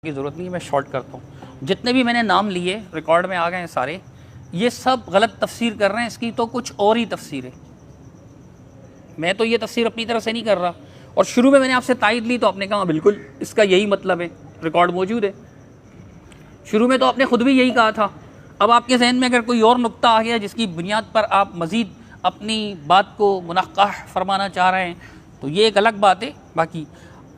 کی ضرورت نہیں ہے، میں شارٹ کرتا ہوں. جتنے بھی میں نے نام لیے ریکارڈ میں آ گئے ہیں سارے، یہ سب غلط تفسیر کر رہے ہیں. اس کی تو کچھ اور ہی تفسیر ہے. میں تو یہ تفسیر اپنی طرف سے نہیں کر رہا. اور شروع میں نے آپ سے تائید لی تو آپ نے کہا بالکل اس کا یہی مطلب ہے، ریکارڈ موجود ہے. شروع میں تو آپ نے خود بھی یہی کہا تھا. اب آپ کے ذہن میں اگر کوئی اور نقطہ آ گیا جس کی بنیاد پر آپ مزید اپنی بات کو منقح فرمانا چاہ رہے ہیں تو یہ ایک الگ بات ہے. باقی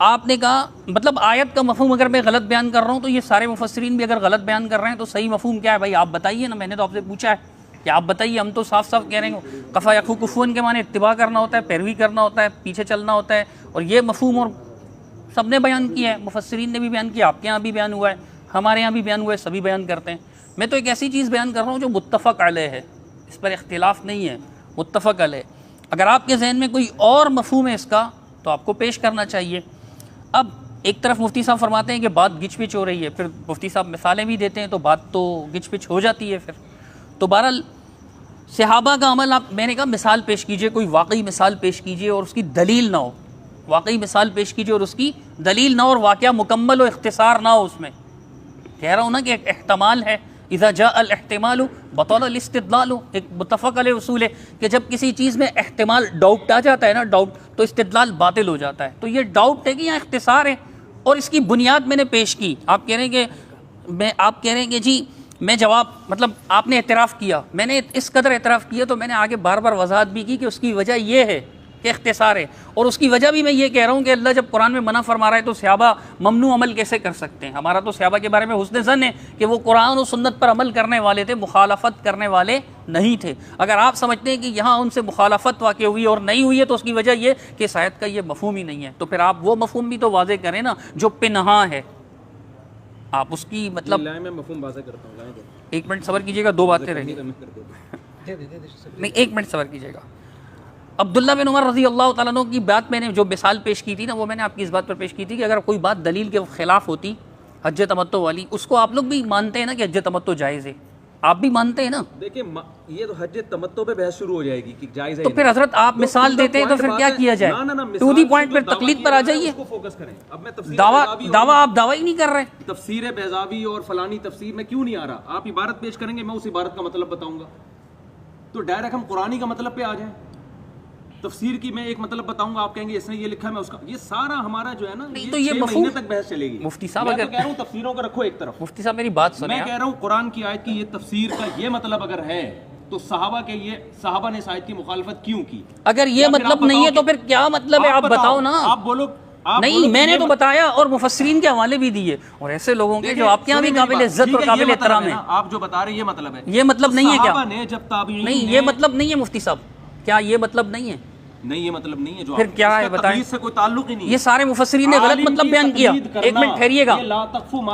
آپ نے کہا مطلب آیت کا مفہوم اگر میں غلط بیان کر رہا ہوں تو یہ سارے مفسرین بھی اگر غلط بیان کر رہے ہیں تو صحیح مفہوم کیا ہے بھائی؟ آپ بتائیے نا. میں نے تو آپ سے پوچھا ہے کہ آپ بتائیے. ہم تو صاف صاف کہہ رہے ہیں قفا یقو کفون کے معنی اتباع کرنا ہوتا ہے، پیروی کرنا ہوتا ہے، پیچھے چلنا ہوتا ہے. اور یہ مفہوم اور سب نے بیان کیا ہے، مفسرین نے بھی بیان کیا، آپ کے یہاں بھی بیان ہوا ہے، ہمارے یہاں بھی بیان ہوا ہے، سبھی بیان کرتے ہیں. میں تو ایک ایسی چیز بیان کر رہا ہوں جو متفق علیہ ہے، اس پر اختلاف نہیں ہے، متفق علیہ. اگر آپ کے ذہن میں کوئی اور مفہوم ہے اس کا تو آپ کو پیش کرنا چاہیے. اب ایک طرف مفتی صاحب فرماتے ہیں کہ بات گچ پچ ہو رہی ہے، پھر مفتی صاحب مثالیں بھی دیتے ہیں تو بات تو گچ پچ ہو جاتی ہے. پھر تو بہرحال صحابہ کا عمل آپ، میں نے کہا مثال پیش کیجئے، کوئی واقعی مثال پیش کیجئے اور اس کی دلیل نہ ہو. واقعی مثال پیش کیجئے اور اس کی دلیل نہ ہو، اور واقعہ مکمل و اختصار نہ ہو اس میں. کہہ رہا ہوں نا کہ ایک احتمال ہے، اذا جاء الاحتمال بطل الاستدلال. ایک متفق علیہ اصول ہے کہ جب کسی چیز میں احتمال، ڈاؤٹ آ جاتا ہے نا، ڈاؤٹ، تو استدلال باطل ہو جاتا ہے. تو یہ ڈاؤٹ ہے کہ یہاں اختصار ہے اور اس کی بنیاد میں نے پیش کی. آپ کہہ رہے ہیں کہ جی میں جواب، مطلب آپ نے اعتراف کیا، میں نے اس قدر اعتراف کیا تو میں نے آگے بار بار وضاحت بھی کی کہ اس کی وجہ یہ ہے کہ اختصار ہے. اور اس کی وجہ بھی میں یہ کہہ رہا ہوں کہ اللہ جب قرآن میں منع فرما رہا ہے تو صحابہ ممنوع عمل کیسے کر سکتے ہیں؟ ہمارا تو صحابہ کے بارے میں حسن ظن ہے کہ وہ قرآن و سنت پر عمل کرنے والے تھے، مخالفت کرنے والے نہیں تھے. اگر آپ سمجھتے ہیں کہ یہاں ان سے مخالفت واقع ہوئی اور نہیں ہوئی ہے تو اس کی وجہ یہ کہ اس آیت کا یہ مفہوم ہی نہیں ہے، تو پھر آپ وہ مفہوم بھی تو واضح کریں نا جو پنہاں ہے. آپ اس کی مطلب میں مفہوم واضح کرتا ہوں. ایک منٹ صبر کیجیے گا، دو باتیں رہیں گی. نہیں، ایک منٹ صبر کیجیے گا. عبداللہ بن عمر رضی اللہ تعالیٰ عنہ کی بات میں نے جو مثال پیش کی تھی نا، وہ میں نے آپ کی اس بات پر پیش کی تھی کہ اگر کوئی بات دلیل کے خلاف ہوتی، حج تمتع والی، اس کو آپ لوگ بھی مانتے ہیں نا کہ حج تمتع جائز ہے، آپ بھی مانتے ہیں نا. دیکھیں یہ تو حج تمتع پہ بحث شروع ہو جائے گی کہ جائز ہے. تو پھر حضرت آپ مثال دیتے ہیں تو پھر کیا کیا جائے؟ ٹو دی پوائنٹ پہ تقلید پر آ جائیے. دعویٰ آپ دعویٰ ہی نہیں کر رہے. تفسیر بیضاوی اور فلانی تفسیر میں کیوں نہیں آ رہا؟ آپ عبارت پیش کریں گے، میں اس عبارت کا مطلب بتاؤں گا، تو ڈائریکٹ ہم قرآنی کا مطلب پہ آ جائیں. تفسیر کی میں ایک مطلب بتاؤں گا، آپ کہیں گے اس نے یہ لکھا ہے، میں اس کا، یہ سارا ہمارا جو ہے نا تو یہ 6 مہینے تک بحث چلے گی. مفتی صاحب میں اگر تو کہہ رہا ہوں تفسیروں کو رکھو ایک طرف. مفتی صاحب میری بات سنیں. میں کہہ رہا ہوں قرآن کی آیت کی یہ تفسیر کا یہ مطلب اگر ہے تو صحابہ نے اس آیت کی مخالفت کیوں کی؟ اگر یہ مطلب نہیں ہے تو پھر کیا مطلب ہے؟ آپ بتاؤ نا. آپ بولو. نہیں، میں نے تو بتایا اور مفسرین کے حوالے بھی دیے، اور ایسے لوگوں کے جو آپ کے یہاں بھی قابل عزت اور قابل احترام ہیں. آپ جو بتا رہے ہیں یہ مطلب ہے. یہ مطلب نہیں ہے کیا؟ صحابہ نے جب تابعین، نہیں یہ مطلب نہیں ہے مفتی صاحب. کیا یہ مطلب نہیں ہے؟ نہیں یہ مطلب نہیں ہے. جو پھر کیا ہے بتائیں؟ سے کوئی تعلق ہی نہیں. یہ سارے مفسرین نے غلط مطلب بیان کیا. ایک منٹ ٹھہریے گا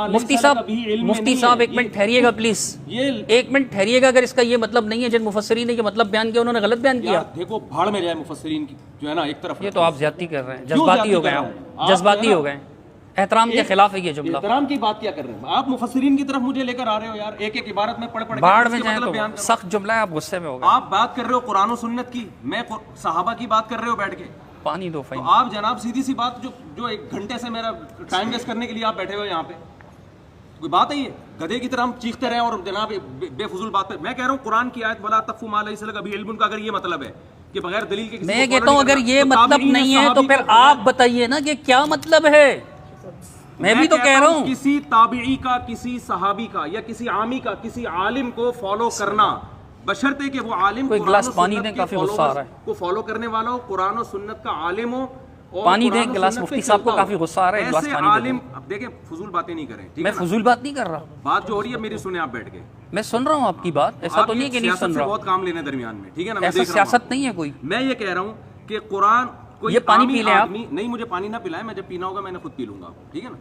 مفتی صاحب، مفتی صاحب ایک منٹ ٹھہریے گا پلیز، ایک منٹ ٹھہریے گا. اگر اس کا یہ مطلب نہیں ہے، جن مفسرین نے یہ مطلب بیان کیا انہوں نے غلط بیان کیا. دیکھو بھاڑ میں جائے مفسرین کی جو ہے نا ایک طرف. یہ تو آپ زیادتی کر رہے ہیں، جذباتی ہو گئے آپ، جذباتی ہو گئے. احترام کے خلاف ہے یہ جملہ. احترام کی بات کیا کر رہے ہیں آپ؟ مفسرین کی طرف مجھے لے کر آ رہے ہو یار، ایک ایک عبارت میں پڑھ باڑ میں جائیں تو سخت جملہ ہے، آپ غصے میں ہو گئے. آپ بات کر رہے ہو قرآن و سنت کی، میں صحابہ کی بات کر رہے ہو بیٹھ کے. پانی دو تو آپ جناب سیدھی سی بات جو 1 گھنٹے سے میرا ٹائم ویسٹ کرنے کے لیے آپ بیٹھے ہوئے یہاں پہ، کوئی بات ہے یہ؟ گدھے کی طرح ہم چیختے رہے اور جناب بے فضول بات پہ. میں کہہ رہا ہوں قرآن کی آیت ولا تقف ما لیس لک بہ علم کا اگر یہ مطلب ہے کہ بغیر دلیل کے، میں کہتا ہوں اگر یہ مطلب نہیں ہے تو پھر آپ بتائیے نا کہ کیا مطلب ہے. میں بھی تو کہہ رہا ہوں کسی تابعی کا، کسی صحابی کا، یا کسی عامی کا، کسی عالم کو فالو کرنا، بشرطے کہ وہ عالم کوئی گلاس پانی دیں، کافی غصہ آ رہا ہے، کو فالو کرنے والا ہو، قرآن و سنت کا عالم ہو. پانی دیں گلاس. مفتی صاحب کو کافی غصہ آ رہا ہے، گلاس پانی عالم. اب دیکھیں فضول باتیں نہیں کریں. میں فضول بات نہیں کر رہا. بات جو ہو رہی ہے میری سنیں آپ بیٹھ کے. میں سن رہا ہوں آپ کی بات، ایسا تو نہیں کہ نہیں سن رہا. بہت کام لینے درمیان میں، ٹھیک ہے نا. ایسا سیاست نہیں ہے کوئی. میں یہ کہہ رہا ہوں کہ قرآن کوئی یہ پانی پی لیں آپ. نہیں مجھے پانی نہ پلائیں، میں جب پینا ہوگا میں نے خود پی لوں گا، ٹھیک ہے نا.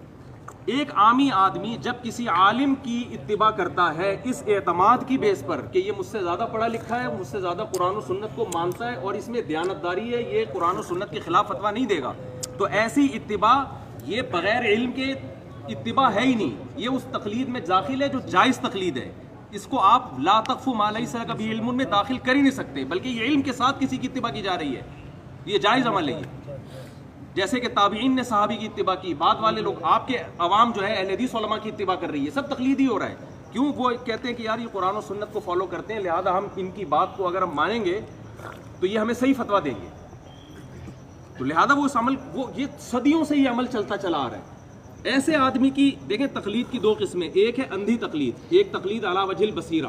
ایک عامی آدمی جب کسی عالم کی اتباع کرتا ہے اس اعتماد کی بیس پر کہ یہ مجھ سے زیادہ پڑھا لکھا ہے، مجھ سے زیادہ قرآن و سنت کو مانتا ہے اور اس میں دیانتداری ہے، یہ قرآن و سنت کے خلاف فتویٰ نہیں دے گا، تو ایسی اتباع یہ بغیر علم کے اتباع ہے ہی نہیں. یہ اس تقلید میں داخل ہے جو جائز تقلید ہے. اس کو آپ لا تقف ما لیس لک بہ علم میں داخل کر ہی نہیں سکتے، بلکہ یہ علم کے ساتھ کسی کی اتباع کی جا رہی ہے، یہ جائز عمل ہے. جیسے کہ تابعین نے صحابی کی اتباع کی, بعد والے لوگ آپ کے عوام جو ہے اہل حدیث علماء کی اتباع کر رہی ہے, سب تقلیدی ہو رہا ہے. کیوں؟ وہ کہتے ہیں کہ یار یہ قرآن و سنت کو فالو کرتے ہیں, لہذا ہم ان کی بات کو اگر ہم مانیں گے تو یہ ہمیں صحیح فتویٰ دیں گے, تو لہذا وہ اس عمل, وہ یہ صدیوں سے یہ عمل چلتا چلا آ رہا ہے. ایسے آدمی کی دیکھیں تقلید کی دو قسمیں, ایک ہے اندھی تقلید, ایک تقلید علی وجہ البصیرہ.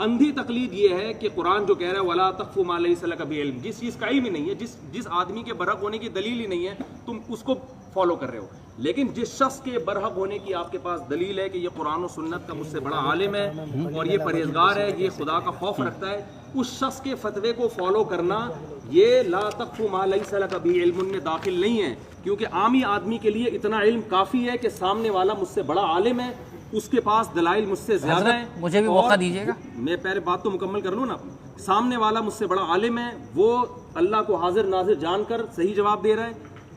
اندھی تقلید یہ ہے کہ قرآن جو کہہ رہا ہے وَلَا تَقْفُ مَا لَيْسَ لَكَ بِعِلْمٍ, جس چیز کا علم ہی نہیں ہے, جس آدمی کے برحق ہونے کی دلیل ہی نہیں ہے, تم اس کو فالو کر رہے ہو. لیکن جس شخص کے برحق ہونے کی آپ کے پاس دلیل ہے کہ یہ قرآن و سنت کا مجھ سے بڑا عالم ہے اور یہ پرہیزگار ہے, یہ خدا کا خوف رکھتا ہے, اس شخص کے فتوے کو فالو کرنا یہ لا تقف ما لیس لک بعلم میں داخل نہیں ہے, کیونکہ عامی آدمی کے لیے اتنا علم کافی ہے کہ سامنے والا مجھ سے بڑا عالم ہے, اس کے پاس دلائل مجھ سے زیادہ ہیں. مجھے بھی موقع دیجیے گا, میں پہلے بات تو مکمل کر لوں نا. سامنے والا مجھ سے بڑا عالم ہے, وہ اللہ کو حاضر ناظر جان کر صحیح جواب دے رہا ہے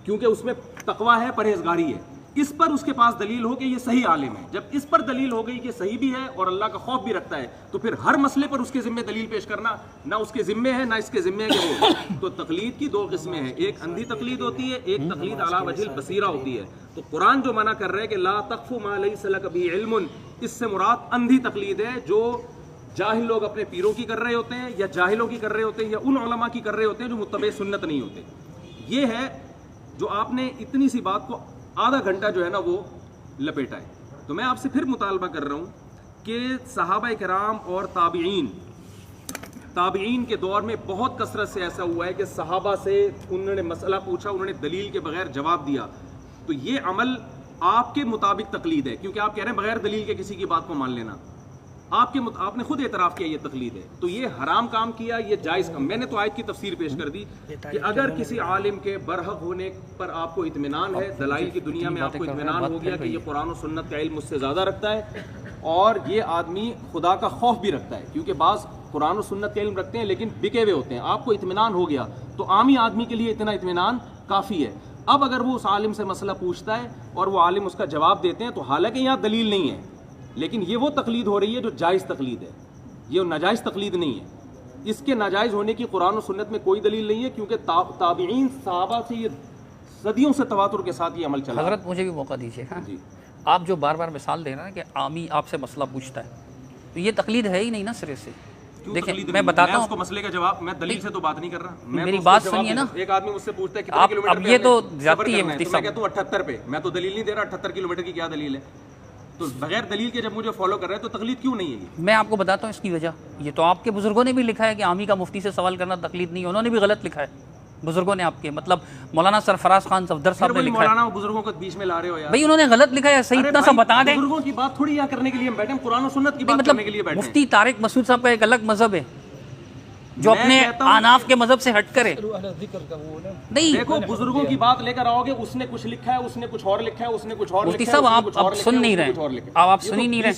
کیونکہ اس میں تقویٰ ہے, پرہیزگاری ہے. اس پر اس کے پاس دلیل ہو کہ یہ صحیح عالم ہے. جب اس پر دلیل ہو گئی کہ صحیح بھی ہے اور اللہ کا خوف بھی رکھتا ہے, تو پھر ہر مسئلے پر اس کے ذمے دلیل پیش کرنا نہ اس کے ذمے ہے نہ اس کے ذمے ہے کہ وہ. تو تقلید کی دو قسمیں ہیں, ایک اندھی تقلید ہوتی ہے, ایک تقلید علی وجہ البصیرہ ہوتی ہے. تو قرآن جو منع کر رہے ہے کہ لا تقف ما لیس لک بہ علم, اس سے مراد اندھی تقلید ہے جو جاہل لوگ اپنے پیروں کی کر رہے ہوتے ہیں, یا جاہلوں کی کر رہے ہوتے ہیں, یا ان علماء کی کر رہے ہوتے ہیں جو متبع سنت نہیں ہوتے. یہ ہے جو آپ نے اتنی سی بات کو آدھا گھنٹہ جو ہے نا وہ لپیٹا ہے. تو میں آپ سے پھر مطالبہ کر رہا ہوں کہ صحابہ کرام اور تابعین کے دور میں بہت کثرت سے ایسا ہوا ہے کہ صحابہ سے انہوں نے مسئلہ پوچھا, انہوں نے دلیل کے بغیر جواب دیا. تو یہ عمل آپ کے مطابق تقلید ہے, کیونکہ آپ کہہ رہے ہیں بغیر دلیل کے کسی کی بات کو مان لینا. آپ نے خود اعتراف کیا یہ تقلید ہے. تو یہ حرام کام کیا, یہ جائز کام. میں نے تو آیت کی تفسیر پیش کر دی کہ اگر کسی عالم کے برحق ہونے پر آپ کو اطمینان ہے, دلائل کی دنیا میں آپ کو اطمینان ہو گیا کہ یہ قرآن و سنت کا علم مجھ سے زیادہ رکھتا ہے اور یہ آدمی خدا کا خوف بھی رکھتا ہے, کیونکہ بعض قرآن و سنت کا علم رکھتے ہیں لیکن بکے ہوئے ہوتے ہیں, آپ کو اطمینان ہو گیا, تو عامی آدمی کے لیے اتنا اطمینان کافی ہے. اب اگر وہ اس عالم سے مسئلہ پوچھتا ہے اور وہ عالم اس کا جواب دیتے ہیں, تو حالانکہ یہاں دلیل نہیں ہے, لیکن یہ وہ تقلید ہو رہی ہے جو جائز تقلید ہے, یہ ناجائز تقلید نہیں ہے. اس کے ناجائز ہونے کی قرآن و سنت میں کوئی دلیل نہیں ہے, کیونکہ تابعین صحابہ سے یہ صدیوں سے تواتر کے ساتھ یہ عمل چلا. حضرت مجھے بھی موقع دیجیے. ہاں جی, آپ جو بار بار مثال دے رہے ہیں کہ عامی آپ سے مسئلہ پوچھتا ہے, تو یہ تقلید ہے ہی نہیں نا سرے سے. دیکھیں میں بتاتا ہوں, اس کو مسئلے کا جواب, میں دلیل سے تو بات نہیں کر رہا, میری بات سنیے نا. ایک آدمی مجھ سے پوچھتا ہے کتنے کلومیٹر اب یہ تو زیادتی ہے مفتی میں صاحب. کہتا ہوں 78 پہ, میں تو دلیل نہیں دے رہا, 78 کلومیٹر کی کیا دلیل ہے. تو بغیر دلیل کے جب مجھے فالو کر رہے ہیں تو تقلید کیوں نہیں ہے؟ میں آپ کو بتاتا ہوں اس کی وجہ. یہ تو آپ کے بزرگوں نے بھی لکھا ہے کہ عامی کا مفتی سے سوال کرنا تقلید نہیں ہے, انہوں نے بھی غلط لکھا ہے بزرگوں نے آپ کے, مطلب مولانا سرفراز خان صفدر صاحب نے لکھا ہے. مولانا بزرگوں کو بیچ میں لا رہے ہو یار بھائی, انہوں نے غلط لکھا ہے, صحیح اتنا سا بتا دیں. بزرگوں کی بات تھوڑی یہاں کرنے کے لیے ہم بیٹھے ہیں, قرآن و سنت کی بات کرنے کے لیے بیٹھے ہیں. مفتی طارق مسعود صاحب کا ایک الگ مذہب ہے جو اپنے آناف کے مذہب سے ہٹ کرے. نہیں دیکھو, بزرگوں کی بات لے کر آؤ گے, اس نے کچھ لکھا ہے, اس نے کچھ اور لکھا ہے, اس نے کچھ اور لکھا ہے. مفتی صاحب آپ سن نہیں رہے, آپ سن ہی نہیں رہے,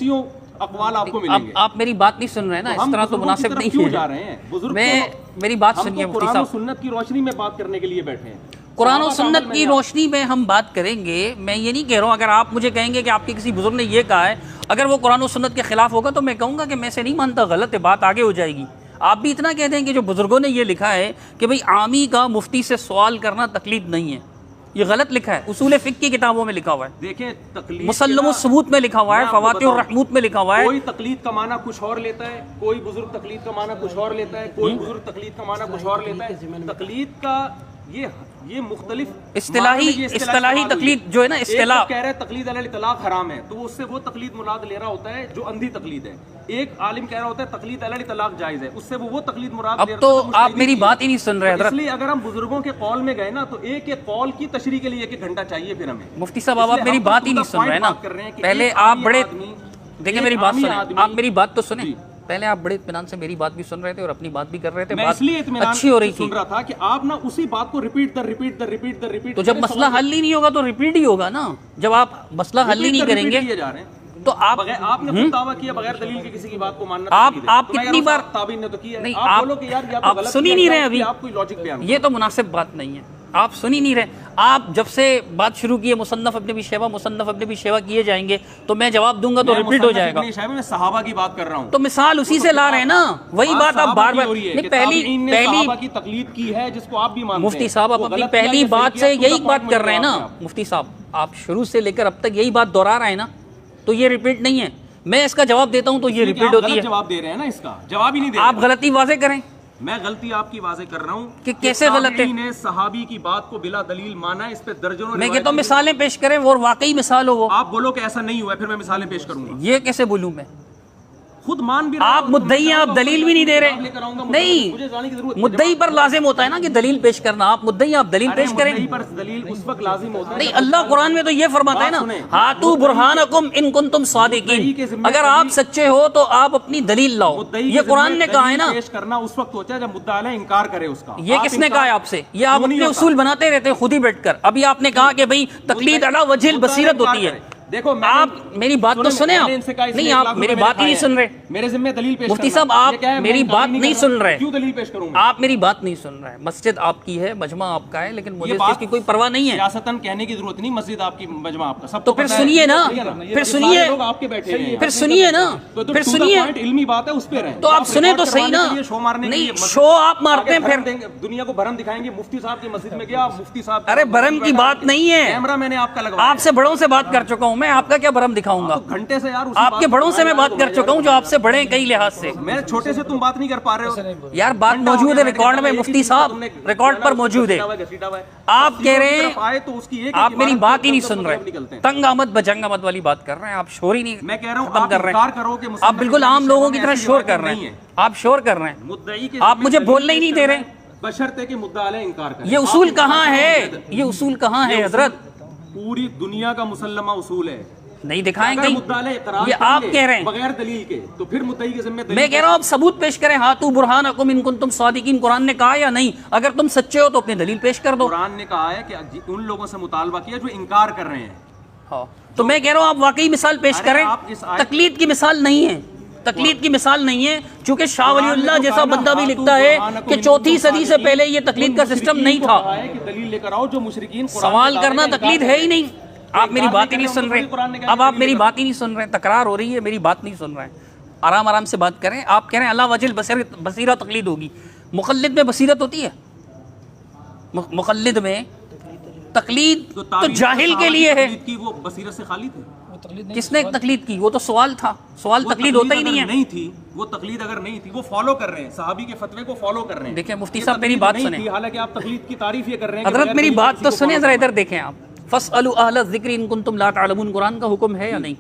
اقوال آپ کو ملیں گے. آپ میری بات نہیں سن رہے نا, اس طرح تو مناسب نہیں ہے. میں میری بات سنیے مفتی صاحب, سنت کی روشنی میں بات کرنے کے لیے بیٹھے ہیں. قرآن و سنت کی روشنی میں ہم بات کریں گے. میں یہ نہیں کہہ رہا ہوں, اگر آپ مجھے کہیں گے کہ آپ کے کسی بزرگ نے یہ کہا ہے, اگر وہ قرآن و سنت کے خلاف ہوگا تو میں کہوں گا کہ میں سے نہیں مانتا, غلط ہے, بات آگے ہو جائے گی. آپ بھی اتنا کہہ دیں کہ جو بزرگوں نے یہ لکھا ہے کہ بھئی عامی کا مفتی سے سوال کرنا تقلید نہیں ہے, یہ غلط لکھا ہے. اصول فقہ کی کتابوں میں لکھا ہوا ہے, دیکھیں تقلید مسلم الثبوت میں لکھا ہوا ہے, فواتح الرحموت میں لکھا ہوا ہے. کوئی تقلید کا معنی کچھ اور لیتا ہے, کوئی بزرگ تقلید کا معنی کچھ اور لیتا ہے, کوئی بزرگ تقلید کا معنی کچھ اور لیتا ہے. تقلید کا یہ مختلف اصطلاحی تقلید جو ہے نا, اصطلاح کہہ رہے ہیں تقلید علی الاطلاق حرام ہے, تو اس سے وہ تقلید مراد لے رہا ہوتا ہے جو اندھی تقلید ہے. ایک عالم کہہ رہا ہوتا ہے تقلید علی الاطلاق جائز ہے, اس سے وہ تقلید مراد لے رہا ہوتا ہے. اب تو آپ میری بات ہی نہیں سن رہے حضرت. اس لیے اگر ہم بزرگوں کے قول میں گئے نا, تو ایک ایک قول کی تشریح کے لیے 1 گھنٹہ چاہیے پھر ہمیں. مفتی صاحب آپ میری بات ہی نہیں سن رہے نا. پہلے آپ بڑے دیکھیں میری بات سنیں, آپ میری بات تو سنیں. پہلے آپ بڑے اطمینان سے میری بات بھی سن رہے تھے اور اپنی بات بھی کر رہے تھے, بات اچھی ہو رہی تھی. سن رہا تھا کہ آپ نا اسی بات کو ریپیٹ تو جب مسئلہ حل ہی نہیں ہوگا تو ریپیٹ ہی ہوگا نا. جب آپ مسئلہ حل ہی نہیں کریں گے تو آپ نے خود دعویٰ کیا بغیر دلیل کے کسی کی بات کو ماننا. آپ کتنی بار تابعین نے تو کیا ہے, نہیں, آپ سن ہی نہیں رہے ابھی. یہ تو مناسب بات نہیں ہے. آپ سن ہی نہیں رہے. آپ جب سے بات شروع کی ہے مصنف ابن ابی شیبہ مصنف ابن ابی شیبہ کیے جائیں گے تو میں جواب دوں گا تو ریپیٹ ہو جائے گا. میں صحابہ کی بات کر رہا ہوں. تو مثال اسی سے لا رہے ہیں نا, وہی بات آپ بار بار نہیں. پہلی کی تقلید کی ہے جس کو آپ بھی مانتے ہیں. مفتی صاحب آپ اپنی پہلی بات سے یہی بات کر رہے ہیں نا. مفتی صاحب آپ شروع سے لے کر اب تک یہی بات دہرا رہے ہیں نا, تو یہ ریپیٹ نہیں ہے. میں اس کا جواب دیتا ہوں تو یہ ریپیٹ ہوتی ہے. جواب دے رہے ہیں نا, اس کا جواب ہی نہیں دے رہے. آپ غلطی واضح کریں. میں غلطی آپ کی واضح کر رہا ہوں کہ کیسے غلط ہے. نے صحابی کی بات کو بلا دلیل مانا, اس پہ درجنوں. میں کہتا ہوں مثالیں پیش کریں اور واقعی مثال ہو وہ. آپ بولو کہ ایسا نہیں ہوا, پھر میں مثالیں پیش کروں گا. یہ کیسے بولوں میں؟ خود مان بھی آپ مدعی ہیں, آپ دلیل بھی نہیں دے رہے. نہیں, مدعی پر لازم ہوتا ہے نا کہ دلیل پیش کرنا. آپ مدعی آپ دلیل پیش کریں. دلیل اس وقت لازم ہوتا ہے. نہیں, اللہ قرآن میں تو یہ فرماتا ہے نا, ہاتو برہانکم ان کنتم صادقین. اگر آپ سچے ہو تو آپ اپنی دلیل لاؤ. یہ قرآن نے کہا ہے نا. پیش کرنا اس وقت ہوتا ہے جب مدعا علیہ انکار کرے اس کا. یہ کس نے کہا ہے آپ سے؟ یہ آپ اپنے اصول بناتے رہتے ہیں خود ہی بیٹھ کر. ابھی آپ نے کہا کہ بھئی تقلید علی وجہ البصیرت ہوتی ہے. دیکھو آپ میری بات تو سنیں. آپ نہیں, آپ میری بات ہی نہیں سن رہے. میرے ذمہ دلیل پیش. مفتی صاحب آپ میری بات نہیں سن رہے. کیوں دلیل پیش کروں؟ آپ میری بات نہیں سن رہے. مسجد آپ کی ہے, مجمع آپ کا ہے, لیکن مجھے اس چیز کی کوئی پرواہ نہیں ہے. سیاستاً کہنے کی ضرورت نہیں, مسجد آپ کی, مجمع آپ کا. سب تو پھر سنیے نا, پھر سنیے, آپ کے بیٹھے ہیں, پھر سنیے نا, پھر سنیے. علمی بات ہے, اس پہ رہیں. تو آپ سنیں تو صحیح نا. نہیں, شو آپ مارتے ہیں پھر دنیا کو بھرم دکھائیں گے. مفتی صاحب کی مسجد میں گیا, مفتی صاحب. ارے بھرم کی بات نہیں ہے. کیمرہ میں نے آپ کا لگوایا. آپ سے بڑوں سے بات کر چکا ہوں میں, آپ کا کیا بھرم دکھاؤں گا؟ گھنٹے سے یار آپ کے بڑوں سے میں بات کر چکا ہوں جو آپ سے بڑے ہیں کئی لحاظ سے. میں چھوٹے سے تم بات نہیں کر پا رہے ہو یار. بات موجود ہے ریکارڈ میں, مفتی صاحب ریکارڈ پر موجود ہے. آپ کہہ رہے ہیں, آپ میری بات ہی نہیں سن رہے. تنگ آمد بجنگ آمد والی بات کر رہے ہیں آپ. شور ہی نہیں. میں کہہ رہا ہوں آپ انکار کرو کہ آپ بالکل عام لوگوں کی طرح شور کر رہے ہیں. آپ شور کر رہے ہیں, آپ مجھے بولنے ہی نہیں دے رہے. بشرطے کہ مدعا علیہ انکار کرے. یہ اصول کہاں ہے؟ یہ اصول کہاں ہے حضرت؟ پوری دنیا کا مسلمہ اصول ہے. نہیں دکھائیں گے. یہ آپ کہہ رہے ہیں بغیر دلیل کے, تو پھر مدعی کے ذمہ دلیل. میں کہہ رہا ہوں آپ ثبوت پیش کریں. ہاتو برہانکم ان کنتم صادقین. قرآن نے کہا یا نہیں؟ اگر تم سچے ہو تو اپنی دلیل پیش کر دو. قرآن نے کہا ہے کہ ان لوگوں سے مطالبہ کیا جو انکار کر رہے ہیں. ہاں, تو میں کہہ رہا ہوں آپ واقعی مثال پیش کریں. تقلید کی مثال نہیں ہے, تقلید کی مثال نہیں ہے. چونکہ شاہ ولی اللہ جیسا بندہ بھی لکھتا ہے کہ 4 صدی سے پہلے یہ تقلید کا سسٹم نہیں تھا. دلیل لے کر آؤ جو مشرکین. سوال کرنا تقلید ہے ہی نہیں. آپ میری بات ہی نہیں سن رہے. اب آپ میری بات ہی نہیں سن رہے. تکرار ہو رہی ہے, میری بات نہیں سن رہے. آرام آرام سے بات کریں. آپ کہہ رہے ہیں اللہ وجہ بصیرہ تقلید ہوگی. مقلد میں بصیرت ہوتی ہے؟ مقلد میں تقلید تو جاہل کے لیے ہے. وہ بصیرت سے خالی تھی. کس نے تقلید کی؟ وہ تو سوال تھا. سوال تقلید ہوتا ہی نہیں ہے. نہیں تھی وہ تقلید, اگر نہیں تھی وہ فالو کر رہے ہیں, صحابی کے فتوے کو فالو کر رہے ہیں. دیکھیں مفتی صاحب میری بات سنیں. حالانکہ آپ تقلید کی تعریف یہ کر رہے ہیں. حضرت میری بات تو سنیں ذرا, ادھر دیکھیں آپ. فاسألوا اہل الذکر ان کنتم لا تعلمون. قرآن کا حکم ہے یا نہیں؟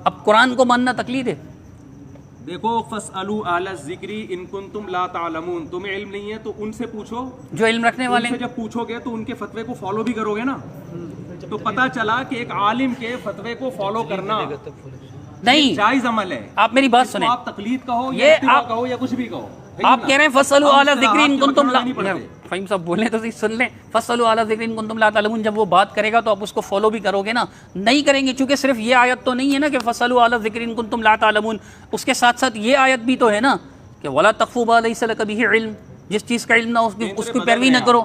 اب قرآن کو ماننا تقلید ہے؟ دیکھو, فاسألوا اہل الذکر ان کنتم لا تعلمون. تمہیں علم نہیں ہے تو ان سے پوچھو جو علم رکھنے والے ہیں. جب پوچھو گے تو ان کے فتوے کو فالو بھی کرو گے نا. تو پتہ چلا کہ ایک عالم کے فتوے کو فالو کرنا نہیں جائز عمل ہے. آپ میری بات سنیں. آپ تقلید کہو یا اتباع کہو یا کچھ بھی کہو, آپ کہہ رہے ہیں فاسألوا اہل الذکر ان کنتم لا. فہیم صاحب بولیں تو صحیح, سن لیں. فاسألوا اہل الذکر ان کنتم لا تعلمون. جب وہ بات کرے گا تو آپ اس کو فالو بھی کرو گے نا؟ نہیں کریں گے, چونکہ صرف یہ آیت تو نہیں ہے نا کہ فاسألوا اہل الذکر ان کنتم لا تعلمون. اس کے ساتھ ساتھ یہ آیت بھی تو ہے نا کہ ولا تقف ما لیس لک بہ علم. جس چیز کا علم نہ اس کی پیروی نہ کرو.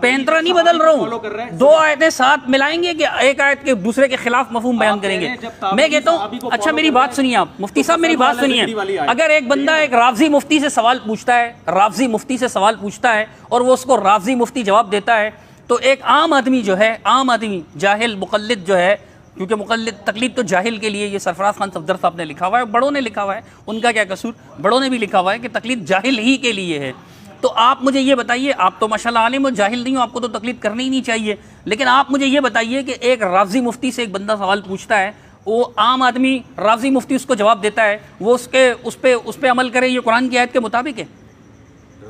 پینترا نہیں بدل رہا ہوں. 2 آیتیں ساتھ ملائیں گے کہ ایک آیت کے دوسرے کے خلاف مفہوم بیان کریں گے. میں کہتا ہوں, اچھا میری بات سنیے آپ. مفتی صاحب میری بات سنیے. اگر ایک بندہ ایک رافضی مفتی سے سوال پوچھتا ہے, رافضی مفتی سے سوال پوچھتا ہے اور وہ اس کو رافضی مفتی جواب دیتا ہے, تو ایک عام آدمی جو ہے, عام آدمی جاہل مقلد جو ہے, کیونکہ مقلد تقلید تو جاہل کے لیے, یہ سرفراز خان صفدر صاحب نے لکھا ہوا ہے, بڑوں نے لکھا ہوا ہے, ان کا کیا قصور, بڑوں نے بھی لکھا ہوا ہے کہ تقلید جاہل ہی کے لیے ہے. تو آپ مجھے یہ بتائیے, آپ تو ماشاءاللہ عالم و جاہل نہیں ہو, آپ کو تو تقلید کرنی ہی نہیں چاہیے, لیکن آپ مجھے یہ بتائیے کہ ایک رافضی مفتی سے ایک بندہ سوال پوچھتا ہے, وہ عام آدمی رافضی مفتی اس کو جواب دیتا ہے, وہ اس پہ عمل کرے, یہ قرآن کی آیت کے مطابق ہے؟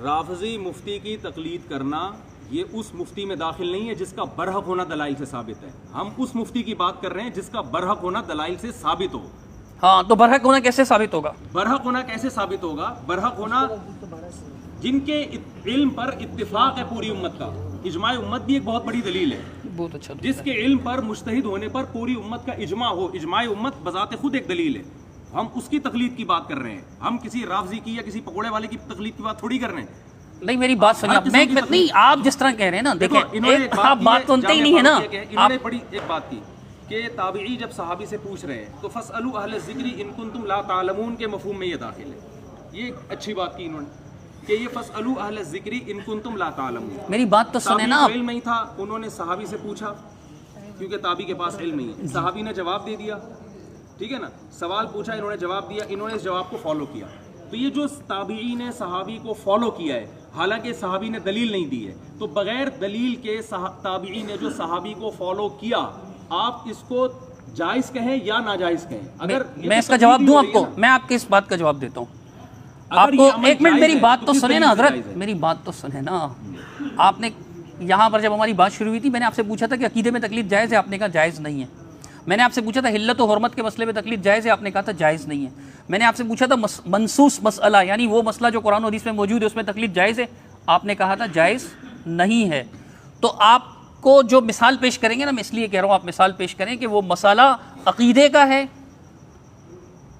رافضی مفتی کی تقلید کرنا یہ اس مفتی میں داخل نہیں ہے جس کا برحق ہونا دلائل سے ثابت ہے. ہم اس مفتی کی بات کر رہے ہیں جس کا برحق ہونا دلائل سے ثابت ہو. ہاں, تو برحق ہونا کیسے ثابت ہوگا؟ برحق ہونا کیسے ثابت ہوگا؟ برحق ہونا جن کے علم پر اتفاق ہے پوری امت کا. اجماع امت بھی ایک بہت بڑی دلیل ہے. بہت اچھا. جس کے علم پر مجتہد ہونے پر پوری امت کا اجماع ہو, اجماع امت بذات خود ایک دلیل ہے. ہم اس کی تقلید کی بات کر رہے ہیں. ہم کسی رافضی کی یا کسی پکوڑے والے کی تقلید کی بات تھوڑی کر رہے ہیں. نہیں میری بات سنیے آپ، میں نہیں آپ جس طرح کہہ رہے ہیں نا، دیکھیں آپ بات سنتے ہی نہیں ہے نا. انہوں نے بڑی ایک بات کی کہ تابعی جب صحابی سے پوچھ رہے ہیں تو فاسألوا اہل الذکر ان کنتم لا تعلمون کے مفہوم میں یہ داخل ہے. یہ اچھی بات کی انہوں نے کہ یہ فاسألوا اہل الذکر ان کنتم لا تعلمون. میری بات تو سنیں نا. علم نہیں تھا، انہوں نے صحابی سے پوچھا کیونکہ تابعی کے پاس علم نہیں ہے، صحابی نے جواب دے دیا، ٹھیک ہے نا. سوال پوچھا، انہوں نے جواب دیا، انہوں نے اس جواب کو فالو کیا. تو یہ جو تابعی نے صحابی کو فالو کیا ہے، حالانکہ صحابی نے دلیل نہیں دی ہے، تو بغیر دلیل کے تابعی نے جو صحابی کو فالو کیا، آپ اس کو جائز کہیں یا ناجائز کہیں؟ اگر میں اس کا جواب دوں آپ کو، میں آپ کی اس بات کا جواب دیتا ہوں آپ کو. ایک منٹ میری بات تو سنیں نا حضرت، میری بات تو سنیں نا. آپ نے یہاں پر جب ہماری بات شروع ہوئی تھی میں نے آپ سے پوچھا تھا کہ عقیدے میں تقلید جائز ہے، آپ نے کہا جائز نہیں ہے. میں نے آپ سے پوچھا تھا حلت و حرمت کے مسئلے میں تقلید جائز ہے، آپ نے کہا تھا جائز نہیں ہے. میں نے آپ سے پوچھا تھا منصوص مسئلہ یعنی وہ مسئلہ جو قرآن و حدیث میں موجود ہے اس میں تقلید جائز ہے، آپ نے کہا تھا جائز نہیں ہے. تو آپ کو جو مثال پیش کریں گے نا، میں اس لیے کہہ رہا ہوں آپ مثال پیش کریں کہ وہ مسئلہ عقیدے کا ہے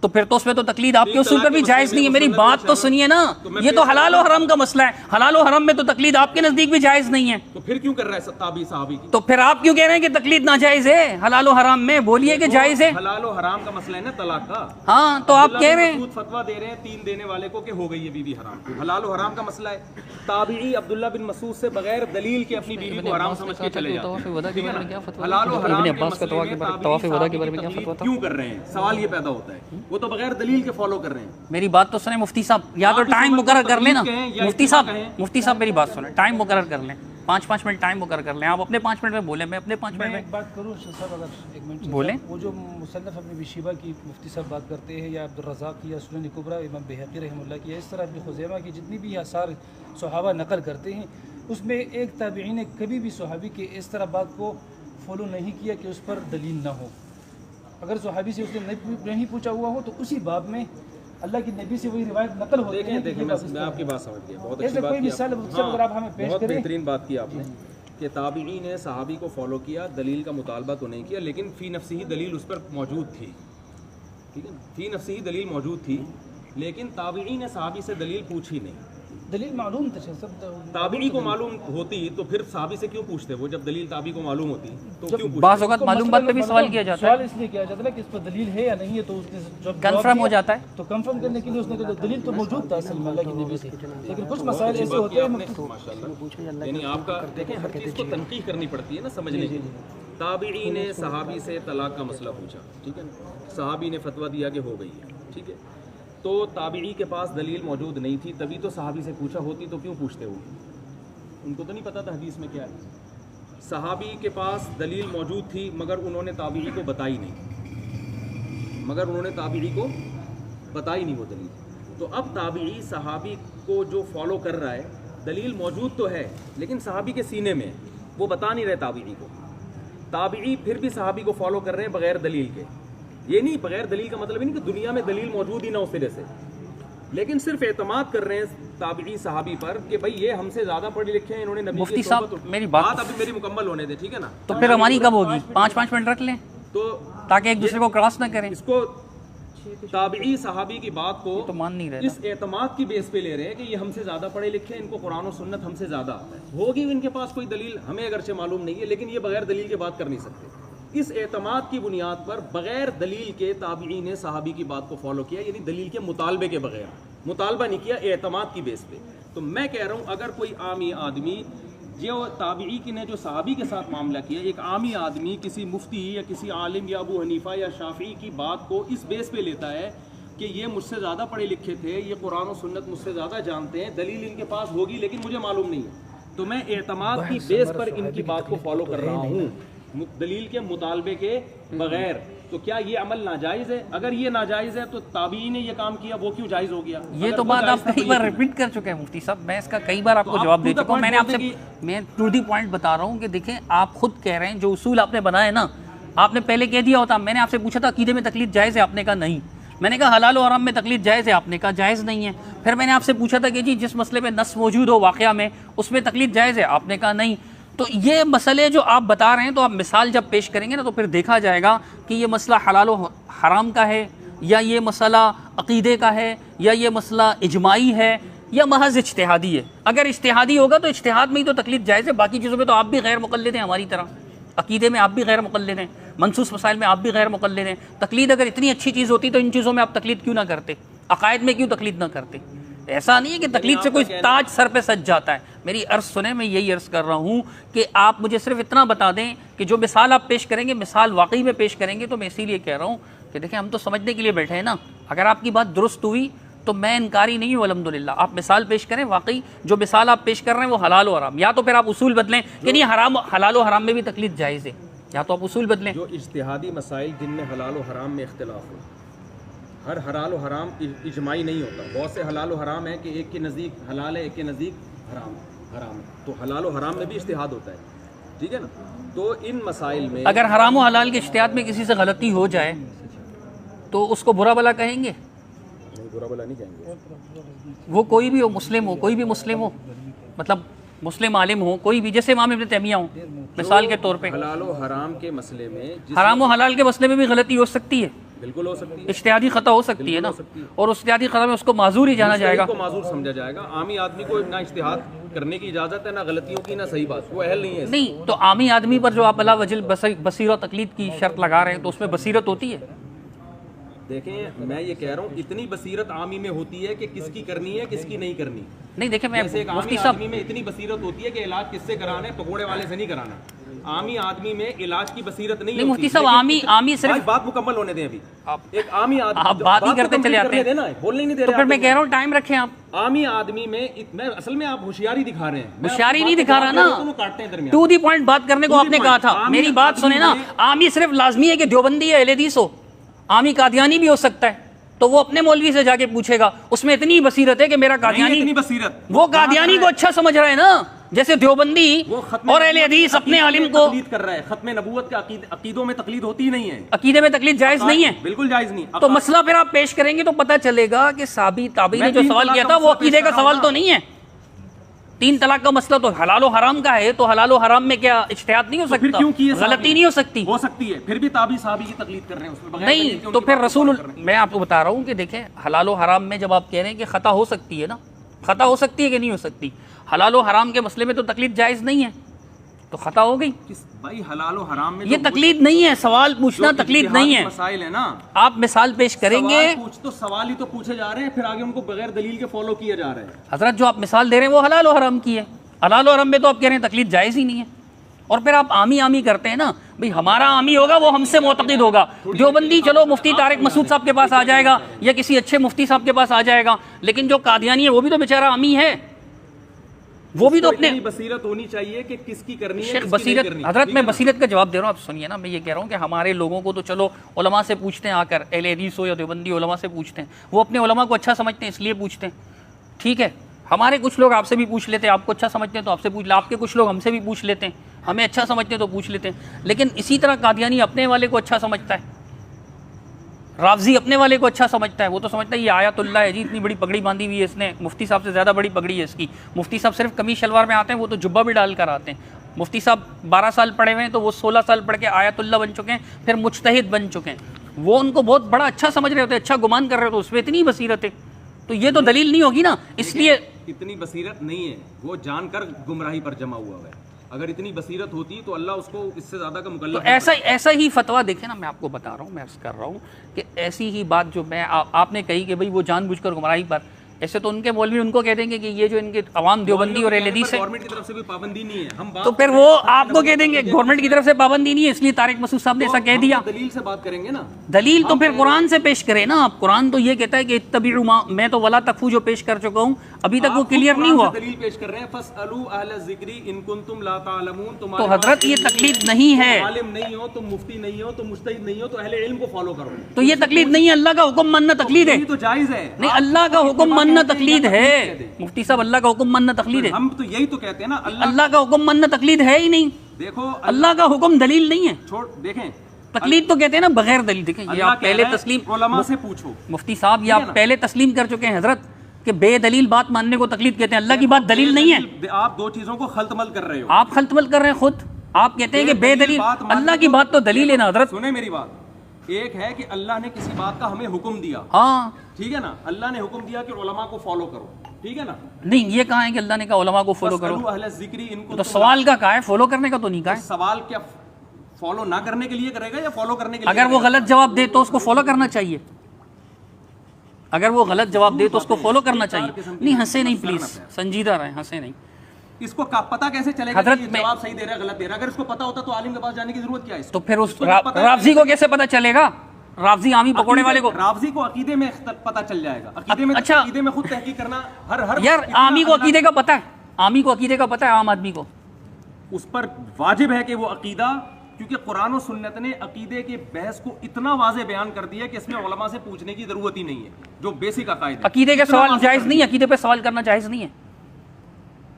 تو پھر تو اس میں تو تقلید آپ کے اصول پر بھی جائز نہیں ہے. میری بات تو سنیے نا، یہ تو حلال و حرام کا مسئلہ ہے. حلال و حرام میں تو تقلید آپ کے نزدیک بھی جائز نہیں ہے، تو پھر کیوں کر رہا ہے تابعی صحابی کی؟ تو پھر آپ کیوں کہہ رہے ہیں کہ تقلید ناجائز ہے حلال و حرام میں؟ بولیے کہ جائز ہے. حلال و حرام کا مسئلہ ہے نا طلاق کا. ہاں تو آپ کہہ رہے ہیں فتویٰ دے رہے ہیں 3 دینے والے کو کہ ہو گئی ہے بیوی حرام. حلال و حرام کا مسئلہ ہے. تابعی عبداللہ بن مسعود سے بغیر دلیل کے اپنی بیوی کو حرام سمجھ کے چلے جاتے ہیں. حلال و حرام کے مسئلے میں تابعی کیوں کر رہے ہیں؟ سوال یہ پیدا ہوتا ہے. وہ تو بغیر دلیل کے فالو کر رہے ہیں. میری بات تو سنیں مفتی صاحب، یا تو ٹائم مقرر کر لیں نا. مفتی صاحب میری بات سنیں، ٹائم مقرر کر لیں، 5 منٹ ٹائم مقرر کر لیں. آپ اپنے 5 منٹ میں بولیں، میں اپنے 5 منٹ میں ایک بات کروں صاحب، اگر 1 منٹ بولیں. وہ جو مصنف ابن ابی شیبہ کی مفتی صاحب بات کرتے ہیں، یا عبدالرزاق کی، یا سنن کبریٰ امام بہقی رحمہ اللہ کی، یا اس طرح ابن خزیمہ کی جتنی بھی آثار صحابہ نقل کرتے ہیں، اس میں ایک تابعی نے کبھی بھی صحابی کے اس طرح بات کو فالو نہیں کیا کہ اس پر دلیل نہ ہو. اگر صحابی سے اس نے نہیں پوچھا ہوا ہو تو اسی باب میں اللہ کی نبی سے وہی روایت نقل ہوتی ہے. دیکھیں میں آپ کی بات سمجھ گیا، بہت اچھی بات کی، بہت بہترین بات کی آپ نے کہ تابعی نے صحابی کو فالو کیا، دلیل کا مطالبہ تو نہیں کیا، لیکن فی نفسی ہی دلیل اس پر موجود تھی. ٹھیک ہے نا، فی نفسی ہی دلیل موجود تھی، لیکن تابعی نے صحابی سے دلیل پوچھی نہیں. دلیل معلوم تھا سب، تابعی کو معلوم ہوتی تو پھر صحابی سے کیوں پوچھتے؟ وہ جب دلیل تابعی کو معلوم ہوتی تو کیوں پوچھتے؟ بعض اوقات معلوم بات پہ بھی سوال کیا جاتا ہے، سوال اس لیے کیا جاتا ہے کہ اس پر دلیل ہے یا نہیں ہے، تو اس نے جب کنفرم ہو جاتا ہے. تو کنفرم کرنے کے لیے اس نے کہا دلیل تو موجود تھا اصل میں اللہ کی نبی سے، لیکن کچھ مسائل ایسے ہوتے ہیں ماشاءاللہ، یعنی آپ کا دیکھیں ہر چیز کو تنقیح کرنی پڑتی ہے نا سمجھنے کے لیے. تابعی نے صحابی سے طلاق کا مسئلہ پوچھا، ٹھیک ہے نا، صحابی نے فتویٰ دیا کہ ہو گئی ہے، ٹھیک ہے. تو تابعی کے پاس دلیل موجود نہیں تھی، تبھی تو صحابی سے پوچھا. ہوتی تو کیوں پوچھتے وہ؟ ان کو تو نہیں پتا تھا حدیث میں کیا ہے. صحابی کے پاس دلیل موجود تھی مگر انہوں نے تابعی کو بتائی نہیں، وہ دلیل. تو اب تابعی صحابی کو جو فالو کر رہا ہے، دلیل موجود تو ہے لیکن صحابی کے سینے میں وہ بتا نہیں رہے تابعی کو. تابعی پھر بھی صحابی کو فالو کر رہے ہیں بغیر دلیل کے. یہ نہیں، بغیر دلیل کا مطلب نہیں کہ دنیا میں دلیل موجود ہی نہ اس سرے سے، لیکن صرف اعتماد کر رہے ہیں تابعی صحابی پر کہ بھائی یہ ہم سے زیادہ پڑھے لکھے ہیں، انہوں نے نبی مفتی صاحب میری بات ابھی میری مکمل ہونے دے، ٹھیک ہے نا. تو پھر ہماری کب ہوگی؟ 5 منٹ رکھ لیں تو تاکہ ایک دوسرے کو کراس نہ کریں. اس کو تابعی صحابی کی بات کو تو مان نہیں رہے، اس اعتماد کی بیس پہ لے رہے ہیں کہ یہ ہم سے زیادہ پڑھے لکھے ہیں، ان کو قرآن و سنت ہم سے زیادہ آتا ہے. ہوگی ان کے پاس کوئی دلیل، ہمیں اگرچہ معلوم نہیں ہے، لیکن یہ بغیر دلیل کے بات کر نہیں سکتے. اس اعتماد کی بنیاد پر بغیر دلیل کے تابعی نے صحابی کی بات کو فالو کیا، یعنی دلیل کے مطالبے کے بغیر. مطالبہ نہیں کیا، اعتماد کی بیس پہ. تو میں کہہ رہا ہوں اگر کوئی عامی آدمی جو تابعی کی نے جو صحابی کے ساتھ معاملہ کیا، ایک عامی آدمی کسی مفتی یا کسی عالم یا ابو حنیفہ یا شافعی کی بات کو اس بیس پہ لیتا ہے کہ یہ مجھ سے زیادہ پڑھے لکھے تھے، یہ قرآن و سنت مجھ سے زیادہ جانتے ہیں، دلیل ان کے پاس ہوگی لیکن مجھے معلوم نہیں ہے، تو میں اعتماد کی بیس پر ان کی بات کو فالو کر رہا ہوں دلیل کے مطالبے کے بغیر. تو کیا یہ عمل ناجائز ہے؟ اگر یہ ناجائز ہے تو تابعی نے یہ کام کیا، وہ کیوں جائز ہو گیا؟ یہ تو بات آپ کئی بار ریپیٹ کر چکے ہیں مفتی صاحب، میں اس کا کئی بار آپ کو جواب دے چکا ہوں. میں نے آپ سے میں ٹو دی پوائنٹ بتا رہا ہوں کہ دیکھیں آپ خود کہہ رہے ہیں جو اصول آپ نے بنائے نا، آپ نے پہلے کہہ دیا ہوتا. میں نے آپ سے پوچھا تھا عقیدے میں تقلید جائز ہے، آپ نے کہا نہیں. میں نے کہا حلال و حرام میں تقلید جائز ہے، آپ نے کہا جائز نہیں ہے. پھر میں نے آپ سے پوچھا تھا کہ جی جس مسئلے میں نص موجود ہو واقعہ میں اس میں تقلید جائز ہے، آپ نے کہا نہیں. تو یہ مسئلے جو آپ بتا رہے ہیں تو آپ مثال جب پیش کریں گے نا تو پھر دیکھا جائے گا کہ یہ مسئلہ حلال و حرام کا ہے یا یہ مسئلہ عقیدے کا ہے یا یہ مسئلہ اجماعی ہے یا محض اجتہادی ہے؟ اگر اجتہادی ہوگا تو اجتہاد میں ہی تو تقلید جائز ہے، باقی چیزوں میں تو آپ بھی غیر مقلد ہیں ہماری طرح، عقیدے میں آپ بھی غیر مقلد ہیں، منصوص مسائل میں آپ بھی غیر مقلد ہیں۔ تقلید اگر اتنی اچھی چیز ہوتی تو ان چیزوں میں آپ تقلید کیوں نہ کرتے، عقائد میں کیوں تقلید نہ کرتے؟ ایسا نہیں ہے کہ تقلید سے کوئی تاج سر پہ سج جاتا ہے۔ میری عرض سنیں، میں یہی عرض کر رہا ہوں کہ آپ مجھے صرف اتنا بتا دیں کہ جو مثال آپ پیش کریں گے مثال واقعی میں پیش کریں گے، تو میں اسی لیے کہہ رہا ہوں کہ دیکھیں ہم تو سمجھنے کے لیے بیٹھے ہیں نا، اگر آپ کی بات درست ہوئی تو میں انکاری نہیں ہوں الحمدللہ، آپ مثال پیش کریں، واقعی جو مثال آپ پیش کر رہے ہیں وہ حلال و حرام، یا تو پھر آپ اصول بدلیں کہ نہیں حرام حلال و حرام میں بھی تقلید جائز ہے، یا تو آپ اصول بدلیں۔ جو اجتہادی مسائل جن میں حلال و حرام میں اختلاف ہو، ہر حلال و حرام اجماعی نہیں ہوتا، بہت سے حلال و حرام ہیں کہ ایک کے نزدیک حلال ہے ایک کے نزدیک حرام ہے، تو حلال و حرام میں بھی اجتہاد ہوتا ہے، ٹھیک ہے نا؟ تو ان مسائل میں اگر حرام و حلال کے اجتہاد میں کسی سے غلطی ہو جائے تو اس کو برا بلا کہیں گے؟ برا بلا نہیں کہیں گے، وہ کوئی بھی ہو، مسلم ہو، کوئی بھی مسلم ہو، مطلب مسلم عالم ہو، کوئی بھی، جیسے امام ابن تیمیہ ہوں مثال کے طور پہ، حلال و حرام کے مسئلے میں حرام و حلال کے مسئلے میں بھی غلطی ہو سکتی ہے، بالکل ہو سکتی ہے، اجتہادی خطا ہو سکتی ہے نا، اور اس اجتہادی خطا میں اس کو معذور ہی جانا جائے گا۔ کو معذور سمجھا جائے گا، عامی آدمی کو نہ اجتہاد کرنے کی اجازت ہے، نہ غلطیوں کی، نہ صحیح بات، وہ اہل نہیں ہے۔ نہیں تو عامی آدمی پر جو آپ بلا وجل بصیرت و تقلید کی شرط لگا رہے ہیں تو اس میں بصیرت ہوتی ہے؟ دیکھیں میں یہ کہہ رہا ہوں اتنی بصیرت عامی میں ہوتی ہے کہ کس کی کرنی ہے کس کی نہیں کرنی۔ نہیں دیکھیں میں جیسے ایک مفتی عامی صاحب آدمی میں اتنی بصیرت ہوتی ہے کہ علاج کس سے کرانا ہے، پکوڑے والے سے نہیں کرانا۔ عامی آدمی میں علاج کی بصیرت نہیں ہوتی۔ مفتی صاحب عامی صرف بات مکمل ہونے دیں ابھی، ایک عامی آدمی آپ بات ہی کرتے چلے آتے ہیں، بولنے نہیں دے تو رہے۔ پھر میں کہہ رہا ہوں ٹائم رکھیں آپ۔ عامی آدمی میں اصل میں آپ ہوشیاری دکھا رہے ہیں، ہوشیاری نہیں دکھا رہا نا، کاٹتے ہیں درمیان، ٹو دی پوائنٹ بات کرنے کو آپ نے کہا تھا۔ میری بات سنیں نا، عامی صرف لازمی ہے کہ دیوبندی یا اہل حدیث ہو، عامی قادیانی بھی ہو سکتا ہے، تو وہ اپنے مولوی سے جا کے پوچھے گا، اس میں اتنی بصیرت ہے کہ میرا قادیانی، اتنی بصیرت وہ قادیانی کو اچھا سمجھ رہا ہے نا، جیسے دیوبندی اور اہل حدیث اپنے عالم کو تقلید کر رہا ہے۔ ختم نبوت کے عقیدوں میں تقلید ہوتی ہی نہیں ہے، عقیدے میں تقلید جائز نہیں ہے، بالکل جائز نہیں۔ تو مسئلہ پھر آپ پیش کریں گے تو پتہ چلے گا کہ صحابی تابعی نے جو سوال کیا تھا وہ عقیدے کا سوال تو نہیں ہے۔ 3 طلاق کا مسئلہ تو حلال و حرام کا ہے، تو حلال و حرام میں کیا اجتہاد نہیں ہو سکتا، غلطی نہیں ہو سکتی؟ ہو سکتی ہے، پھر بھی تابعی صحابی کی تقلید کر رہے ہیں اس میں بغیر نہیں تو پھر رسول، میں آپ کو بتا رہا ہوں کہ دیکھیں حلال و حرام میں جب آپ کہہ رہے ہیں کہ خطا ہو سکتی ہے نا، خطا ہو سکتی ہے کہ نہیں ہو سکتی؟ حلال و حرام کے مسئلے میں تو تقلید جائز نہیں ہے، تو خطا ہو گئی۔ بھائی حلال و حرام میں یہ تقلید نہیں ہے، سوال پوچھنا تقلید نہیں ہے۔ مسائل ہے نا، آپ مثال پیش کریں گے، تو سوال ہی تو پوچھے جا رہے ہیں، پھر آگے ان کو بغیر دلیل کے فالو کیا جا رہا ہے۔ حضرت جو آپ مثال دے رہے ہیں وہ حلال و حرام کی ہے، حلال و حرام میں تو آپ کہہ رہے ہیں تقلید جائز ہی نہیں ہے، اور پھر آپ عامی کرتے ہیں نا، بھئی ہمارا عامی ہوگا وہ ہم سے معتقد ہوگا، دیوبندی چلو مفتی طارق مسعود صاحب کے پاس آ جائے گا یا کسی اچھے مفتی صاحب کے پاس آ جائے گا، لیکن جو قادیانی ہے وہ بھی تو بیچارہ عامی ہے، وہ بھی تو اپنے بصیرت ہونی چاہیے کہ کس کی کرنی ہے، شیخ بصیرت۔ حضرت میں بصیرت کا جواب دے رہا ہوں، آپ سنیے نا، میں یہ کہہ رہا ہوں کہ ہمارے لوگوں کو تو چلو علماء سے پوچھتے ہیں، آ کر اہل حدیث ہو یا دیوبندی علماء سے پوچھتے ہیں، وہ اپنے علماء کو اچھا سمجھتے ہیں اس لیے پوچھتے ہیں، ٹھیک ہے۔ ہمارے کچھ لوگ آپ سے بھی پوچھ لیتے ہیں، آپ کو اچھا سمجھتے ہیں تو آپ سے پوچھ لیں، آپ کے کچھ لوگ ہم سے بھی پوچھ لیتے ہیں، ہمیں اچھا سمجھتے ہیں تو پوچھ لیتے ہیں، لیکن اسی طرح قادیانی اپنے والے کو اچھا سمجھتا ہے، رافضی اپنے والے کو اچھا سمجھتا ہے، وہ تو سمجھتا ہے یہ آیت اللہ ہے جی، اتنی بڑی پگڑی باندھی ہوئی ہے اس نے، مفتی صاحب سے زیادہ بڑی پگڑی ہے اس کی، مفتی صاحب صرف قمیص شلوار میں آتے ہیں، وہ تو جبہ بھی ڈال کر آتے ہیں، مفتی صاحب 12 سال پڑھے ہوئے ہیں تو وہ 16 سال پڑھ کے آیت اللہ بن چکے ہیں، پھر مجتہد بن چکے ہیں، وہ ان کو بہت بڑا اچھا سمجھ رہے ہوتے ہیں، اچھا گمان کر رہے ہوتے ہیں، اس میں اتنی بصیرت ہے، تو یہ تو دلیل نہیں ہوگی نا، اس لیے اتنی بصیرت نہیں ہے، وہ جان کر گمراہی پر جمع ہوا ہے۔ اگر اتنی بصیرت ہوتی تو اللہ اس کو اس سے زیادہ کا تو مکلف ایسا ہی فتویٰ دیکھیں نا، میں آپ کو بتا رہا ہوں، میں عرض کر رہا ہوں کہ ایسی ہی بات جو میں آپ نے کہی کہ بھئی وہ جان بوجھ کر گمراہی پر، ایسے تو ان کے مولوی ان کو کہہ دیں گے کہ یہ جو ان کے عوام دیوبندی اور اہل حدیث ہے، گورنمنٹ کی طرف سے کوئی پابندی نہیں ہے، ہم تو پھر وہ آپ کو کہہ دیں گے گورنمنٹ کی طرف سے پابندی نہیں ہے اس لیے طارق مسعود صاحب نے ایسا کہہ دیا۔ دلیل سے بات کریں گے نا، دلیل تو پھر قرآن سے پیش کریں نا آپ، قرآن تو یہ کہتا ہے کہ اتبعوا ما، میں تو ولا تکفو جو پیش کر چکا ہوں، ابھی تک وہ کلیئر نہیں ہوا۔ دلیل پیش کر رہے ہیں، فاسألوا اہل الذکر ان کنتم لا تعلمون، تو حضرت یہ تقلید نہیں ہے، عالم نہیں ہو، تم مفتی نہیں ہو، تم مجتہد نہیں ہو، تو اہل علم کو فالو کرو، تو یہ تقلید نہیں ہے، اللہ کا حکم ماننا تقلید ہے، یہ تو جائز ہے۔ نہیں اللہ کا حکم ماننا تقلید ہے، مفتی صاحب اللہ کا حکم ماننا تقلید ہے، ہم تو یہی تو کہتے ہیں نا، اللہ کا حکم ماننا تقلید ہے ہی نہیں، دیکھو اللہ کا حکم دلیل نہیں ہے، چھوڑ دیکھیں تقلید تو کہتے ہیں نا بغیر دلیل۔ دیکھیں یہ آپ پہلے تسلیم، علماء سے پوچھو، مفتی صاحب یہ آپ پہلے تسلیم کر چکے ہیں حضرت کہ بے دلیل بات ماننے کو تقلید کہتے ہیں، اللہ کی بات دلیل نہیں ہے، آپ دو چیزوں کو خلط مل کر رہے ہو، آپ خلط مل کر رہے ہیں خود، آپ کہتے ہیں کہ بے دلیل، اللہ کی بات تو دلیل ہے نا حضرت۔ سنیں میری بات، ایک ہے کہ اللہ نے کسی بات کا ہمیں حکم دیا، ہاں ٹھیک ہے نا، اللہ نے حکم دیا کہ علماء کو فالو کرو، ٹھیک ہے نا. نہیں یہ کہاں ہے کہ اللہ نے کہا علماء کو فالو کرو؟ فَاسْأَلُوا أَهْلَ الذِّكْرِ إِن كُنتُمْ تو سوال کا کہا ہے، فالو کرنے کا تو نہیں کہا ہے. سوال کیا فالو نہ کرنے کے لیے کرے گا یا فالو کرنے کے لیے؟ اگر وہ غلط جواب دے تو اس کو فالو کرنا چاہیے. اگر وہ غلط جواب دے تو اس کو فالو کرنا چاہیے. نہیں ہنسے نہیں پلیز، سنجیدہ رہیں، ہنسے نہیں. اس کو پتہ کیسے چلے گا حضرت کہ یہ جواب صحیح دے رہا ہے غلط دے رہا ہے؟ اگر اس کو پتہ ہوتا تو عالم کے پاس جانے کی ضرورت کیا ہے؟ تو پھر اس رافضی کو کیسے پتہ چلے گا؟ رافضی عامی پکوڑے والے کو رافضی کو عقیدے میں پتہ چل جائے گا. اچھا عقیدے میں خود تحقیق کرنا ہر یار عامی کو عقیدے کا پتہ ہے، عامی کو عقیدے کا پتہ ہے، عام آدمی کو اس پر واجب ہے کہ وہ عقیدہ، کیونکہ قرآن و سنت نے عقیدے کے بحث کو اتنا واضح بیان کر دیا کہ اس میں علماء سے پوچھنے کی ضرورت ہی نہیں ہے، جو بیسک عقائد ہے. عقیدے کا سوال جائز نہیں ہے، عقیدے پہ سوال کرنا جائز نہیں ہے.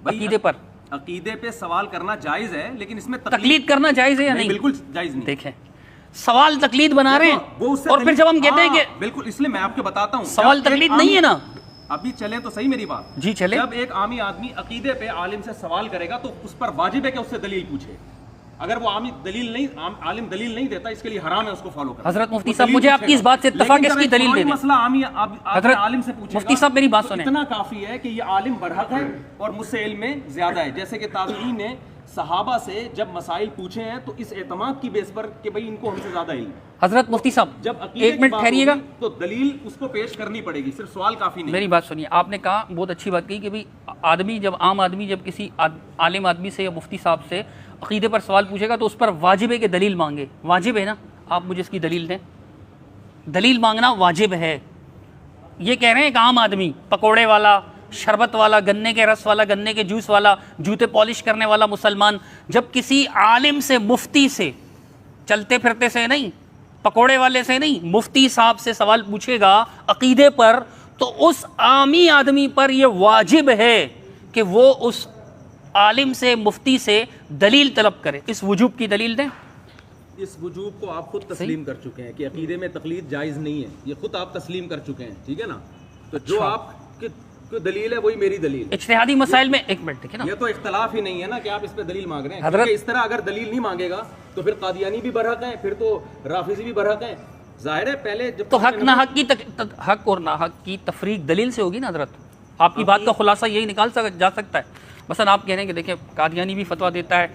عقیدے پر عقیدے پہ سوال کرنا جائز ہے، لیکن اس میں تقلید کرنا جائز ہے یا نہیں؟ بالکل جائز نہیں. دیکھیں سوال تقلید بنا رہے ہیں اور پھر جب ہم کہتے ہیں کہ بالکل، اس لیے میں آپ کو بتاتا ہوں سوال تقلید نہیں ہے نا. ابھی چلیں تو صحیح میری بات. جی چلے. جب ایک عامی آدمی عقیدے پہ عالم سے سوال کرے گا تو اس پر واجب ہے کہ اس سے دلیل پوچھے. اگر وہ عالم دلیل نہیں دیتا، اس کے لیے حرام ہے اس کو فالو کرنا. حضرت مفتی صاحب مجھے آپ کی اس بات سے اتفاق ہے، اس کی دلیل دے دیں. مسئلہ حضرت عالم سے پوچھے گا، مفتی صاحب میری بات سنیں. اتنا کافی ہے کہ یہ عالم برحق ہے اور مجھ سے علم میں زیادہ ہے. جیسے کہ تابعین نے صحابہ سے جب مسائل پوچھے ہیں تو اس اعتماد کی بیس پر کہ بھئی ان کو ہم سے زیادہ علم. حضرت مفتی صاحب جب ایک منٹ ٹھہریے گا تو دلیل اس کو پیش کرنی پڑے گی، صرف سوال کافی نہیں. میری بات سنیے، آپ نے کہا بہت اچھی بات کہی کہ بھئی آدمی جب عام آدمی جب کسی عالم آدمی سے یا مفتی صاحب سے عقیدے پر سوال پوچھے گا تو اس پر واجب ہے کہ دلیل مانگے. واجب ہے نا؟ آپ مجھے اس کی دلیل دیں. دلیل مانگنا واجب ہے. یہ کہہ رہے ہیں کہ عام آدمی پکوڑے والا، شربت والا، گنے کے رس والا، گنے کے جوس والا، جوتے پالش کرنے والا مسلمان جب کسی عالم سے، مفتی سے، چلتے پھرتے سے نہیں، پکوڑے والے سے نہیں، مفتی صاحب سے سوال پوچھے گا عقیدے پر تو اس عامی آدمی پر یہ واجب ہے کہ وہ اس عالم سے، مفتی سے دلیل طلب کرے. اس وجوب کی دلیل دیں. اس وجوب کو آپ خود تسلیم کر چکے ہیں کہ عقیدے میں تقلید جائز نہیں ہے، یہ خود آپ تسلیم کر چکے ہیں، ٹھیک ہے نا؟ تو جو آپ کی دلیل ہے وہی میری دلیل. اجتہادی مسائل میں ایک منٹ دیکھیں نا، یہ تو اختلاف ہی نہیں ہے نا کہ آپ اس پہ دلیل مانگ رہے ہیں. حضرت اس طرح اگر دلیل نہیں مانگے گا تو پھر قادیانی بھی برحق ہیں، پھر تو رافضی بھی برحق ہیں. ظاہر ہے پہلے جب تو حق نہ حق کی حق اور ناحق کی تفریق دلیل سے ہوگی نا حضرت. آپ کی بات کا خلاصہ یہی نکال جا سکتا ہے. مثلا آپ کہہ رہے ہیں کہ دیکھیں قادیانی بھی فتویٰ دیتا ہے،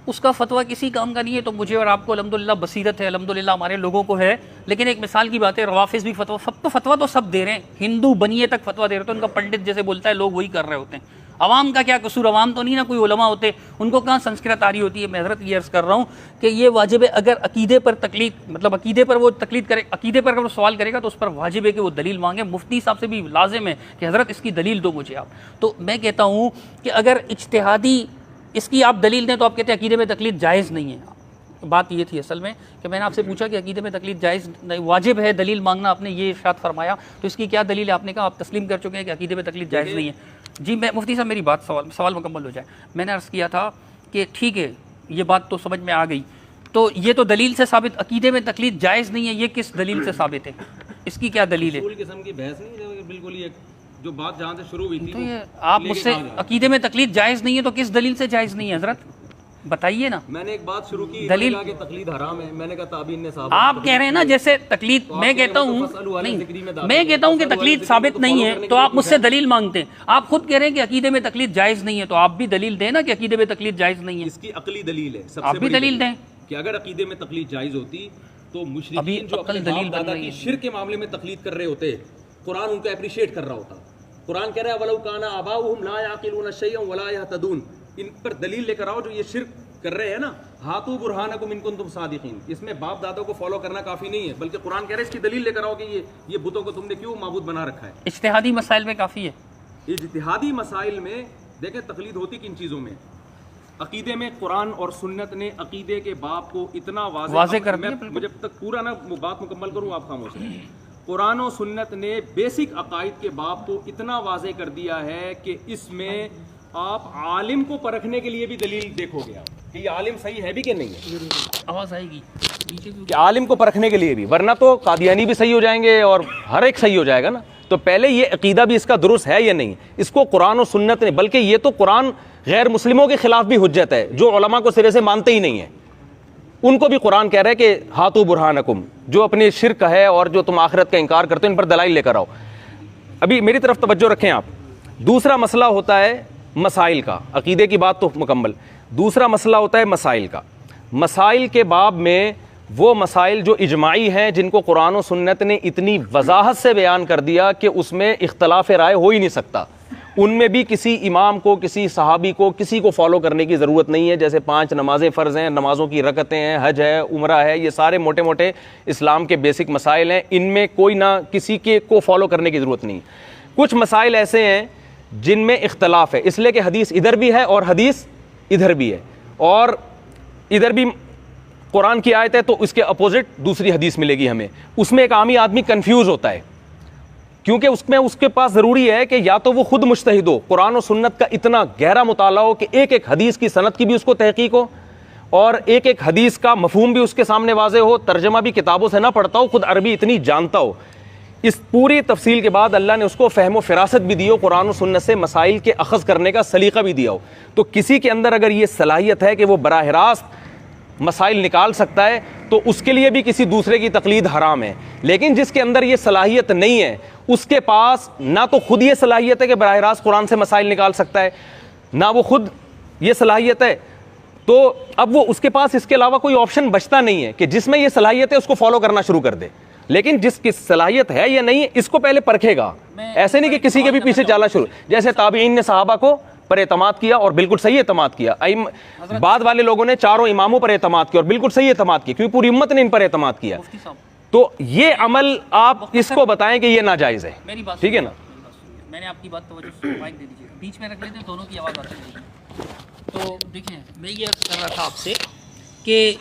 اس کا فتویٰ کسی کام کا نہیں ہے، تو مجھے اور آپ کو الحمدللہ بصیرت ہے، الحمدللہ ہمارے لوگوں کو ہے. لیکن ایک مثال کی بات ہے، روافظ بھی فتویٰ تو سب دے رہے ہیں، ہندو بنیے تک فتویٰ دے رہے ہیں، تو ان کا پنڈت جیسے بولتا ہے لوگ وہی کر رہے ہوتے ہیں. عوام کا کیا قصور؟ عوام تو نہیں نا کوئی علماء ہوتے، ان کو کہاں سنسکرت آ رہی ہوتی ہے. میں حضرت یہ عرض کر رہا ہوں کہ یہ واجب ہے. اگر عقیدے پر تقلید، مطلب عقیدے پر وہ تقلید کرے، عقیدے پر اگر وہ سوال کرے گا تو اس پر واجب ہے کہ وہ دلیل مانگے. مفتی صاحب سے بھی لازم ہے کہ حضرت اس کی دلیل دو مجھے آپ. تو میں کہتا ہوں کہ اگر اجتہادی اس کی آپ دلیل دیں تو آپ کہتے ہیں عقیدے میں تقلید جائز نہیں ہے. بات یہ تھی اصل میں کہ میں نے آپ سے پوچھا کہ عقیدے میں تقلید جائز نہیں، واجب ہے دلیل مانگنا، آپ نے یہ ارشاد فرمایا، تو اس کی کیا دلیل ہے؟ آپ نے کہا آپ تسلیم کر چکے ہیں کہ عقیدے میں تقلید جائز نہیں ہے. جی میں مفتی صاحب میری بات سوال مکمل ہو جائے. میں نے عرض کیا تھا کہ ٹھیک ہے یہ بات تو سمجھ میں آ گئی، تو یہ تو دلیل سے ثابت عقیدے میں تقلید جائز نہیں ہے، یہ کس دلیل سے ثابت ہے؟ اس کی کیا دلیل ہے؟ اصول قسم کی بحث نہیں ہے، بالکل یہ جو بات جہاں سے شروع ہوئی تھی تو یہ آپ مجھ سے عقیدے میں تقلید جائز نہیں ہے تو کس دلیل سے جائز نہیں ہے حضرت؟ بتائیے نا. میں نے ایک بات شروع کی دلیل کہ تقلید حرام ہے، میں نے کہا تابعین نے صحابہ. آپ کہہ رہے ہیں نا جیسے تقلید، میں کہتا ہوں نہیں، میں کہتا ہوں کہ تقلید ثابت نہیں ہے تو آپ مجھ سے دلیل مانگتے ہیں. آپ خود کہہ رہے ہیں کہ عقیدے میں تقلید جائز نہیں ہے، تو آپ بھی دلیل دیں نا کہ عقیدے میں تقلید جائز نہیں ہے. اس کی عقلی دلیل ہے، سب آپ سے بھی بڑی دلیل دیں کہ اگر عقیدے میں تقلید جائز ہوتی تو مشرکین جو اپنے باپ دادا کی شرک کے معاملے میں تقلید کر رہے ہوتے، قرآن ان کو اپریشیٹ کر رہا ہوتا. قرآن کہہ رہا ہے وَلَوْ كَانَ آبَاؤُهُمْ لَا يَعْقِلُونَ شَيْئًا وَلَا يَهْتَدُونَ. ان پر دلیل لے کر آؤ جو یہ شرک کر رہے ہیں نا، ہاتھو برہانکم ان کنتم صادقین. اس میں باپ دادا کو فالو کرنا کافی نہیں ہے، بلکہ قرآن کہہ رہا ہے اس کی دلیل لے کر آؤ کہ یہ بتوں کو تم نے کیوں معبود بنا رکھا ہے. اجتہادی مسائل میں کافی ہے. اجتہادی مسائل میں دیکھیں تقلید ہوتی کن چیزوں میں؟ عقیدے میں قرآن اور سنت نے عقیدے کے باب کو اتنا واضح کر دیا. مجھے تک پورا نا بات مکمل کروں، آپ خاموش ہیں. قرآن و سنت نے بیسک عقائد کے باب کو اتنا واضح کر دیا ہے کہ اس میں آپ عالم کو پرکھنے کے لیے بھی دلیل دیکھو گے کہ یہ عالم صحیح ہے بھی کہ نہیں ہے. آواز آئے گی کہ عالم کو پرکھنے کے لیے بھی، ورنہ تو قادیانی بھی صحیح ہو جائیں گے اور ہر ایک صحیح ہو جائے گا نا. تو پہلے یہ عقیدہ بھی اس کا درست ہے یا نہیں، اس کو قرآن و سنت نے، بلکہ یہ تو قرآن غیر مسلموں کے خلاف بھی حجت ہے جو علماء کو سرے سے مانتے ہی نہیں ہیں. ان کو بھی قرآن کہہ رہا ہے کہ ہاتھو برہانکم، جو اپنے شرک ہے اور جو تم آخرت کا انکار کرتے ہو ان پر دلائل لے کر آؤ. ابھی میری طرف توجہ رکھیں آپ. دوسرا مسئلہ ہوتا ہے مسائل کا، عقیدے کی بات تو مکمل، دوسرا مسئلہ ہوتا ہے مسائل کا۔ مسائل کے باب میں وہ مسائل جو اجماعی ہیں، جن کو قرآن و سنت نے اتنی وضاحت سے بیان کر دیا کہ اس میں اختلاف رائے ہو ہی نہیں سکتا، ان میں بھی کسی امام کو، کسی صحابی کو، کسی کو فالو کرنے کی ضرورت نہیں ہے۔ جیسے 5 نمازیں فرض ہیں، نمازوں کی رکعتیں ہیں، حج ہے، عمرہ ہے، یہ سارے موٹے موٹے اسلام کے بیسک مسائل ہیں، ان میں کوئی نہ کسی کے کو فالو کرنے کی ضرورت نہیں۔ کچھ مسائل ایسے ہیں جن میں اختلاف ہے، اس لیے کہ حدیث ادھر بھی ہے اور حدیث ادھر بھی ہے، اور ادھر بھی قرآن کی آیت ہے تو اس کے اپوزٹ دوسری حدیث ملے گی ہمیں، اس میں ایک عامی آدمی کنفیوز ہوتا ہے، کیونکہ اس میں اس کے پاس ضروری ہے کہ یا تو وہ خود مجتہد ہو، قرآن و سنت کا اتنا گہرا مطالعہ ہو کہ ایک ایک حدیث کی سند کی بھی اس کو تحقیق ہو، اور ایک ایک حدیث کا مفہوم بھی اس کے سامنے واضح ہو، ترجمہ بھی کتابوں سے نہ پڑھتا ہو، خود عربی اتنی جانتا ہو۔ اس پوری تفصیل کے بعد اللہ نے اس کو فہم و فراست بھی دی ہو، قرآن و سنت سے مسائل کے اخذ کرنے کا سلیقہ بھی دیا ہو۔ تو کسی کے اندر اگر یہ صلاحیت ہے کہ وہ براہ راست مسائل نکال سکتا ہے تو اس کے لیے بھی کسی دوسرے کی تقلید حرام ہے، لیکن جس کے اندر یہ صلاحیت نہیں ہے، اس کے پاس نہ تو خود یہ صلاحیت ہے کہ براہ راست قرآن سے مسائل نکال سکتا ہے، نہ وہ خود یہ صلاحیت ہے، تو اب وہ اس کے پاس اس کے علاوہ کوئی آپشن بچتا نہیں ہے کہ جس میں یہ صلاحیت ہے اس کو فالو کرنا شروع کر دے۔ لیکن جس کی صلاحیت ہے یا نہیں ہے اس کو پہلے پرکھے گا، ایسے نہیں کہ کسی کے بھی پیچھے چالنا شروع، جیسے تابعین نے صحابہ کو پر اعتماد کیا اور بالکل صحیح اعتماد کیا، بعد والے لوگوں نے چاروں اماموں پر اعتماد کیا اور بالکل صحیح اعتماد کیا، کیونکہ پوری امت نے ان پر اعتماد کیا۔ تو یہ عمل آپ اس کو بتائیں کہ یہ ناجائز ہے، ٹھیک ہے نا؟ میں نے آپ کی بات توجہ سے مائک دے دیجیے، بیچ میں رکھ لیتے ہیں، دونوں کی آواز آتی ہے۔ تو دیکھیں میں یہ عرض کر رہا تھا آپ سے کہ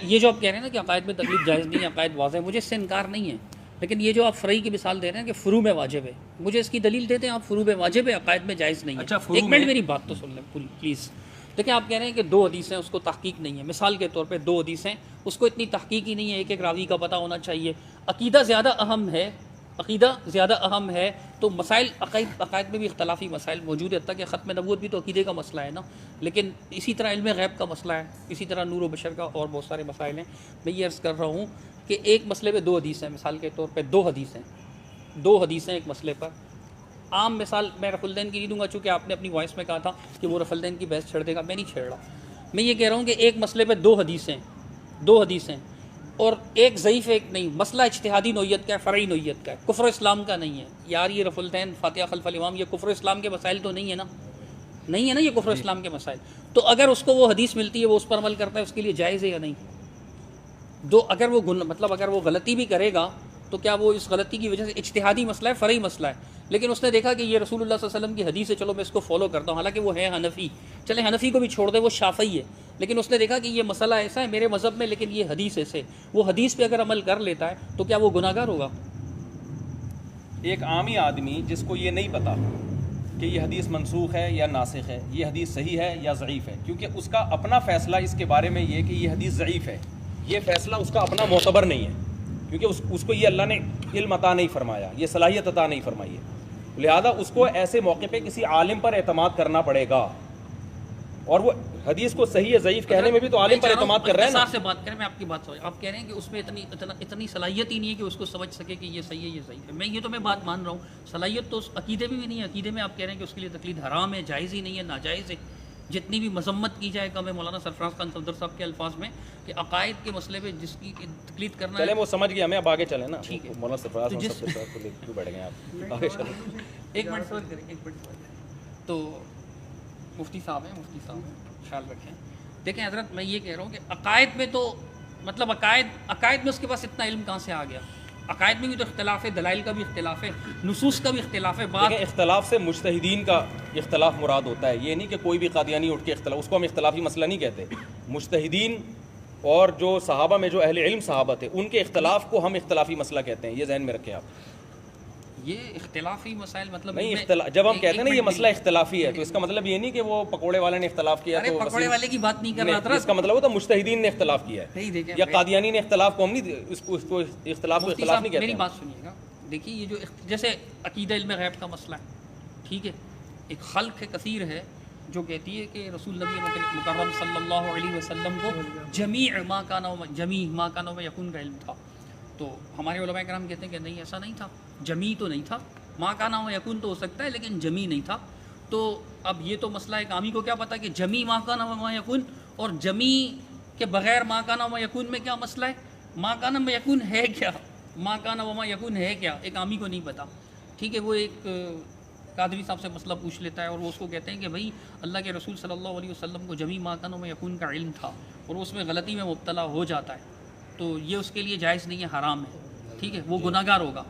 یہ جو آپ کہہ رہے ہیں نا کہ عقائد میں تقلید جائز نہیں ہے، عقائد واضح ہے، مجھے اس سے انکار نہیں ہے، لیکن یہ جو آپ فرعی کی مثال دے رہے ہیں کہ فروع میں واجب ہے، مجھے اس کی دلیل دیتے ہیں آپ، فروع میں واجب ہے، عقائد میں جائز نہیں ہے۔ ایک منٹ میری بات تو سن لیں پلیز۔ دیکھیں آپ کہہ رہے ہیں کہ 2 حدیث ہیں، اس کو تحقیق نہیں ہے، مثال کے طور پہ 2 حدیث ہیں، اس کو اتنی تحقیق ہی نہیں ہے، ایک ایک راوی کا پتہ ہونا چاہیے، عقیدہ زیادہ اہم ہے، عقیدہ زیادہ اہم ہے، تو مسائل عقائد میں بھی اختلافی مسائل موجود ہے، حتیٰ کہ ختم نبوت بھی تو عقیدے کا مسئلہ ہے نا، لیکن اسی طرح علم غیب کا مسئلہ ہے، اسی طرح نور و بشر کا اور بہت سارے مسائل ہیں۔ میں یہ عرض کر رہا ہوں کہ ایک مسئلے پہ 2 حدیث ہیں، مثال کے طور پہ 2 حدیث ہیں، 2 حدیث ہیں ایک مسئلے پر۔ عام مثال میں رفع الدین کی نہیں دوں گا، چونکہ آپ نے اپنی وائس میں کہا تھا کہ وہ رفع الدین کی بحث چھیڑ دے گا، میں نہیں چھیڑ رہا، میں یہ کہہ رہا ہوں کہ ایک مسئلے پہ 2 حدیثیں، 2 حدیثیں، اور ایک ضعیف ایک نہیں، مسئلہ اجتہادی نوعیت کا ہے، فرعی نوعیت کا ہے، کفر اسلام کا نہیں ہے۔ یار یہ رفع الدین، فاتحہ خلف الامام، یہ کفر اسلام کے مسائل تو نہیں ہے نا، نہیں ہے نا یہ کفر اسلام کے مسائل، تو اگر اس کو وہ حدیث ملتی ہے وہ اس پر عمل کرتا ہے، اس کے لیے جائز ہے یا نہیں؟ اگر وہ مطلب اگر وہ غلطی بھی کرے گا تو کیا وہ اس غلطی کی وجہ سے اجتہادی مسئلہ ہے، فرعی مسئلہ ہے، لیکن اس نے دیکھا کہ یہ رسول اللہ صلی اللہ علیہ وسلم کی حدیث ہے، چلو میں اس کو فالو کرتا ہوں، حالانکہ وہ ہے حنفی، چلے حنفی کو بھی چھوڑ دے، وہ شافعی ہے، لیکن اس نے دیکھا کہ یہ مسئلہ ایسا ہے میرے مذہب میں، لیکن یہ حدیث ایسے، وہ حدیث پہ اگر عمل کر لیتا ہے تو کیا وہ گناہگار ہوگا؟ ایک عامی آدمی جس کو یہ نہیں پتا کہ یہ حدیث منسوخ ہے یا ناسخ ہے، یہ حدیث صحیح ہے یا ضعیف ہے، کیونکہ اس کا اپنا فیصلہ اس کے بارے میں یہ کہ یہ حدیث ضعیف ہے، یہ فیصلہ اس کا اپنا معتبر نہیں ہے، کیونکہ اس کو یہ اللہ نے علم عطا نہیں فرمایا، یہ صلاحیت عطا نہیں فرمائی ہے، لہذا اس کو ایسے موقع پہ کسی عالم پر اعتماد کرنا پڑے گا، اور وہ حدیث کو صحیح ہے ضعیف کہنے میں بھی تو عالم پر اعتماد کر رہے ہیں نا۔ سے بات کریں، میں آپ کی بات سمجھ، آپ کہہ رہے ہیں کہ اس میں اتنی صلاحیت ہی نہیں ہے کہ اس کو سمجھ سکے کہ یہ صحیح ہے یہ ضعیف ہے، میں یہ تو میں بات مان رہا ہوں، صلاحیت تو اس عقیدے میں بھی نہیں ہے، عقیدے میں آپ کہہ رہے ہیں کہ اس کے لیے تقلید حرام ہے، جائز ہی نہیں ہے، ناجائز ہے، جتنی بھی مذمت کی جائے کم ہے مولانا سرفراز خان صفدر صاحب کے الفاظ میں کہ عقائد کے مسئلے پہ جس کی تقلید کرنا ہے، چلیں وہ سمجھ گیا، ہمیں اب آگے چلیں نا، ٹھیک ہے، مولانا سرفراز خان صفدر صاحب کو لے کے بیٹھ گئے آپ، آگے چلیں۔ ایک منٹ سمجھ کریں، ایک منٹ سمجھ کریں، تو مفتی صاحب ہیں، خیال رکھیں۔ دیکھیں حضرت میں یہ کہہ رہا ہوں کہ عقائد میں تو مطلب عقائد میں اس کے پاس اتنا علم کہاں سے آ گیا؟ عقائد میں بھی تو اختلاف ہے، دلائل کا بھی اختلاف ہے، نصوص کا بھی اختلاف ہے، بات اختلاف سے مجتہدین کا اختلاف مراد ہوتا ہے، یہ نہیں کہ کوئی بھی قادیانی اٹھ کے اختلاف، اس کو ہم اختلافی مسئلہ نہیں کہتے، مجتہدین اور جو صحابہ میں جو اہل علم صحابہ تھے ان کے اختلاف کو ہم اختلافی مسئلہ کہتے ہیں، یہ ذہن میں رکھیں آپ۔ یہ اختلافی مسائل مطلب نہیں، جب ہم کہتے ہیں نا یہ مسئلہ اختلافی ہے تو اس کا مطلب یہ نہیں کہ وہ پکوڑے والے نے اختلاف کیا، تو پکوڑے والے کی بات نہیں کر رہا تھا، اس کا مطلب ہوتا ہے مجتہدین نے اختلاف کیا ہے یا قادیانی نے اختلاف کو ہم نہیں اس کو اختلاف کو اختلاف نہیں کہتے۔ میری بات سنیے گا، دیکھیے یہ جو جیسے عقیدہ علم غیب کا مسئلہ ہے، ٹھیک ہے، ایک خلق کثیر ہے جو کہتی ہے کہ رسول نبی مکرم صلی اللہ علیہ وسلم کو جمیع ما کان و یکون کا علم تھا، تو ہمارے علماء کرام کہتے ہیں کہ نہیں ایسا نہیں تھا، جمیع تو نہیں تھا، ماں کا نام یکون تو ہو سکتا ہے لیکن جمی نہیں تھا. تو اب یہ تو مسئلہ ہے کہ عامی کو کیا پتا کہ جمی ماں کا نام یکون اور جمی کے بغیر ماں کا نام یکون میں کیا مسئلہ ہے. ماں کا نام یکون ہے کیا, ماں کا نام یکون ہے کیا, ایک عامی کو نہیں پتا. ٹھیک ہے, وہ ایک قادری صاحب سے مسئلہ پوچھ لیتا ہے اور وہ اس کو کہتے ہیں کہ بھائی اللہ کے رسول صلی اللہ علیہ وسلم کو جمی ماں کا نام یکون کا علم تھا اور وہ اس میں غلطی میں مبتلا ہو جاتا ہے تو یہ اس کے لیے جائز نہیں ہے, حرام ہے. ٹھیک ہے, وہ گناہ گار ہوگا.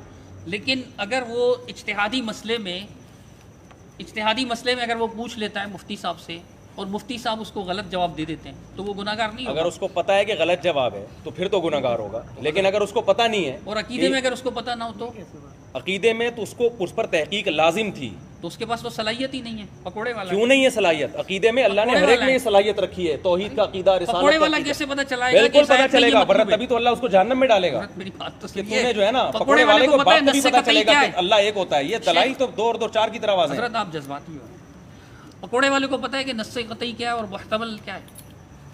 لیکن اگر وہ اجتہادی مسئلے میں اگر وہ پوچھ لیتا ہے مفتی صاحب سے اور مفتی صاحب اس کو غلط جواب دے دیتے ہیں تو وہ گناہ گار نہیں ہوگا. اگر اس کو پتہ ہے کہ غلط جواب ہے تو پھر تو گناہ گار ہوگا, لیکن اگر اس کو پتہ نہیں ہے اور عقیدے میں اگر اس کو پتہ نہ ہو تو عقیدے میں تو اس پر تحقیق لازم تھی تو اس کے پاس تو صلاحیت ہی نہیں ہے. پکوڑے والا کیوں نہیں ہے صلاحیت؟ عقیدے میں اللہ نے ہر ایک میں یہ صلاحیت رکھی ہے, توحید کا عقیدہ, رسالت پکوڑے کا والا عقیدہ. کیسے پتہ چلائے گا؟ بالکل پتہ چلے گا, ورنہ تبھی تو اللہ اس کو جہنم میں ڈالے گا. میری بات تو کہ سنیے, تم نے جو ہے نا پکوڑے والے کو پتہ ہے تبھی نص پتہ قطعی چلے گا کیا کہ ہے. اللہ ایک ہوتا ہے. یہ دلائل تو 2 اور 2 4 کی طرح واضح ہیں. حضرت آپ جذباتی ہو. پکوڑے والے کو پتہ ہے کہ نص قطعی کیا ہے اور محتمل کیا ہے,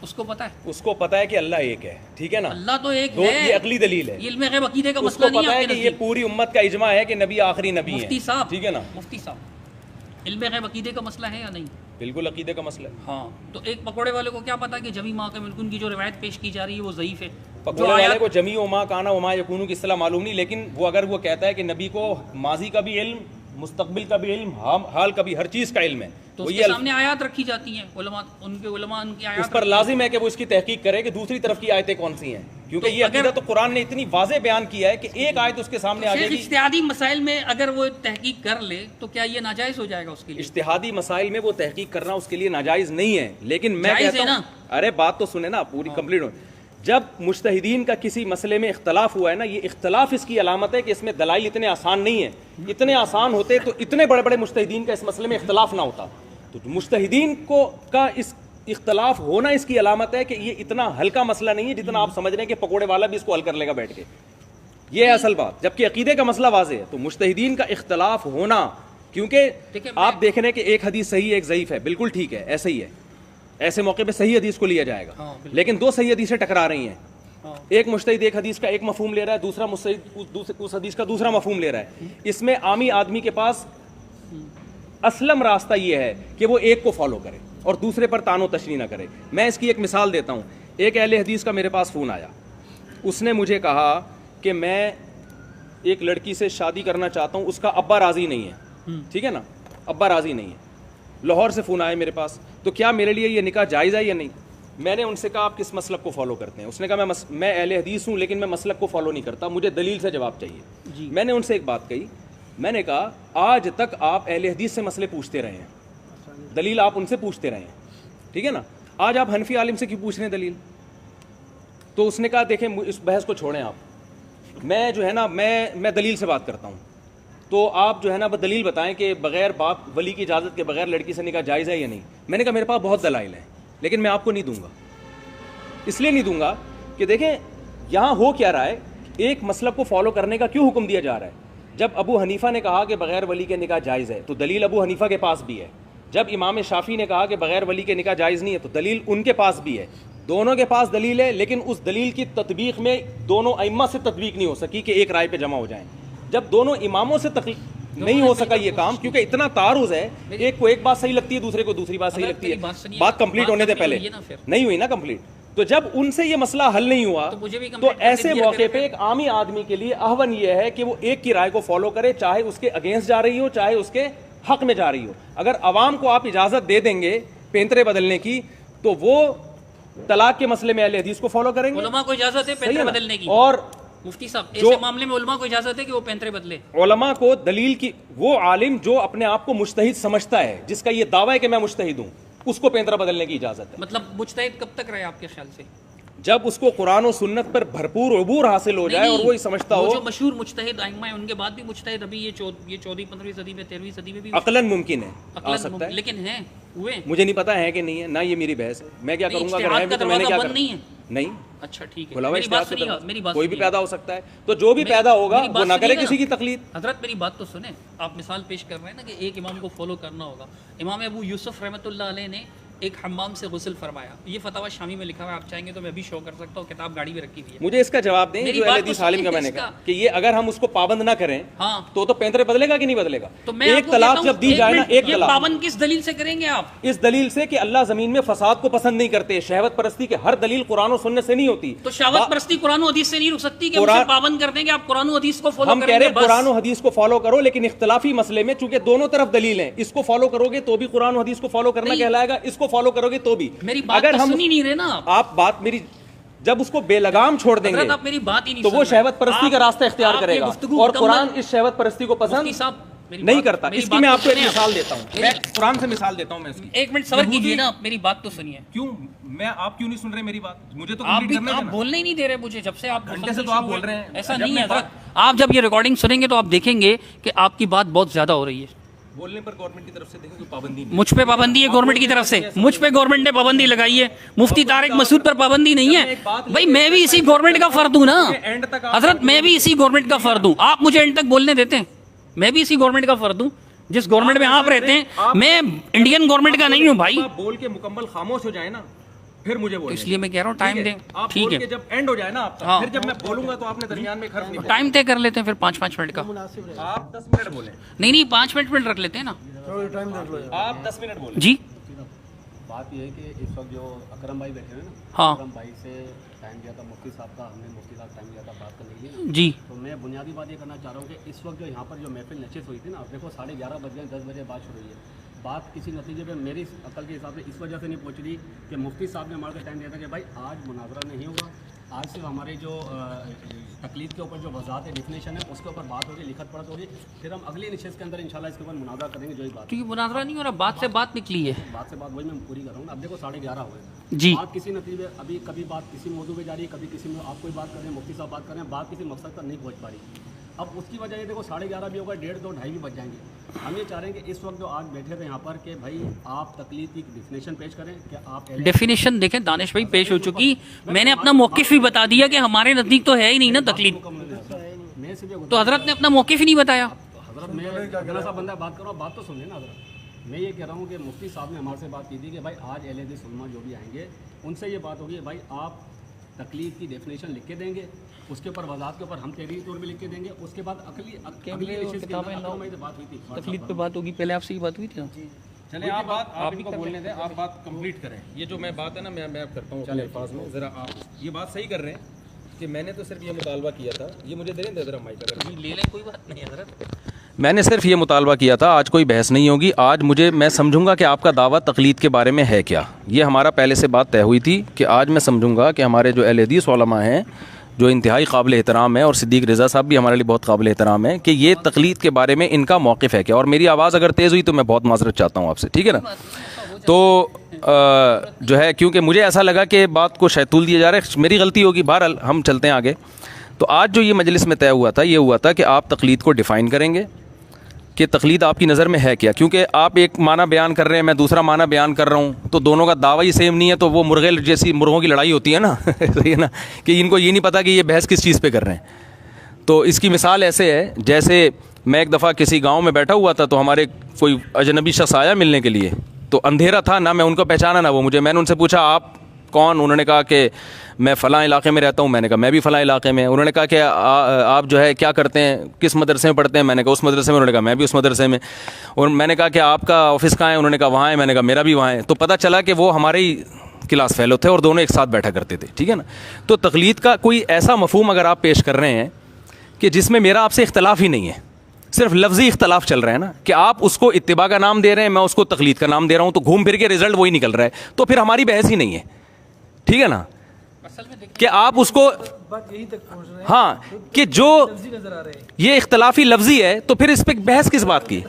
اس کو پتہ ہے. اس کو پتہ ہے کہ اللہ ایک ہے, ٹھیک ہے نا, اللہ تو ایک یہ ہے, عقلی دلیل ہے. یہ علم غیب عقیدے کا اس مسئلہ کو نہیں پتہ ہے ہے آپ کہ کے یہ نزدیک. پوری امت کا اجماع ہے کہ نبی آخری نبی ہیں. مفتی صاحب, ٹھیک ہے نا, مفتی صاحب, علم غیب عقیدے کا مسئلہ ہے یا نہیں؟ بالکل عقیدے کا مسئلہ ہے. ہاں, تو ایک پکوڑے والے کو کیا پتا کہ جمی ماں کے ملکن کی جو روایت پیش کی جا رئی ہے وہ ضعیف ہے. پکوڑے والے کو جمی و ما کانا و ما یکونو کی اصطلاح معلوم نہیں, لیکن وہ اگر وہ کہتا ہے کہ نبی کو ماضی کا بھی علم, مستقبل کا بھی علم, حال کا بھی, ہر چیز کا علم ہے, تو وہ اس یہ کے سامنے آیات رکھی جاتی ہیں, علماء ان کی آیات اس پر لازم ہے کہ وہ اس کی تحقیق کرے کہ دوسری طرف کی آیتیں کون سی ہیں, کیونکہ یہ عقیدہ تو قرآن نے اتنی واضح بیان کیا ہے کہ ایک آیت اس کے سامنے آ جائے گی. اجتہادی مسائل میں اگر وہ تحقیق کر لے تو کیا یہ ناجائز ہو جائے گا اس کے لیے؟ اجتہادی مسائل میں وہ تحقیق کرنا اس کے لیے ناجائز نہیں ہے, لیکن میں جائز کہتا ہے ہوں, ارے بات تو سنیں نا, پوری کمپلیٹ ہو. جب مجتہدین کا کسی مسئلے میں اختلاف ہوا ہے نا, یہ اختلاف اس کی علامت ہے کہ اس میں دلائل اتنے آسان نہیں ہیں. اتنے آسان ہوتے تو اتنے بڑے بڑے مجتہدین کا اس مسئلے میں اختلاف نہ ہوتا. تو مجتہدین کا اس اختلاف ہونا اس کی علامت ہے کہ یہ اتنا ہلکا مسئلہ نہیں ہے جتنا آپ سمجھ رہے ہیں کہ پکوڑے والا بھی اس کو حل کر لے گا بیٹھ کے. یہ ہے اصل بات. جبکہ عقیدے کا مسئلہ واضح ہے, تو مجتہدین کا اختلاف ہونا, کیونکہ آپ دیکھ رہے ہیں کہ ایک حدیث صحیح ایک ضعیف ہے, بالکل ٹھیک ہے, ایسے ہی ہے, ایسے موقع پہ صحیح حدیث کو لیا جائے گا, لیکن 2 صحیح حدیثیں ٹکرا رہی ہیں. ایک مجتہد ایک حدیث کا ایک مفہوم لے رہا ہے, دوسرا مجتہد اس حدیث کا دوسرا مفہوم لے رہا ہے. اس میں عامی آدمی کے پاس اسلم راستہ یہ ہے کہ وہ ایک کو فالو کرے اور دوسرے پر تان و تشریح نہ کرے. میں اس کی ایک مثال دیتا ہوں. ایک اہل حدیث کا میرے پاس فون آیا, اس نے مجھے کہا کہ میں ایک لڑکی سے شادی کرنا چاہتا ہوں, اس کا ابا راضی نہیں ہے, ٹھیک ہے نا, ابا راضی نہیں ہے. لاہور سے فون آیا میرے پاس, تو کیا میرے لیے یہ نکاح جائز ہے یا نہیں؟ میں نے ان سے کہا آپ کس مسلک کو فالو کرتے ہیں؟ اس نے کہا میں اہل حدیث ہوں لیکن میں مسلک کو فالو نہیں کرتا, مجھے دلیل سے جواب چاہیے. میں نے ان سے ایک بات کہی, میں نے کہا آج تک آپ اہل حدیث سے مسئلے پوچھتے رہے ہیں, دلیل آپ ان سے پوچھتے رہے ہیں, ٹھیک ہے نا, آج آپ حنفی عالم سے کیوں پوچھ رہے ہیں دلیل؟ تو اس نے کہا دیکھیں اس بحث کو چھوڑیں آپ, میں جو ہے نا میں دلیل سے بات کرتا ہوں, تو آپ جو ہے نا دلیل بتائیں کہ بغیر باپ ولی کی اجازت کے بغیر لڑکی سے نکاح جائز ہے یا نہیں. میں نے کہا میرے پاس بہت دلائل ہیں لیکن میں آپ کو نہیں دوں گا. اس لیے نہیں دوں گا کہ دیکھیں یہاں ہو کیا رہا ہے, ایک مسلک کو فالو کرنے کا کیوں حکم دیا جا رہا ہے. جب ابو حنیفہ نے کہا کہ بغیر ولی کے نکاح جائز ہے تو دلیل ابو حنیفہ کے پاس بھی ہے. جب امام شافعی نے کہا کہ بغیر ولی کے نکاح جائز نہیں ہے تو دلیل ان کے پاس بھی ہے. دونوں کے پاس دلیل ہے, لیکن اس دلیل کی تطبیق میں دونوں ائمہ سے تطبیق نہیں ہو سکی کہ ایک رائے پہ جمع ہو جائیں. جب دونوں اماموں سے نہیں ہو سکا یہ کام, کیونکہ اتنا تعارض ہے, ایک کو ایک بات صحیح لگتی ہے دوسرے کو دوسری بات صحیح لگتی ہے. بات کمپلیٹ ہونے سے پہلے نہیں ہوئی نا کمپلیٹ. تو جب ان سے یہ مسئلہ حل نہیں ہوا تو ایسے موقع پہ ایک عامی آدمی کے لیے احون یہ ہے کہ وہ ایک کی رائے کو فالو کرے, چاہے اس کے اگینسٹ جا رہی ہو چاہے اس کے حق میں جا رہی ہو. اگر عوام کو آپ اجازت دے دیں گے پینترے بدلنے کی تو وہ طلاق کے مسئلے میں اہل حدیث کو فالو کریں گے. علماء کو اجازت ہے پینترے بدلنے کی, اور مفتی صاحب ایسے معاملے میں علماء کو اجازت ہے کہ وہ پینترے بدلے. علماء کو دلیل کی, وہ عالم جو اپنے آپ کو مجتہد سمجھتا ہے, جس کا یہ دعویٰ ہے کہ میں مجتہد ہوں, اس کو پینترا بدلنے کی اجازت ہے. مطلب مجتہد کب تک رہے آپ کے خیال سے؟ جب اس کو قرآن و سنت پر بھرپور عبور حاصل ہو جائے اور وہ سمجھتا ہو. جو مشہور مجتہد ائمہ ہیں ان کے بعد بھی مجتہد ابھی یہ 14ویں 15ویں صدی میں 13ویں صدی میں بھی عقلاً ممکن ہے, آ سکتا ہے, لیکن ہیں ہوئے, مجھے نہیں پتا ہے کہ نہیں ہے, نہ یہ میری بحث ہے. میں کیا کروں گا اگر ہے تو میں نے کیا کرنا, نہیں. اچھا ٹھیک ہے, میری بات کوئی بھی پیدا ہو سکتا ہے, تو جو بھی پیدا ہوگا وہ نہ کرے کسی کی تقلید. حضرت میری بات تو سنیں, آپ مثال پیش کر رہے ہیں نا کہ ایک امام کو فالو کرنا ہوگا. امام ابو یوسف رحمۃ اللہ علیہ نے ایک حمام سے غسل فرمایا. یہ فتاوی شامی میں لکھا ہوا ہے, آپ چاہیں گے تو میں بھی شو کر سکتا ہوں, کتاب گاڑی میں رکھی ہوئی ہے. مجھے اس کا جواب دیں, جو اہل حدیث عالم کا میں نے کہا کہ یہ اگر ہم اس کو پابند نہ کریں تو پینترے بدلے گا کہ نہیں بدلے گا؟ تو میں ایک طلاق جب دی جائے نا, ایک طلاق پابند کس دلیل سے کریں گے آپ؟ اس دلیل سے کہ اللہ زمین میں فساد کو پسند نہیں کرتے. شہوت پرستی کے ہر دلیل قرآن و سنت سے نہیں ہوتی. تو شہوت پرستی قرآن و حدیث سے نہیں رک سکتی کہ اسے پابند کر دیں گے آپ قرآن و حدیث کو فالو ہم کریں کہہ گے؟ رہے قرآن و حدیث کو فالو کرو, لیکن اختلافی مسئلے میں چونکہ دونوں طرف دلیل ہیں, اس کو فالو کرو گے تو بھی قرآن و حدیث کو فالو کرنا کہلائے گا, اس کو فالو کرو گے تو بھی. میری بات تو سن ہی نہیں رہے نا آپ بات میری, جب اس کو بے لگام چھوڑ دیں گے آپ میری بات ہی نہیں تو وہ شہوت پرستی کا راستہ اختیار کرے گا, اور قرآن اس شہوت پرستی کو پسند نہیں کرتا. اس کی میں آپ کو ایک مثال دیتا ہوں, میں قرآن سے مثال دیتا ہوں میں اس کی. ایک منٹ صبر کیجیے نا, میری بات تو سنیے. کیوں میں آپ کیوں نہیں سن رہے میری بات؟ مجھے تو آپ بولنے ہی نہیں دے رہے مجھے, جب سے آپ گھنٹے سے تو آپ بول رہے ہیں. ایسا نہیں ہے حضرت, آپ جب یہ ریکارڈنگ سنیں گے تو آپ دیکھیں گے کہ آپ کی بات بہت زھیادہ ہو رہی ہے. بولنے پر گورنمنٹ کی طرف سے دیکھیں کوئی پابندی نہیں. مجھ پہ پابندی ہے گورنمنٹ کی طرف سے, مجھ پہ گورنمنٹ نے پابندی لگائی ہے, مفتی طارق مسعود پر پابندی نہیں ہے. بھائی میں بھی اسی گورنمنٹ کا فرد ہوں نا حضرت, میں بھی اسی گورنمنٹ کا فرد ہوں. آپ مجھے اینڈ تک بولنے دیتے ہیں؟ میں بھی اسی گورنمنٹ کا فرد ہوں جس گورنمنٹ میں آپ رہتے ہیں. میں انڈین گورنمنٹ کا نہیں ہوں بھائی. بول کے مکمل خاموش ہو جائے نا پھر مجھے بولیں. اس لیے میں کہہ رہا ہوں ٹائم دیں. ٹھیک ہے, جب اینڈ ہو جائے نا آپ کا, پھر جب میں بولوں گا تو آپ نے درمیان میں حرف نہیں. ٹائم طے کر لیتے ہیں پھر 5-5 منٹ کا. آپ 10 منٹ بولیں. نہیں 5 منٹ رکھ لیتے ہیں نا, آپ 10 منٹ بولیں. جی بات یہ ہے کہ اس وقت جو اکرم بھائی بیٹھے ہوئے نا, ہاں اکرم بھائی سے ٹائم دیا تھا مفتی صاحب کا, ہم نے مفتی صاحب ٹائم دیا تھا بات کرنے کے لیے. جی تو میں بنیادی بات یہ کرنا چاہ رہا ہوں کہ اس وقت جو یہاں پر جو محفل نشست ہوئی تھی نا, دیکھو 11:30 بج گئے, 10 بجے بات شروع ہوئی ہے. بات کسی نتیجے پہ میری عقل کے حساب سے اس وجہ سے نہیں پہنچ رہی کہ مفتی صاحب نے ہمارے کو ٹائم دیا تھا کہ بھائی آج مناظرہ نہیں ہوگا, آج صرف ہمارے جو تقلید کے اوپر جو وضاحت ہے, ڈیفینیشن ہے, اس کے اوپر بات ہوگی, لکھت پڑھت ہوگی, پھر ہم اگلی نشست کے اندر انشاءاللہ اس کے اوپر مناظرہ کریں گے. جو ہی بات تو یہ مناظرہ نہیں ہو رہا, بات سے بات نکلی ہے. بات سے بات وہی میں پوری کر رہا ہوں. اب دیکھو 11:30 ہوئے جی, بات کسی نتیجے, ابھی کبھی بات کسی موضوع پہ جا رہی ہے, کبھی کسی میں آپ کوئی بات کر رہے ہیں, مفتی صاحب بات کر رہے ہیں, بات کسی مقصد پر نہیں پہنچ پا رہی. اب اس کی وجہ یہ دیکھو 11:30 بھی ہوگا, 1:30, 2, 2:30 بھی بچ جائیں گے. ہم یہ چاہ رہے ہیں کہ اس وقت جو آج بیٹھے تھے یہاں پر کہ بھائی آپ تقلید کی ڈیفینیشن پیش کریں کہ آپ ڈیفینیشن دیکھیں دانش بھائی پیش ہو چکی. میں نے اپنا موقف بھی بتا دیا کہ ہمارے نزدیک تو ہے ہی نہیں نا تقلید, تو حضرت نے اپنا موقف ہی نہیں بتایا. حضرت میں اتنا سا بندہ بات کروں, بات تو سن لیں نا حضرت. میں یہ کہہ رہا ہوں کہ مفتی صاحب نے ہمارے سے بات کی تھی کہ بھائی آج اہل حدیث علماء جو بھی آئیں گے ان سے یہ بات ہوگی بھائی آپ تقلید کی ڈیفینیشن لکھ کے دیں گے, اس کے اوپر وضاحت کے اوپر ہم تحریری طور پہ لکھ کے دیں گے. اس کے بعد اگلی بات ہوئی تھی تقلید پہ بات ہوگی, پہلے آپ سے یہ بات ہوئی تھی نا. چلیں آپ بات, آپ ان کو بولنے دیں, آپ بات کمپلیٹ کریں. یہ جو میں بات ہے نا میں کرتا ہوں اپنے الفاظ میں, ذرا آپ یہ بات صحیح کر رہے ہیں کہ میں نے تو صرف یہ مطالبہ کیا تھا, یہ مجھے دے دیں ذرا مائک اگر لے لیں, کوئی بات نہیں حضرت. میں نے صرف یہ مطالبہ کیا تھا, آج کوئی بحث نہیں ہوگی. آج میں سمجھوں گا کہ آپ کا دعویٰ تقلید کے بارے میں ہے کیا. یہ ہمارا پہلے سے بات طے ہوئی تھی کہ آج میں سمجھوں گا کہ ہمارے جو اہل حدیث علماء ہیں جو انتہائی قابل احترام ہے, اور صدیق رضا صاحب بھی ہمارے لیے بہت قابل احترام ہے, کہ یہ تقلید کے بارے میں ان کا موقف ہے کیا. اور میری آواز اگر تیز ہوئی تو میں بہت معذرت چاہتا ہوں آپ سے, ٹھیک ہے نا. تو جو ہے کیونکہ مجھے ایسا لگا کہ بات کو شاید طول دیا جا رہا ہے, میری غلطی ہوگی. بہرحال ہم چلتے ہیں آگے. تو آج جو یہ مجلس میں طے ہوا تھا, یہ ہوا تھا کہ آپ تقلید کو ڈیفائن کریں گے کہ تقلید آپ کی نظر میں ہے کیا. کیونکہ آپ ایک معنی بیان کر رہے ہیں, میں دوسرا معنی بیان کر رہا ہوں, تو دونوں کا دعویٰ ہی سیم نہیں ہے, تو وہ مرغے جیسی مرغوں کی لڑائی ہوتی ہے نا صحیح ہے نا, کہ ان کو یہ نہیں پتا کہ یہ بحث کس چیز پہ کر رہے ہیں. تو اس کی مثال ایسے ہے جیسے میں ایک دفعہ کسی گاؤں میں بیٹھا ہوا تھا, تو ہمارے کوئی اجنبی شخص آیا ملنے کے لیے, تو اندھیرا تھا, نہ میں ان کو پہچانا نہ وہ مجھے. میں نے ان سے پوچھا آپ کون؟ انہوں نے کہا کہ میں فلاں علاقے میں رہتا ہوں. میں نے کہا میں بھی فلاں علاقے میں. انہوں نے کہا کہ آپ جو ہے کیا کرتے ہیں, کس مدرسے میں پڑھتے ہیں؟ میں نے کہا اس مدرسے میں. انہوں نے کہا میں بھی اس مدرسے میں. اور میں نے کہا کہ آپ کا آفس کہاں ہے؟ انہوں نے کہا وہاں ہے. میں نے کہا میرا بھی وہاں ہے. تو پتہ چلا کہ وہ ہمارے ہی کلاس فیلو تھے اور دونوں ایک ساتھ بیٹھا کرتے تھے, ٹھیک ہے نا. تو تقلید کا کوئی ایسا مفہوم اگر آپ پیش کر رہے ہیں کہ جس میں میرا آپ سے اختلاف ہی نہیں ہے, صرف لفظی اختلاف چل رہا ہے نا, کہ آپ اس کو اتباع کا نام دے رہے ہیں, میں اس کو تقلید کا نام دے رہا ہوں, تو گھوم پھر کے رزلٹ وہی نکل رہا ہے, تو پھر ہماری بحث ہی نہیں ہے, ٹھیک ہے نا. کہ آپ اس کو ہاں کہ جو یہ اختلافی لفظی ہے, تو پھر اس پہ بحث کس بات کی.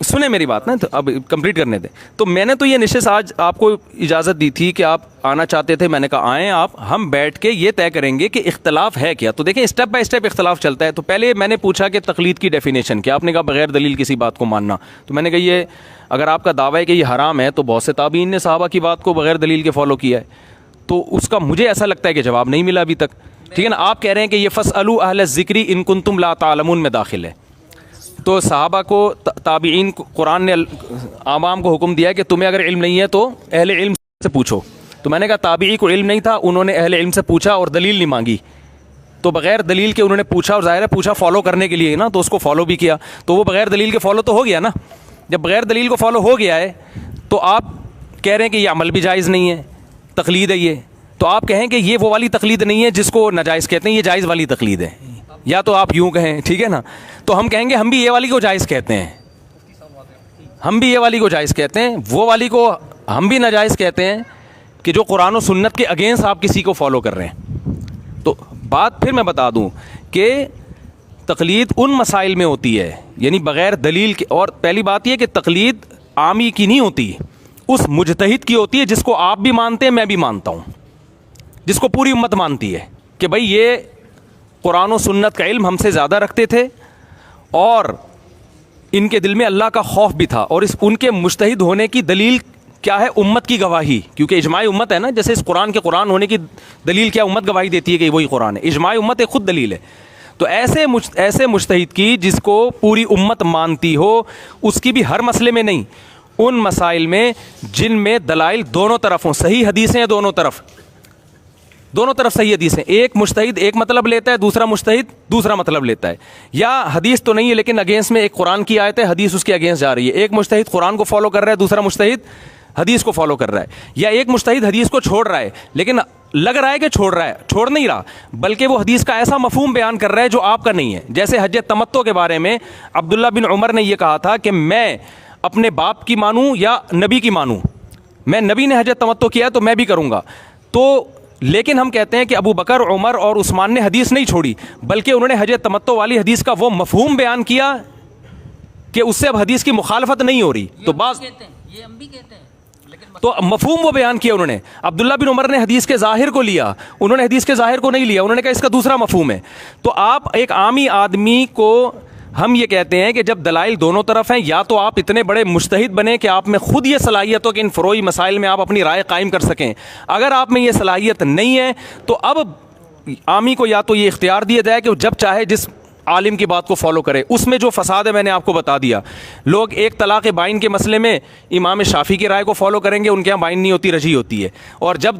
سنیں میری بات نا, تو اب کمپلیٹ کرنے دیں. تو میں نے تو یہ نشست آج آپ کو اجازت دی تھی کہ آپ آنا چاہتے تھے, میں نے کہا آئیں آپ, ہم بیٹھ کے یہ طے کریں گے کہ اختلاف ہے کیا. تو دیکھیں اسٹیپ بائی اسٹیپ اختلاف چلتا ہے. تو پہلے میں نے پوچھا کہ تقلید کی ڈیفینیشن کیا. آپ نے کہا بغیر دلیل کسی بات کو ماننا. تو میں نے کہا یہ اگر آپ کا دعویٰ ہے کہ یہ حرام ہے, تو بہت سے تابعین نے صحابہ کی بات کو بغیر دلیل کے فالو کیا ہے, تو اس کا مجھے ایسا لگتا ہے کہ جواب نہیں ملا ابھی تک, ٹھیک ہے نا. آپ کہہ رہے ہیں کہ یہ فَاسْأَلُوا أَهْلَ الذِّكْرِ إِن كُنتُمْ لَا تَعْلَمُونَ میں داخل ہے. تو صحابہ کو تابعین کو قرآن نے عوام کو حکم دیا کہ تمہیں اگر علم نہیں ہے تو اہل علم سے پوچھو. تو میں نے کہا تابعی کو علم نہیں تھا, انہوں نے اہل علم سے پوچھا اور دلیل نہیں مانگی, تو بغیر دلیل کے انہوں نے پوچھا, اور ظاہر ہے پوچھا فالو کرنے کے لیے نا, تو اس کو فالو بھی کیا, تو وہ بغیر دلیل کے فالو تو ہو گیا نا. جب بغیر دلیل کو فالو ہو گیا ہے تو آپ کہہ رہے ہیں کہ یہ عمل بھی جائز نہیں ہے, تقلید ہے یہ, تو آپ کہیں کہ یہ وہ والی تقلید نہیں ہے جس کو ناجائز کہتے ہیں, یہ جائز والی تقلید ہے, یا تو آپ یوں کہیں, ٹھیک ہے نا. تو ہم کہیں گے ہم بھی یہ والی کو جائز کہتے ہیں, ہم بھی یہ والی کو جائز کہتے ہیں, وہ والی کو ہم بھی ناجائز کہتے ہیں کہ جو قرآن و سنت کے اگینسٹ آپ کسی کو فالو کر رہے ہیں. تو بات پھر میں بتا دوں کہ تقلید ان مسائل میں ہوتی ہے, یعنی بغیر دلیل کے, اور پہلی بات یہ کہ تقلید عامی کی نہیں ہوتی, اس مجتہد کی ہوتی ہے جس کو آپ بھی مانتے ہیں, میں بھی مانتا ہوں, جس کو پوری امت مانتی ہے کہ بھائی یہ قرآن و سنت کا علم ہم سے زیادہ رکھتے تھے اور ان کے دل میں اللہ کا خوف بھی تھا, اور اس ان کے مجتہد ہونے کی دلیل کیا ہے؟ امت کی گواہی, کیونکہ اجماع امت ہے نا, جیسے اس قرآن کے قرآن ہونے کی دلیل کیا؟ امت گواہی دیتی ہے کہ وہی قرآن ہے. اجماع امت ایک خود دلیل ہے. تو ایسے مجتہد کی جس کو پوری امت مانتی ہو, اس کی بھی ہر مسئلے میں نہیں, ان مسائل میں جن میں دلائل دونوں طرف ہوں, صحیح حدیثیں دونوں طرف صحیح حدیثیں, ایک مجتہد ایک مطلب لیتا ہے, دوسرا مجتہد دوسرا مطلب لیتا ہے, یا حدیث تو نہیں ہے لیکن اگینسٹ میں ایک قرآن کی آیت ہے, حدیث اس کے اگینسٹ جا رہی ہے, ایک مجتہد قرآن کو فالو کر رہا ہے, دوسرا مجتہد حدیث کو فالو کر رہا ہے, یا ایک مجتہد حدیث کو چھوڑ رہا ہے لیکن لگ رہا ہے کہ چھوڑ نہیں رہا, بلکہ وہ حدیث کا ایسا مفہوم بیان کر رہا ہے جو آپ کا نہیں ہے. جیسے حج تمتع کے بارے میں عبداللہ بن عمر نے یہ کہا تھا کہ میں اپنے باپ کی مانوں یا نبی کی مانوں, میں نبی نے حج تمتع کیا تو میں بھی کروں گا. تو لیکن ہم کہتے ہیں کہ ابو بکر, عمر اور عثمان نے حدیث نہیں چھوڑی, بلکہ انہوں نے حج تمتع والی حدیث کا وہ مفہوم بیان کیا کہ اس سے اب حدیث کی مخالفت نہیں ہو رہی. تو بعض یہ ہم بھی کہتے ہیں, تو مفہوم وہ بیان کیا انہوں نے. عبداللہ بن عمر نے حدیث کے ظاہر کو لیا, انہوں نے حدیث کے ظاہر کو نہیں لیا, انہوں نے کہا اس کا دوسرا مفہوم ہے. تو آپ ایک عامی آدمی کو ہم یہ کہتے ہیں کہ جب دلائل دونوں طرف ہیں, یا تو آپ اتنے بڑے مجتہد بنیں کہ آپ میں خود یہ صلاحیت ہو کہ ان فروعی مسائل میں آپ اپنی رائے قائم کر سکیں. اگر آپ میں یہ صلاحیت نہیں ہے تو اب عامی کو یا تو یہ اختیار دیا جائے کہ وہ جب چاہے جس عالم کی بات کو فالو کرے. اس میں جو فساد ہے میں نے آپ کو بتا دیا. لوگ ایک طلاق بائن کے مسئلے میں امام شافعی کی رائے کو فالو کریں گے, ان کے یہاں بائن نہیں ہوتی, رجی ہوتی ہے, اور جب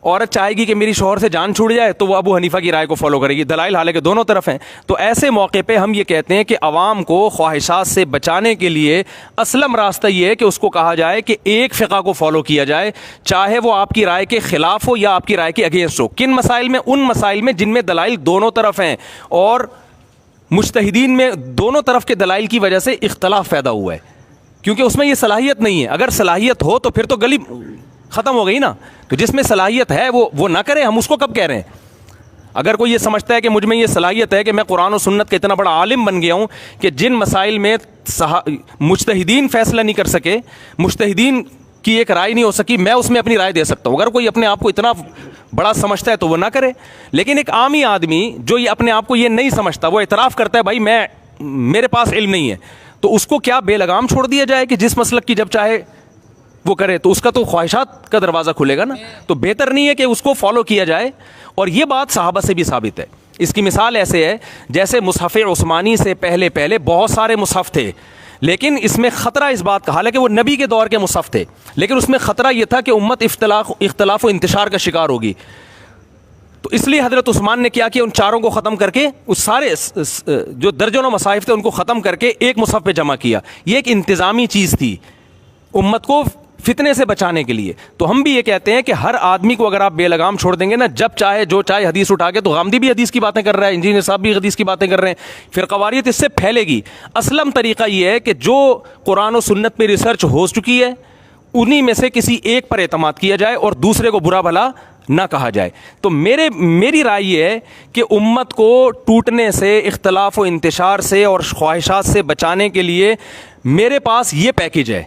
عورت چاہے گی کہ میری شوہر سے جان چھوٹ جائے تو وہ ابو حنیفہ کی رائے کو فالو کرے گی. دلائل حالانکہ دونوں طرف ہیں. تو ایسے موقع پہ ہم یہ کہتے ہیں کہ عوام کو خواہشات سے بچانے کے لیے اسلم راستہ یہ ہے کہ اس کو کہا جائے کہ ایک فقہ کو فالو کیا جائے, چاہے وہ آپ کی رائے کے خلاف ہو یا آپ کی رائے کے اگینسٹ ہو. کن مسائل میں؟ ان مسائل میں جن میں دلائل دونوں طرف ہیں اور مجتہدین میں دونوں طرف کے دلائل کی وجہ سے اختلاف پیدا ہوا ہے, کیونکہ اس میں یہ صلاحیت نہیں ہے. اگر صلاحیت ہو تو پھر تو گلی ختم ہو گئی نا. تو جس میں صلاحیت ہے وہ نہ کرے, ہم اس کو کب کہہ رہے ہیں؟ اگر کوئی یہ سمجھتا ہے کہ مجھ میں یہ صلاحیت ہے کہ میں قرآن و سنت کا اتنا بڑا عالم بن گیا ہوں کہ جن مسائل میں مجتہدین فیصلہ نہیں کر سکے, مجتہدین کی ایک رائے نہیں ہو سکی, میں اس میں اپنی رائے دے سکتا ہوں. اگر کوئی اپنے آپ کو اتنا بڑا سمجھتا ہے تو وہ نہ کرے. لیکن ایک عامی آدمی جو یہ اپنے آپ کو یہ نہیں سمجھتا, وہ اعتراف کرتا ہے بھائی میرے پاس علم نہیں ہے, تو اس کو کیا بے لگام چھوڑ دیا جائے کہ جس مسلک کی جب چاہے وہ کرے؟ تو اس کا تو خواہشات کا دروازہ کھلے گا نا. تو بہتر نہیں ہے کہ اس کو فالو کیا جائے. اور یہ بات صحابہ سے بھی ثابت ہے. اس کی مثال ایسے ہے جیسے مصحف عثمانی سے پہلے بہت سارے مصحف تھے, لیکن اس میں خطرہ اس بات کا, حالانکہ وہ نبی کے دور کے مصحف تھے, لیکن اس میں خطرہ یہ تھا کہ امت اختلاف و انتشار کا شکار ہوگی. تو اس لیے حضرت عثمان نے کیا ان چاروں کو ختم کر کے, اس سارے جو درجنوں مصاحف تھے ان کو ختم کر کے ایک مصحف پہ جمع کیا. یہ ایک انتظامی چیز تھی امت کو فتنے سے بچانے کے لیے. تو ہم بھی یہ کہتے ہیں کہ ہر آدمی کو اگر آپ بے لگام چھوڑ دیں گے نا, جب چاہے جو چاہے حدیث اٹھا کے, تو غامدی بھی حدیث کی باتیں کر رہا ہے, انجینئر صاحب بھی حدیث کی باتیں کر رہے ہیں, فرقواریت اس سے پھیلے گی. اسلم طریقہ یہ ہے کہ جو قرآن و سنت پہ ریسرچ ہو چکی ہے انہی میں سے کسی ایک پر اعتماد کیا جائے اور دوسرے کو برا بھلا نہ کہا جائے. تو میری رائے یہ ہے کہ امت کو ٹوٹنے سے, اختلاف و انتشار سے اور خواہشات سے بچانے کے لیے میرے پاس یہ پیکج ہے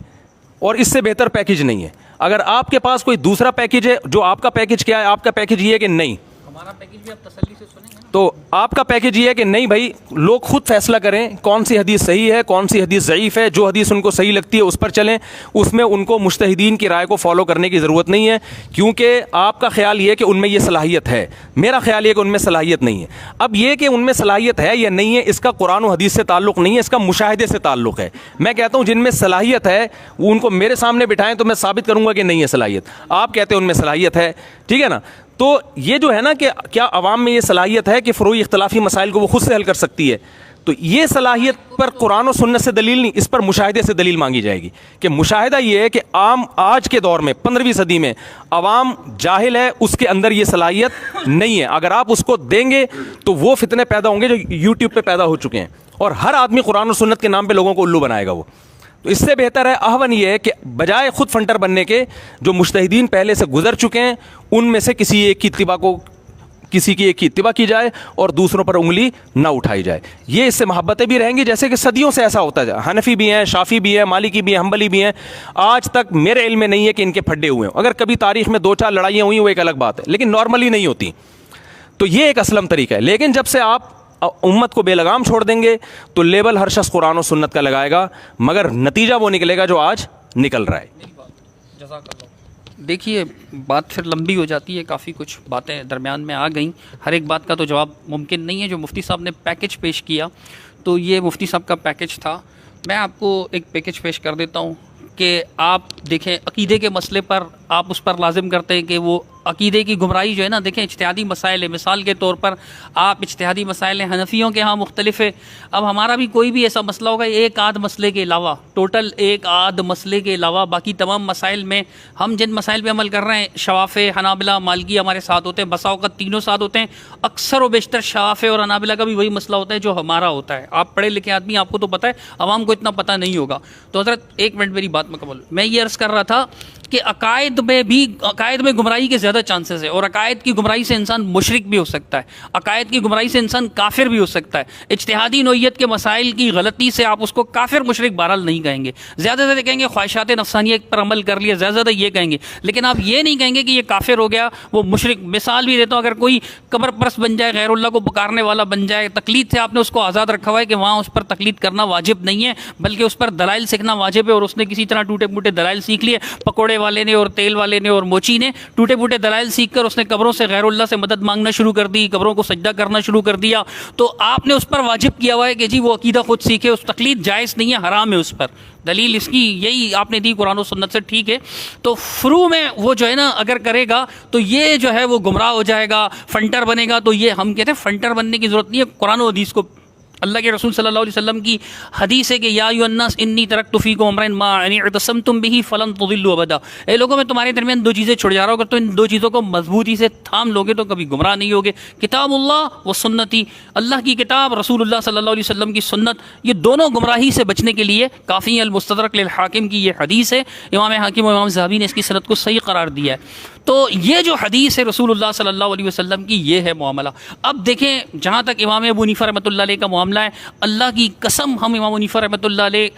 اور اس سے بہتر پیکج نہیں ہے. اگر آپ کے پاس کوئی دوسرا پیکج ہے, جو آپ کا پیکج کیا ہے, آپ کا پیکج یہ ہے کہ نہیں, ہمارا پیکج بھی آپ تسلی سے سنیں گے نا. تو آپ کا پیکج یہ ہے کہ نہیں بھائی لوگ خود فیصلہ کریں کون سی حدیث صحیح ہے کون سی حدیث ضعیف ہے، جو حدیث ان کو صحیح لگتی ہے اس پر چلیں، اس میں ان کو مجتہدین کی رائے کو فالو کرنے کی ضرورت نہیں ہے، کیونکہ آپ کا خیال یہ ہے کہ ان میں یہ صلاحیت ہے، میرا خیال یہ کہ ان میں صلاحیت نہیں ہے۔ اب یہ کہ ان میں صلاحیت ہے یا نہیں ہے اس کا قرآن و حدیث سے تعلق نہیں ہے، اس کا مشاہدے سے تعلق ہے۔ میں کہتا ہوں جن میں صلاحیت ہے وہ ان کو میرے سامنے بٹھائیں تو میں ثابت کروں گا کہ نہیں ہے صلاحیت، آپ کہتے ہیں ان میں صلاحیت ہے، ٹھیک ہے نا۔ تو یہ جو ہے نا کہ کیا عوام میں یہ صلاحیت ہے کہ فروعی اختلافی مسائل کو وہ خود سے حل کر سکتی ہے، تو یہ صلاحیت پر قرآن و سنت سے دلیل نہیں، اس پر مشاہدے سے دلیل مانگی جائے گی کہ مشاہدہ یہ ہے کہ عام آج کے دور میں 15ویں صدی میں عوام جاہل ہے، اس کے اندر یہ صلاحیت نہیں ہے، اگر آپ اس کو دیں گے تو وہ فتنے پیدا ہوں گے جو یوٹیوب پہ پیدا ہو چکے ہیں، اور ہر آدمی قرآن و سنت کے نام پہ لوگوں کو الو بنائے گا وہ۔ تو اس سے بہتر ہے احون یہ ہے کہ بجائے خود فنٹر بننے کے جو مجتہدین پہلے سے گزر چکے ہیں ان میں سے کسی ایک کی اتباع کی جائے اور دوسروں پر انگلی نہ اٹھائی جائے۔ یہ اس سے محبتیں بھی رہیں گی، جیسے کہ صدیوں سے ایسا ہوتا ہے، حنفی بھی ہیں، شافی بھی ہیں، مالکی بھی ہیں، حنبلی بھی ہیں، آج تک میرے علم میں نہیں ہے کہ ان کے پھڈے ہوئے ہیں۔ اگر کبھی تاریخ میں 2-4 لڑائیاں ہوئی وہ ایک الگ بات ہے، لیکن نارملی نہیں ہوتی۔ تو یہ ایک اسلم طریقہ ہے، لیکن جب سے آپ امت کو بے لگام چھوڑ دیں گے تو لیبل ہر شخص قرآن و سنت کا لگائے گا، مگر نتیجہ وہ نکلے گا جو آج نکل رہا ہے۔ دیکھیے بات پھر لمبی ہو جاتی ہے، کافی کچھ باتیں درمیان میں آ گئیں، ہر ایک بات کا تو جواب ممکن نہیں ہے۔ جو مفتی صاحب نے پیکج پیش کیا تو یہ مفتی صاحب کا پیکج تھا۔ میں آپ کو ایک پیکج پیش کر دیتا ہوں کہ آپ دیکھیں عقیدے کے مسئلے پر آپ اس پر لازم کرتے ہیں کہ وہ عقیدے کی گمراہی جو ہے نا، دیکھیں اجتہادی مسائل ہے، مثال کے طور پر آپ اجتہادی مسائل ہیں، حنفیوں کے ہاں مختلف ہے، اب ہمارا بھی کوئی بھی ایسا مسئلہ ہوگا ایک آدھ مسئلے کے علاوہ، ٹوٹل ایک آدھ مسئلے کے علاوہ باقی تمام مسائل میں ہم جن مسائل پہ عمل کر رہے ہیں، شوافع، حنابلہ، مالکی ہمارے ساتھ ہوتے ہیں، بسا اوقات تینوں ساتھ ہوتے ہیں، اکثر و بیشتر شوافع اور حنابلہ کا بھی وہی مسئلہ ہوتا ہے جو ہمارا ہوتا ہے۔ آپ پڑھے لکھے آدمی، آپ کو تو پتہ ہے، عوام کو اتنا پتہ نہیں ہوگا۔ تو حضرت ایک منٹ میری بات مکمل، میں یہ عرض کر رہا تھا کہ عقائد میں گمراہی کے زیادہ چانسز ہے، اور عقائد کی گمراہی سے انسان مشرک بھی ہو سکتا ہے، عقائد کی گمراہی سے انسان کافر بھی ہو سکتا ہے۔ اجتہادی نوعیت کے مسائل کی غلطی سے آپ اس کو کافر مشرک بہرحال نہیں کہیں گے، زیادہ زیادہ کہیں گے خواہشات نفسانیہ پر عمل کر لیا، زیادہ زیادہ یہ کہیں گے، لیکن آپ یہ نہیں کہیں گے کہ یہ کافر ہو گیا، وہ مشرک۔ مثال بھی دیتا ہوں، اگر کوئی قبر پرست بن جائے، غیر اللہ کو پکارنے والا بن جائے، تقلید سے آپ نے اس کو آزاد رکھا ہوا ہے کہ وہاں اس پر تقلید کرنا واجب نہیں ہے، بلکہ اس پر دلائل سیکھنا واجب ہے، اور اس نے کسی طرح ٹوٹے پھوٹے دلائل سیکھ لیے، پکوڑے والے نے اور تیل والے نے اور موچی نے ٹوٹے پھوٹے دلائل سیکھ کر اس نے قبروں سے غیر اللہ سے مدد مانگنا شروع کر دی، قبروں کو سجدہ کرنا شروع کر دیا، تو آپ نے اس پر واجب کیا ہوا ہے کہ جی وہ عقیدہ خود سیکھے، اس تقلید جائز نہیں ہے، حرام ہے اس پر۔ دلیل اس کی یہی آپ نے دی قرآن و سنت سے، ٹھیک ہے۔ تو فروع میں وہ جو ہے نا اگر کرے گا تو یہ جو ہے وہ گمراہ ہو جائے گا، فنٹر بنے گا۔ تو یہ ہم کہتے ہیں فنٹر بننے کی ضرورت نہیں ہے، قرآن و حدیث کو، اللہ کے رسول صلی اللہ علیہ وسلم کی حدیث ہے کہ یا ایھا الناس انی ترکت فیکم امرین ما ان اعتصمتم به فلن تضلوا ابدا، اے لوگوں میں تمہارے درمیان دو چیزیں چھوڑ جا رہا ہوں، اگر تو ان دو چیزوں کو مضبوطی سے تھام لوگے تو کبھی گمراہ نہیں ہوگے، کتاب اللہ و سنتی، اللہ کی کتاب، رسول اللہ صلی اللہ علیہ وسلم کی سنت، یہ دونوں گمراہی سے بچنے کے لیے کافی ہیں۔ المستدرک للحاکم کی یہ حدیث ہے، امام حاکم و امام ذہبی نے اس کی سند کو صحیح قرار دیا ہے۔ تو یہ جو حدیث ہے رسول اللہ صلی اللہ علیہ وسلم کی، یہ ہے معاملہ۔ اب دیکھیں جہاں تک امام ابو حنیفہ رحمۃ اللہ علیہ کا معاملہ ہے، اللہ کی قسم ہم امام حنیفہ رحمۃ اللہ علیہ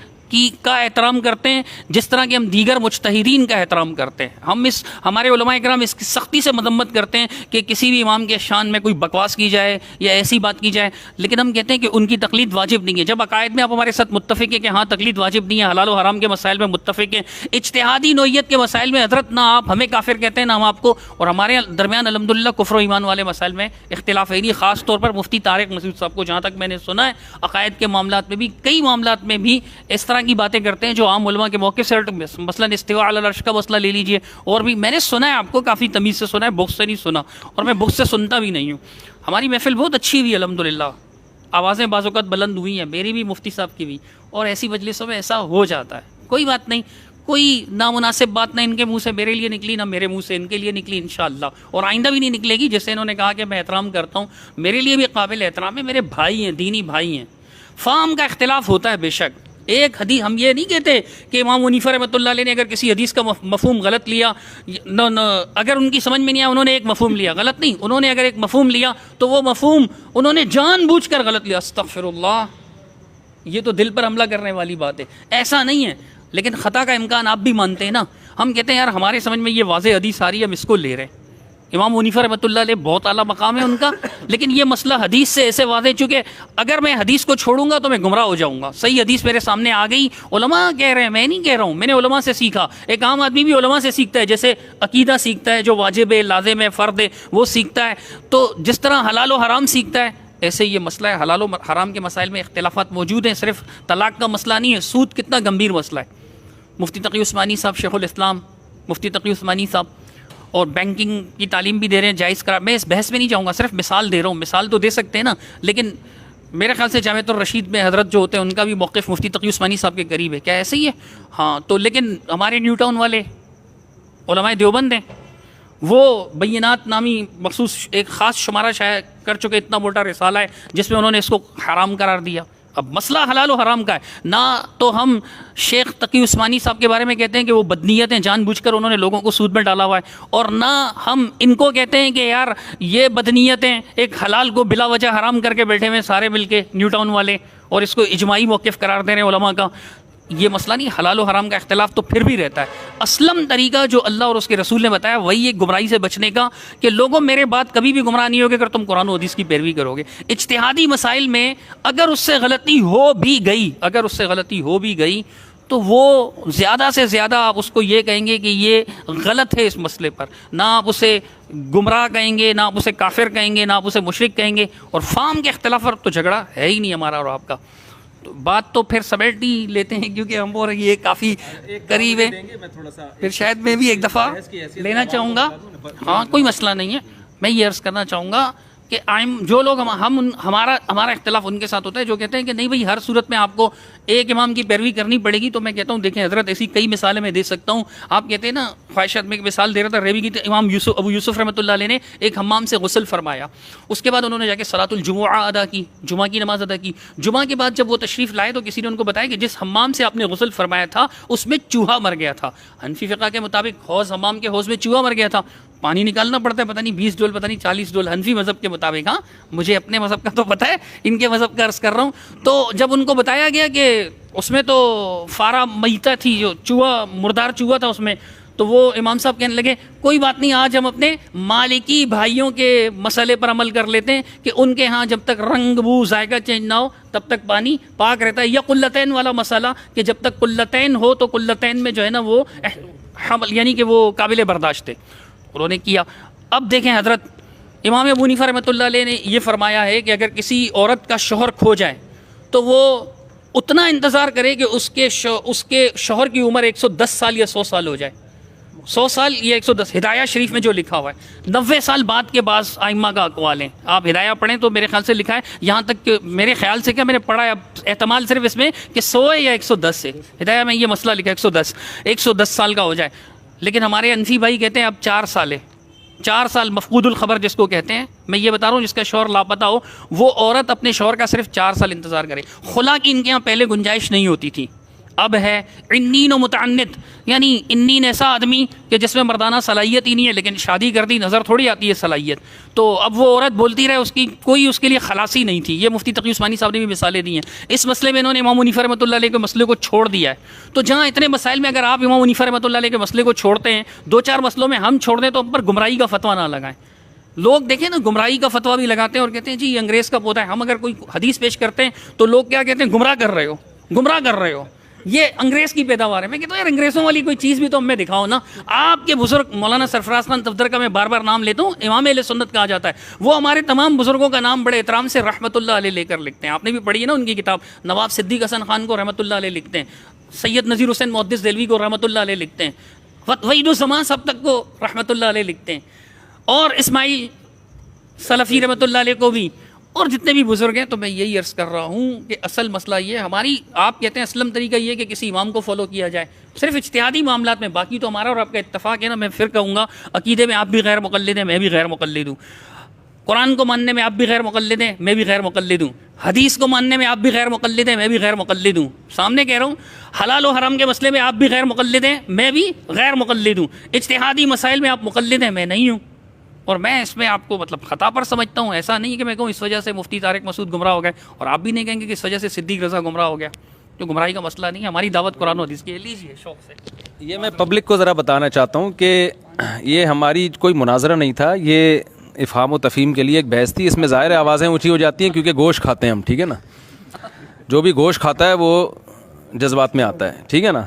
کا احترام کرتے ہیں جس طرح کہ ہم دیگر مجتہدین کا احترام کرتے ہیں۔ ہم ہمارے علماء کرام اس کی سختی سے مذمت کرتے ہیں کہ کسی بھی امام کے شان میں کوئی بکواس کی جائے یا ایسی بات کی جائے، لیکن ہم کہتے ہیں کہ ان کی تقلید واجب نہیں ہے۔ جب عقائد میں آپ ہمارے ساتھ متفق ہیں کہ ہاں تقلید واجب نہیں ہے، حلال و حرام کے مسائل میں متفق ہیں، اجتہادی نوعیت کے مسائل میں حضرت نہ آپ ہمیں کافر کہتے ہیں نہ ہم آپ کو، اور ہمارے درمیان الحمدللہ کفر و ایمان والے مسائل میں اختلاف ہے، خاص طور پر مفتی طارق مسعود صاحب کو جہاں تک میں نے سنا ہے عقائد کے معاملات میں بھی، کئی معاملات میں بھی اس طرح کی باتیں کرتے ہیں جو عام علماء کے موقع سے، مثلا استواء علی العرش کا مسئلہ لے لیجئے، اور بھی میں نے سنا ہے، آپ کو کافی تمیز سے سنا ہے، بغض سے نہیں سنا، اور میں بغض سے سنتا بھی نہیں ہوں۔ ہماری محفل بہت اچھی ہوئی الحمدللہ، آوازیں بعض اوقات بلند ہوئی ہیں، میری بھی مفتی صاحب کی بھی، اور ایسی مجلسوں میں ایسا ہو جاتا ہے، کوئی بات نہیں، کوئی نامناسب بات نہ ان کے منہ سے میرے لیے نکلی نہ میرے منہ سے ان کے لیے نکلی انشاءاللہ، اور آئندہ بھی نہیں نکلے گی۔ جیسے انہوں نے کہا کہ میں احترام کرتا ہوں، میرے لیے بھی قابل احترام ہے، میرے بھائی ہیں، دینی بھائی ہیں، فہم کا اختلاف ہوتا ہے بے شک۔ ایک حدیث ہم یہ نہیں کہتے کہ امام حنیفہ رحمۃ اللہ علیہ نے اگر کسی حدیث کا مفہوم غلط لیا، اگر ان کی سمجھ میں نہیں آیا انہوں نے ایک مفہوم لیا، غلط نہیں، انہوں نے اگر ایک مفہوم لیا تو وہ مفہوم انہوں نے جان بوجھ کر غلط لیا، استغفر اللہ، یہ تو دل پر حملہ کرنے والی بات ہے، ایسا نہیں ہے۔ لیکن خطا کا امکان آپ بھی مانتے ہیں نا، ہم کہتے ہیں یار ہمارے سمجھ میں یہ واضح حدیث آ رہی ہے، ہم اس کو لے رہے ہیں، امام حنیفہ رحمۃ اللہ علیہ بہت اعلیٰ مقام ہے ان کا، لیکن یہ مسئلہ حدیث سے ایسے واضح، چونکہ اگر میں حدیث کو چھوڑوں گا تو میں گمراہ ہو جاؤں گا. صحیح حدیث میرے سامنے آ گئی، علماء کہہ رہے ہیں، میں نہیں کہہ رہا ہوں، میں نے علماء سے سیکھا. ایک عام آدمی بھی علماء سے سیکھتا ہے، جیسے عقیدہ سیکھتا ہے جو واجب ہے، لازم ہے، فرض ہے، وہ سیکھتا ہے. تو جس طرح حلال و حرام سیکھتا ہے، ایسے یہ مسئلہ ہے. حلال و حرام کے مسائل میں اختلافات موجود ہیں، صرف طلاق کا مسئلہ نہیں ہے. سود کتنا گمبھیر مسئلہ ہے. مفتی تقی عثمانی صاحب، شیخ الاسلام مفتی تقی عثمانی صاحب، اور بینکنگ کی تعلیم بھی دے رہے ہیں جائز قرار. میں اس بحث میں نہیں جاؤں گا، صرف مثال دے رہا ہوں. مثال تو دے سکتے ہیں نا، لیکن میرے خیال سے جامعۃ الرشید میں حضرت جو ہوتے ہیں ان کا بھی موقف مفتی تقی عثمانی صاحب کے قریب ہے. کیا ایسے ہی ہے؟ ہاں. تو لیکن ہمارے نیو ٹاؤن والے علماء دیوبند ہیں، وہ بینات نامی مخصوص ایک خاص شمارہ شائع کر چکے، اتنا موٹا رسالہ ہے جس میں انہوں نے اس کو حرام قرار دیا. اب مسئلہ حلال و حرام کا ہے. نہ تو ہم شیخ تقی عثمانی صاحب کے بارے میں کہتے ہیں کہ وہ بدنیت ہیں، جان بوجھ کر انہوں نے لوگوں کو سود میں ڈالا ہوا ہے، اور نہ ہم ان کو کہتے ہیں کہ یار یہ بدنیتیں ایک حلال کو بلا وجہ حرام کر کے بیٹھے ہوئے سارے مل کے نیو ٹاؤن والے، اور اس کو اجماعی موقف قرار دے رہے ہیں علماء کا. یہ مسئلہ نہیں. حلال و حرام کا اختلاف تو پھر بھی رہتا ہے. اسلم طریقہ جو اللہ اور اس کے رسول نے بتایا وہی ایک گمراہی سے بچنے کا، کہ لوگوں میرے بات کبھی بھی گمراہ نہیں ہوگے اگر تم قرآن و حدیث کی پیروی کرو گے. اجتہادی مسائل میں اگر اس سے غلطی ہو بھی گئی تو وہ زیادہ سے زیادہ آپ اس کو یہ کہیں گے کہ یہ غلط ہے اس مسئلے پر. نہ آپ اسے گمراہ کہیں گے، نہ آپ اسے کافر کہیں گے، نہ آپ اسے مشرک کہیں گے. اور فام کے اختلاف پر تو جھگڑا ہے ہی نہیں ہمارا اور آپ کا. تو بات تو پھر سمیٹ ہی لیتے ہیں کیونکہ ہم اور یہ کافی قریب ہے. پھر شاید میں بھی ایک دفعہ لینا چاہوں گا. ہاں کوئی مسئلہ نہیں ہے. میں یہ عرض کرنا چاہوں گا کہ جو لوگ ہمارا اختلاف ان کے ساتھ ہوتا ہے جو کہتے ہیں کہ نہیں بھائی ہر صورت میں آپ کو ایک امام کی پیروی کرنی پڑے گی. تو میں کہتا ہوں دیکھیں حضرت ایسی کئی مثالیں میں دے سکتا ہوں. آپ کہتے ہیں نا خواہشات میں ایک مثال دے رہا تھا ریوی کی، امام ابو یوسف رحمۃ اللہ علیہ نے ایک حمام سے غسل فرمایا، اس کے بعد انہوں نے جا کے صلاۃ الجمعہ ادا کی، جمعہ کی نماز ادا کی. جمعہ کے بعد جب وہ تشریف لائے تو کسی نے ان کو بتایا کہ جس حمام سے آپ نے غسل فرمایا تھا اس میں چوہا مر گیا تھا. حنفی فقہ کے مطابق حمام کے حوض میں چوہا مر گیا تھا، پانی نکالنا پڑتا ہے، پتہ نہیں 20 ڈول پتہ نہیں 40 ڈول حنفی مذہب کے مطابق. ہاں مجھے اپنے مذہب کا تو پتہ ہے، ان کے مذہب کا عرض کر رہا ہوں. تو جب ان کو بتایا گیا کہ اس میں تو فارا میتا تھی، جو چوہا مردار چوہا تھا اس میں، تو وہ امام صاحب کہنے لگے کوئی بات نہیں، آج ہم اپنے مالکی بھائیوں کے مسئلے پر عمل کر لیتے ہیں کہ ان کے ہاں جب تک رنگ بو ذائقہ چینج نہ ہو تب تک پانی پاک رہتا ہے. یا قلتین والا مسئلہ کہ جب تک قلتین ہو تو قلتین میں جو ہے نا وہ حمل یعنی کہ وہ قابل برداشت ہے. انہوں نے کیا. اب دیکھیں حضرت امام ابو حنیفہ رحمۃ اللہ علیہ نے یہ فرمایا ہے کہ اگر کسی عورت کا شوہر کھو جائے تو وہ اتنا انتظار کرے کہ اس کے شوہر کی عمر 110 سال یا 100 سال ہو جائے. 100 سال یا 110 ہدایہ شریف میں جو لکھا ہوا ہے. 90 سال بعد کے بعض ائمہ کا اقوال ہیں. آپ ہدایہ پڑھیں تو میرے خیال سے لکھا ہے، یہاں تک کہ میرے خیال سے کیا میں نے پڑھا ہے، اب احتمال صرف اس میں کہ 100 ہے یا 110 ہے. ہدایہ میں یہ مسئلہ لکھا ہے 110 سال کا ہو جائے. لیکن ہمارے انفی بھائی کہتے ہیں اب 4 سال ہے. 4 سال مفقود الخبر جس کو کہتے ہیں. میں یہ بتا رہا ہوں جس کا شوہر لاپتہ ہو وہ عورت اپنے شوہر کا صرف 4 سال انتظار کرے. خلا کی ان کے یہاں پہلے گنجائش نہیں ہوتی تھی، اب ہے. عنین و متعنت یعنی عنین ایسا آدمی کہ جس میں مردانہ صلاحیت ہی نہیں ہے، لیکن شادی کر دی نظر تھوڑی آتی ہے صلاحیت. تو اب وہ عورت بولتی رہے، اس کی کوئی اس کے لیے خلاصی نہیں تھی. یہ مفتی تقی عثمانی صاحب نے بھی مثالیں دی ہیں. اس مسئلے میں انہوں نے امام حنیفہ رحمۃ اللہ علیہ کے مسئلے کو چھوڑ دیا ہے. تو جہاں اتنے مسائل میں اگر آپ امام حنیفہ رحمۃ اللہ علیہ کے مسئلے کو چھوڑتے ہیں، 2-4 مسئلوں میں ہم چھوڑ دیں تو ہم پر گمراہی کا فتویٰ نہ لگائیں. لوگ دیکھیں نا گمراہی کا فتویٰ بھی لگاتے ہیں اور کہتے ہیں جی یہ انگریز کا پودا ہے. ہم اگر کوئی حدیث پیش کرتے ہیں تو لوگ کیا کہتے ہیں، گمراہ کر رہے ہو یہ انگریز کی پیداوار ہے. میں کہتا ہوں یار انگریزوں والی کوئی چیز بھی تو ہمیں دکھاؤ نا. آپ کے بزرگ مولانا سرفراز خان تفدر کا میں بار بار نام لیتا ہوں، امام اہل سنت کہا جاتا ہے. وہ ہمارے تمام بزرگوں کا نام بڑے احترام سے رحمۃ اللہ علیہ لے کر لکھتے ہیں. آپ نے بھی پڑھی ہے نا ان کی کتاب. نواب صدیق حسن خان کو رحمۃ اللہ علیہ لکھتے ہیں، سید نذیر حسین محدث دہلوی کو رحمۃ اللہ علیہ لکھتے ہیں، وحید الزمان صاحب تک کو رحمۃ اللہ علیہ لکھتے ہیں، اور اسماعیل سلفی رحمۃ اللہ علیہ کو بھی، اور جتنے بھی بزرگ ہیں. تو میں یہی عرض کر رہا ہوں کہ اصل مسئلہ یہ ہماری، آپ کہتے ہیں اسلم طریقہ یہ کہ کسی امام کو فالو کیا جائے صرف اجتہادی معاملات میں. باقی تو ہمارا اور آپ کا اتفاق ہے نا. میں پھر کہوں گا عقیدے میں آپ بھی غیر مقلد ہیں، میں بھی غیر مقلد ہوں. قرآن کو ماننے میں آپ بھی غیر مقلد ہیں، میں بھی غیر مقلد ہوں. حدیث کو ماننے میں آپ بھی غیر مقلد ہیں، میں بھی غیر مقلد ہوں. سامنے کہہ رہا ہوں حلال و حرام کے مسئلے میں آپ بھی غیر مقلد ہیں، میں بھی غیر مقلد ہوں. اجتہادی مسائل میں آپ مقلد ہیں، میں نہیں ہوں. اور میں اس میں آپ کو مطلب خطا پر سمجھتا ہوں. ایسا نہیں کہ میں کہوں اس وجہ سے مفتی طارق مسعود گمراہ ہو گئے، اور آپ بھی نہیں کہیں گے کہ اس وجہ سے صدیق رضا گمراہ ہو گیا. جو گمراہی کا مسئلہ نہیں ہے. ہماری دعوت قرآن و حدیث کی ہے. لیجیے شوق سے. یہ میں پبلک کو ذرا بتانا چاہتا ہوں کہ یہ ہماری کوئی مناظرہ نہیں تھا, یہ افہام و تفہیم کے لیے ایک بحث تھی. اس میں ظاہر آوازیں اونچی ہو جاتی ہیں کیونکہ گوشت کھاتے ہیں ہم, ٹھیک ہے نا. جو بھی گوشت کھاتا ہے وہ جذبات میں آتا ہے, ٹھیک ہے نا,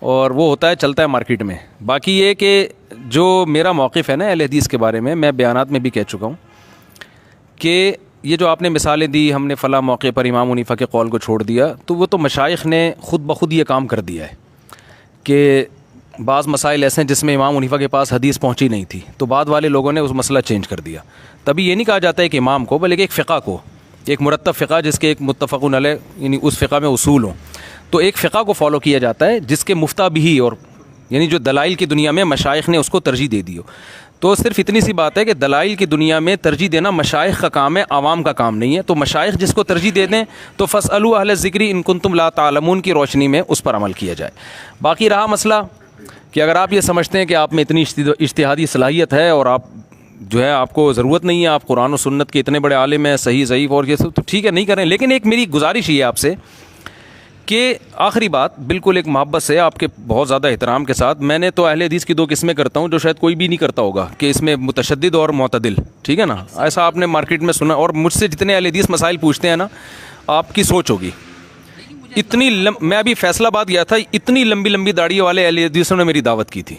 اور وہ ہوتا ہے چلتا ہے مارکیٹ میں. باقی یہ کہ جو میرا موقف ہے نا اہل حدیث کے بارے میں بیانات میں بھی کہہ چکا ہوں کہ یہ جو آپ نے مثالیں دی, ہم نے فلاں موقع پر امام حنیفہ کے قول کو چھوڑ دیا, تو وہ تو مشائخ نے خود بخود یہ کام کر دیا ہے کہ بعض مسائل ایسے ہیں جس میں امام حنیفہ کے پاس حدیث پہنچی نہیں تھی, تو بعد والے لوگوں نے اس مسئلہ چینج کر دیا. تبھی یہ نہیں کہا جاتا ہے کہ امام کو, بلکہ ایک فقہ کو, ایک مرتب فقہ جس کے ایک متفق علیہ یعنی اس فقہ میں اصول ہوں, تو ایک فقہ کو فالو کیا جاتا ہے جس کے مفتہ بھی, اور یعنی جو دلائل کی دنیا میں مشائخ نے اس کو ترجیح دے دی ہو. تو صرف اتنی سی بات ہے کہ دلائل کی دنیا میں ترجیح دینا مشائخ کا کام ہے, عوام کا کام نہیں ہے. تو مشائخ جس کو ترجیح دے دیں تو فاسألوا اہل الذکر ان کنتم لا تعلمون کی روشنی میں اس پر عمل کیا جائے. باقی رہا مسئلہ کہ اگر آپ یہ سمجھتے ہیں کہ آپ میں اتنی اجتہادی صلاحیت ہے اور آپ جو ہے آپ کو ضرورت نہیں ہے, آپ قرآن و سنت کے اتنے بڑے عالم ہیں, صحیح ضعیف اور یہ سب, تو ٹھیک ہے نہیں کریں. لیکن ایک میری گزارش یہ ہے آپ سے کہ آخری بات بالکل ایک محبت سے, آپ کے بہت زیادہ احترام کے ساتھ, میں نے تو اہل حدیث کی 2 قسمیں کرتا ہوں جو شاید کوئی بھی نہیں کرتا ہوگا, کہ اس میں متشدد اور معتدل, ٹھیک ہے نا. ایسا آپ نے مارکیٹ میں سنا, اور مجھ سے جتنے اہل حدیث مسائل پوچھتے ہیں نا, آپ کی سوچ ہوگی اتنی میں ابھی فیصل آباد گیا تھا, اتنی لمبی لمبی داڑھی والے اہل حدیثوں نے میری دعوت کی تھی,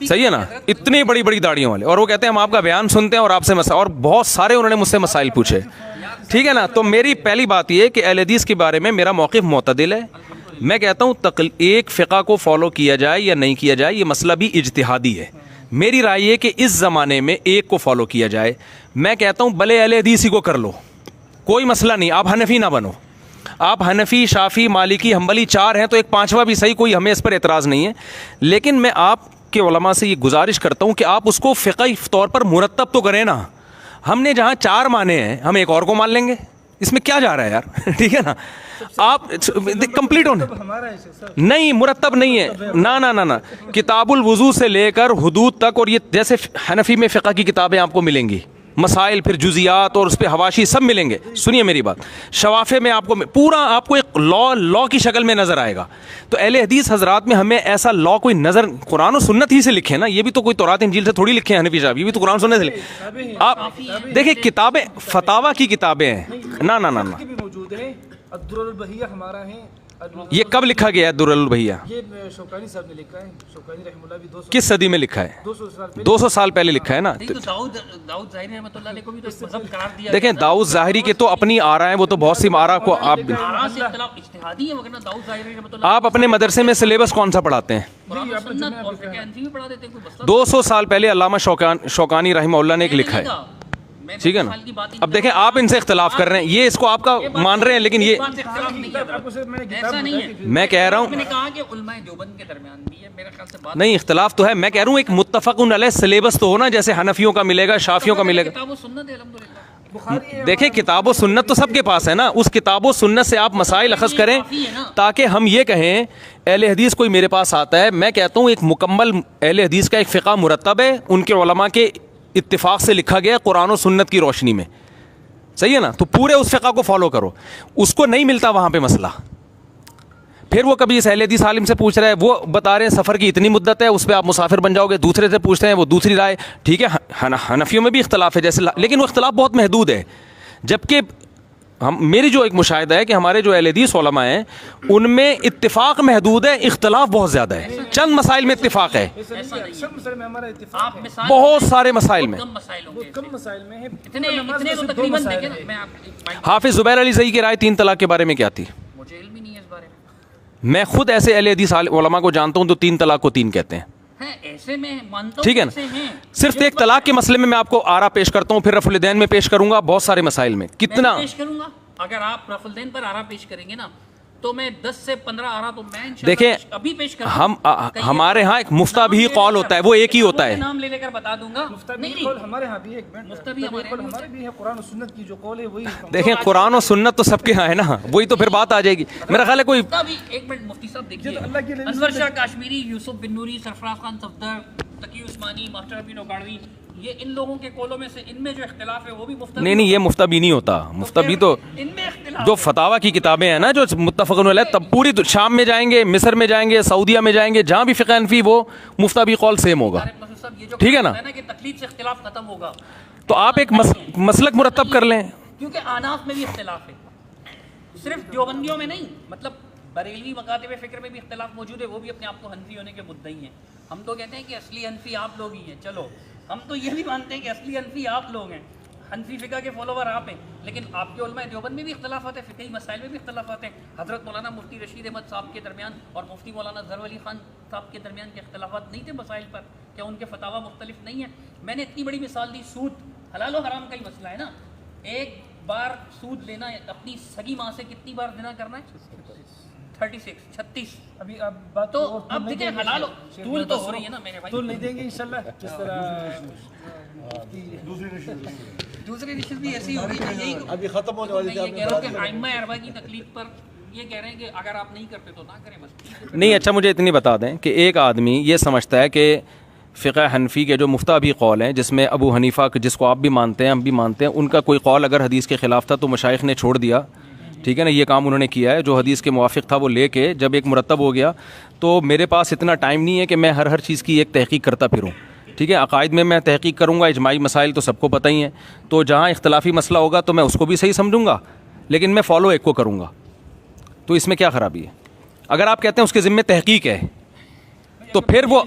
صحیح ہے نا, اتنی بڑی بڑی داڑھیوں والے, اور وہ کہتے ہیں ہم آپ کا بیان سنتے ہیں اور آپ سے مسائل, اور بہت سارے انہوں نے مجھ سے مسائل پوچھے, ٹھیک ہے نا. تو میری پہلی بات یہ ہے کہ اہل حدیث کے بارے میں میرا موقف معتدل ہے. میں کہتا ہوں ایک فقہ کو فالو کیا جائے یا نہیں کیا جائے, یہ مسئلہ بھی اجتہادی ہے. میری رائے یہ کہ اس زمانے میں ایک کو فالو کیا جائے. میں کہتا ہوں بھلے اہل حدیث ہی کو کر لو, کوئی مسئلہ نہیں, آپ حنفی نہ بنو. آپ حنفی, شافی, مالکی, حنبلی 4 ہیں تو ایک 5واں بھی صحیح, کوئی ہمیں اس پر اعتراض نہیں ہے. لیکن میں آپ کے علماء سے یہ گزارش کرتا ہوں کہ آپ اس کو فقہی طور پر مرتب تو کریں نا. ہم نے جہاں 4 مانے ہیں, ہم ایک اور کو مان لیں گے, اس میں کیا جا رہا ہے یار, ٹھیک ہے نا. آپ کمپلیٹ ہونے نہیں, مرتب نہیں ہے, نہ کتاب الوضو سے لے کر حدود تک, اور یہ جیسے حنفی میں فقہ کی کتابیں آپ کو ملیں گی, مسائل, پھر جزیات اور اس پہ حواشی سب ملیں گے. سنیے میری بات, شوافے میں آپ کو پورا آپ کو ایک لا کی شکل میں نظر آئے گا. تو اہل حدیث حضرات میں ہمیں ایسا لا کوئی نظر, قرآن و سنت ہی سے لکھے نا, یہ بھی تو کوئی تورات انجیل سے تھوڑی لکھے ہیں حنفی صاحب, یہ بھی تو قرآن و سنت سے لکھے. آپ دیکھیں کتابیں فتاوا کی کتابیں ہیں, نہ موجود ہے. الدر البہیہ ہمارا ہے. یہ کب لکھا گیا ہے در البہیہ؟ یہ شوکانی صاحب نے لکھا ہے. شوکانی رحمہ اللہ بھی 200 کس صدی میں لکھا ہے؟ 200 سال پہلے لکھا ہے نا. داؤد ظاہری رحمۃ اللہ علیہ کو بھی تو مذہب قرار دیا. دیکھیں داؤد ظاہری کے تو اپنی آرا ہیں, وہ تو بہت سی آرا کو آپ اجتہادی ہے, وگرنہ داؤد ظاہری رحمۃ اللہ آپ اپنے مدرسے میں سلیبس کون سا پڑھاتے ہیں؟ قرآن و سنت اور فقہ حنفی بھی پڑھا دیتے ہیں, کوئی مسئلہ 200 سال پہلے علامہ شوکانی رحمہ اللہ نے ایک لکھا ہے, ٹھیک ہے نا. اب دیکھیں آپ ان سے اختلاف کر رہے ہیں, یہ اس کو آپ کا مان رہے ہیں, لیکن یہ میں کہہ رہا ہوں میں نے کہا کہ علماء دیوبند کے درمیان بھی ہے, میرے خیال سے بات نہیں, اختلاف تو ہے. میں کہہ رہا ہوں ایک متفق علیہ سلیبس تو ہونا, جیسے حنفیوں کا ملے گا, شافیوں کا ملے گا. کتاب و سنت ہے الحمدللہ. دیکھیں کتاب و سنت تو سب کے پاس ہے نا, اس کتاب و سنت سے آپ مسائل اخذ کریں تاکہ ہم یہ کہیں اہل حدیث کوئی میرے پاس آتا ہے. میں کہتا ہوں ایک مکمل اہل حدیث کا ایک فقہ مرتب ہے, ان کے علماء کے اتفاق سے لکھا گیا قرآن و سنت کی روشنی میں, صحیح ہے نا. تو پورے اس فقہ کو فالو کرو. اس کو نہیں ملتا وہاں پہ مسئلہ, پھر وہ کبھی اس اہل حدیث عالم سے پوچھ رہا ہے, وہ بتا رہے ہیں سفر کی اتنی مدت ہے, اس پہ آپ مسافر بن جاؤ گے. دوسرے سے پوچھتے ہیں, وہ دوسری رائے, ٹھیک ہے. حنفیوں میں بھی اختلاف ہے جیسے, لیکن وہ اختلاف بہت محدود ہے. جبکہ میری جو ایک مشاہدہ ہے کہ ہمارے جو اہل حدیث علماء ہیں ان میں اتفاق محدود ہے, اختلاف بہت زیادہ ہے. چند مسائل میں اتفاق ہے, بہت سارے مسائل میں. حافظ زبیر علی زئی کی رائے 3 طلاق کے بارے میں کیا تھی؟ مجھے علم ہی نہیں ہے اس بارے میں. میں خود ایسے اہل حدیث علماء کو جانتا ہوں تو 3 طلاق کو 3 کہتے ہیں, ایسے میں مانتا ہوں, ٹھیک ہے نا. صرف ایک طلاق کے مسئلے میں آپ کو آرا پیش کرتا ہوں, پھر رفع الیدین میں پیش کروں گا, بہت سارے مسائل میں. کتنا پیش کروں گا؟ اگر آپ رفع الیدین پر آرا پیش کریں گے نا تو میں 10 سے 15 آرا تو میں انشاءاللہ دیکھیں ابھی پیش کروں گا. ہمارے ہاں ایک مفتہ بھی قول ہوتا ہے, وہ ایک ہی ہوتا ہے. نام لے کر بتا دوں گا. ہمارے ہاں بھی ایک مفتہ بھی ہمارے بھی ہے, قرآن و سنت کی جو قول ہے وہی. دیکھیں قرآن و سنت تو سب کے ہاں ہے نا, وہی تو پھر بات آ جائے گی. میرا خیال ہے کوئی ایک منٹ مفتی صاحب دیکھیے, انور شاہ کاشمیری, یوسف بن نوری, سرفراز خان صفدر, تقی عثمانی, ماسٹر ابین اوگاڑوی, یہ ان لوگوں کے قولوں میں سے ان میں جو اختلاف ہے وہ بھی مفتبی نہیں یہ مفتبی نہیں ہوتا. مفتبی تو ان میں اختلاف جو فتاوا کی کتابیں ہیں نا جو متفق علیہ, تب پوری شام میں جائیں گے, مصر میں جائیں گے, سعودیہ میں جائیں گے, جہاں بھی فقہ حنفی وہ مفتبی قول سیم ہوگا. ٹھیک ہے نا, کہ تقلید سے اختلاف ختم ہوگا, تو آپ ایک مسلک مرتب کر لیں. کیونکہ آناف میں بھی اختلاف ہے, صرف دیوبندیوں میں نہیں, مطلب بریلوی مکاتب فکر میں بھی اختلاف موجود ہے, وہ بھی اپنے آپ کو حنفی ہونے کے مدعی ہیں. ہم تو کہتے ہیں کہ اصلی حنفی آپ لوگ ہی ہیں, چلو ہم تو یہ بھی مانتے ہیں کہ اصلی حنفی آپ لوگ ہیں, حنفی فقہ کے فالوور آپ ہیں, لیکن آپ کے علماء دیوبند میں بھی اختلافات ہیں, فقہی مسائل میں بھی اختلافات ہیں. حضرت مولانا مفتی رشید احمد صاحب کے درمیان اور مفتی مولانا ظفر علی خان صاحب کے درمیان کے اختلافات نہیں تھے مسائل پر, کیا ان کے فتاوا مختلف نہیں ہیں؟ میں نے اتنی بڑی مثال دی, سود حلال و حرام کا ہی مسئلہ ہے نا. ایک بار سود لینا ہے, اپنی سگی ماں سے کتنی بار زنا کرنا ہے؟ 36. ابھی اب بات تو اب دیکھیں حلال طول تو ہو رہی ہے نا میرے بھائی, تو نہیں دیں گے انشاءاللہ. جس طرح دوسری ڈشز بھی ایسی ہوگی. یہی ابھی ختم ہونے والی میں یہ کہہ رہا ہوں کہ ائمہ اربعہ کی تکلیف پر یہ کہہ رہے ہیں کہ اگر آپ نہیں کرتے تو نہ کریں بس. نہیں اچھا مجھے اتنی بتا دیں کہ ایک آدمی یہ سمجھتا ہے کہ فقہ حنفی کے جو مفتابی قول ہیں, جس میں ابو حنیفہ جس کو آپ بھی مانتے ہیں ہم بھی مانتے ہیں, ان کا کوئی قول اگر حدیث کے خلاف تھا تو مشائخ نے چھوڑ دیا. ٹھیک ہے نا, یہ کام انہوں نے کیا ہے, جو حدیث کے موافق تھا وہ لے کے جب ایک مرتب ہو گیا. تو میرے پاس اتنا ٹائم نہیں ہے کہ میں ہر چیز کی ایک تحقیق کرتا پھروں. ٹھیک ہے, عقائد میں تحقیق کروں گا, اجماعی مسائل تو سب کو پتہ ہی ہیں, تو جہاں اختلافی مسئلہ ہوگا تو میں اس کو بھی صحیح سمجھوں گا, لیکن میں فالو ایک کو کروں گا. تو اس میں کیا خرابی ہے؟ اگر آپ کہتے ہیں اس کے ذمے تحقیق ہے تو پھر وہ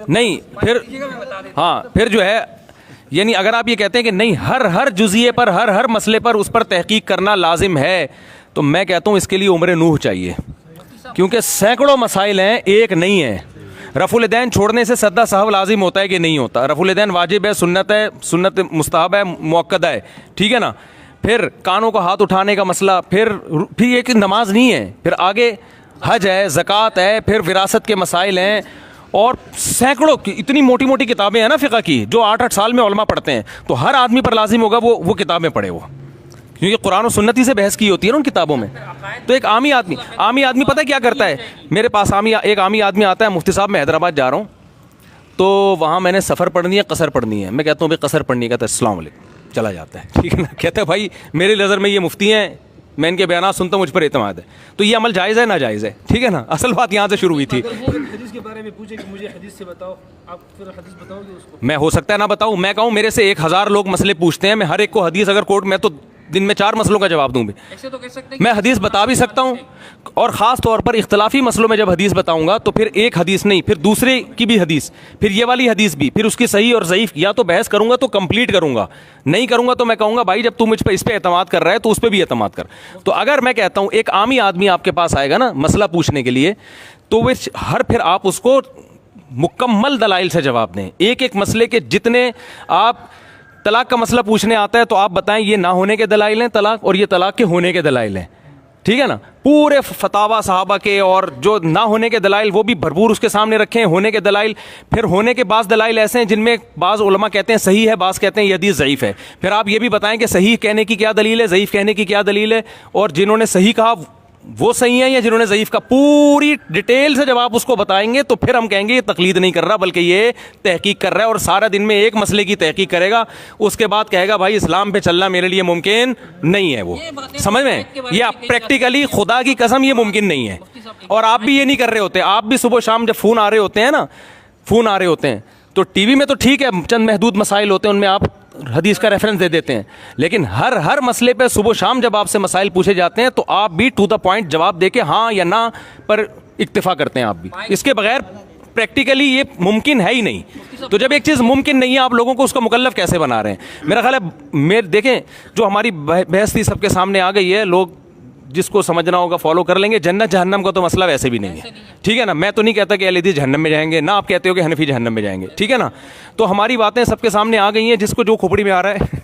نہیں, پھر ہاں پھر جو ہے یعنی اگر آپ یہ کہتے ہیں کہ نہیں ہر جزئیے پر ہر مسئلے پر اس پر تحقیق کرنا لازم ہے, تو میں کہتا ہوں اس کے لیے عمر نوح چاہیے, کیونکہ سینکڑوں مسائل ہیں, ایک نہیں ہے. رفع الیدین چھوڑنے سے سدا صحو لازم ہوتا ہے کہ نہیں ہوتا؟ رفع الیدین واجب ہے, سنت مستحب ہے, مؤکد ہے. ٹھیک ہے نا, پھر کانوں کو ہاتھ اٹھانے کا مسئلہ, پھر یہ کہ نماز نہیں ہے, پھر آگے حج ہے, زکوٰۃ ہے, پھر وراثت کے مسائل ہیں, اور سینکڑوں کی اتنی موٹی موٹی کتابیں ہیں نا فقہ کی, جو 8 سال میں علماء پڑھتے ہیں. تو ہر آدمی پر لازم ہوگا وہ کتابیں پڑھے, وہ کیونکہ قرآن و سنتی سے بحث کی ہوتی ہے نا ان کتابوں میں. تو ایک عامی آدمی پتہ کیا کرتا ہے؟ میرے پاس ایک عامی آدمی آتا ہے, مفتی صاحب میں حیدرآباد جا رہا ہوں, تو وہاں میں نے سفر پڑھنی ہے, قصر پڑھنی ہے. میں کہتا ہوں بھائی قصر پڑھنی ہے, کہتا ہے السلام علیکم, چلا جاتا ہے. ٹھیک ہے نا, کہتا ہے بھائی میری نظر میں یہ مفتی ہیں, میں ان کے بیانات سنتا ہوں, مجھ پر اعتماد ہے. تو یہ عمل جائز ہے ناجائز ہے؟ ٹھیک ہے نا, اصل بات یہاں سے شروع ہوئی تھی. حدیث کے بارے میں پوچھے کہ مجھے حدیث سے بتاؤ, آپ پھر حدیث بتاؤ گے اس کو؟ میں ہو سکتا ہے نہ بتاؤں, میں کہوں میرے سے 1000 لوگ مسئلے پوچھتے ہیں, میں ہر ایک کو حدیث اگر کوٹ, میں تو دن میں 4 مسئلوں کا جواب دوں بھی. ایسے تو کہہ سکتے ہیں میں حدیث بتا بھی سکتا ہوں, اور خاص طور پر اختلافی مسئلوں میں جب حدیث بتاؤں گا تو پھر ایک حدیث نہیں, پھر دوسرے کی بھی حدیث, پھر یہ والی حدیث بھی, پھر اس کی صحیح اور ضعیف, یا تو بحث کروں گا تو کمپلیٹ کروں گا, نہیں کروں گا تو میں کہوں گا بھائی جب تو مجھ پہ اس پہ اعتماد کر رہا ہے تو اس پہ بھی اعتماد کر. تو اگر میں کہتا ہوں ایک عامی آدمی آپ کے پاس آئے گا نا مسئلہ پوچھنے کے لیے, تو وہ پھر آپ اس کو مکمل دلائل سے جواب دیں. ایک مسئلے کے جتنے آپ طلاق کا مسئلہ پوچھنے آتا ہے تو آپ بتائیں یہ نہ ہونے کے دلائل ہیں طلاق, اور یہ طلاق کے ہونے کے دلائل ہیں. ٹھیک ہے نا, پورے فتاوا صحابہ کے اور جو نہ ہونے کے دلائل وہ بھی بھرپور اس کے سامنے رکھیں, ہونے کے دلائل. پھر ہونے کے بعض دلائل ایسے ہیں جن میں بعض علماء کہتے ہیں صحیح ہے, بعض کہتے ہیں یہ حدیث ضعیف ہے. پھر آپ یہ بھی بتائیں کہ صحیح کہنے کی کیا دلیل ہے, ضعیف کہنے کی کیا دلیل ہے, اور جنہوں نے صحیح کہا وہ صحیح ہیں یا جنہوں نے ضعیف کا, پوری ڈیٹیل سے جب آپ اس کو بتائیں گے تو پھر ہم کہیں گے یہ تقلید نہیں کر رہا بلکہ یہ تحقیق کر رہا ہے, اور سارا دن میں ایک مسئلے کی تحقیق کرے گا. اس کے بعد کہے گا بھائی اسلام پہ چلنا میرے لیے ممکن نہیں ہے. وہ سمجھ میں, یہ پریکٹیکلی خدا کی قسم یہ ممکن نہیں ہے. اور آپ بھی یہ نہیں کر رہے ہوتے, آپ بھی صبح شام جب فون آ رہے ہوتے ہیں تو ٹی وی میں تو ٹھیک ہے چند محدود مسائل ہوتے ہیں ان میں آپ حدیث کا ریفرنس دے دیتے ہیں, لیکن ہر مسئلے پہ صبح شام جب آپ سے مسائل پوچھے جاتے ہیں تو آپ بھی ٹو دا پوائنٹ جواب دے کے ہاں یا نہ پر اکتفا کرتے ہیں. آپ بھی اس کے بغیر پریکٹیکلی یہ ممکن ہے ہی نہیں. تو جب ایک چیز ممکن نہیں ہے آپ لوگوں کو اس کا مکلف کیسے بنا رہے ہیں؟ میرا خیال ہے دیکھیں جو ہماری بحث تھی سب کے سامنے آ گئی ہے, لوگ جس کو سمجھنا ہوگا فالو کر لیں گے. جنت جہنم کا تو مسئلہ ویسے بھی نہیں ہے. ٹھیک ہے نا, میں تو نہیں کہتا کہ اہل حدیث جہنم میں جائیں گے, نہ آپ کہتے ہو کہ حنفی جہنم میں جائیں گے. ٹھیک ہے نا, تو ہماری باتیں سب کے سامنے آ گئی ہیں, جس کو جو کھوپڑی میں آ رہا ہے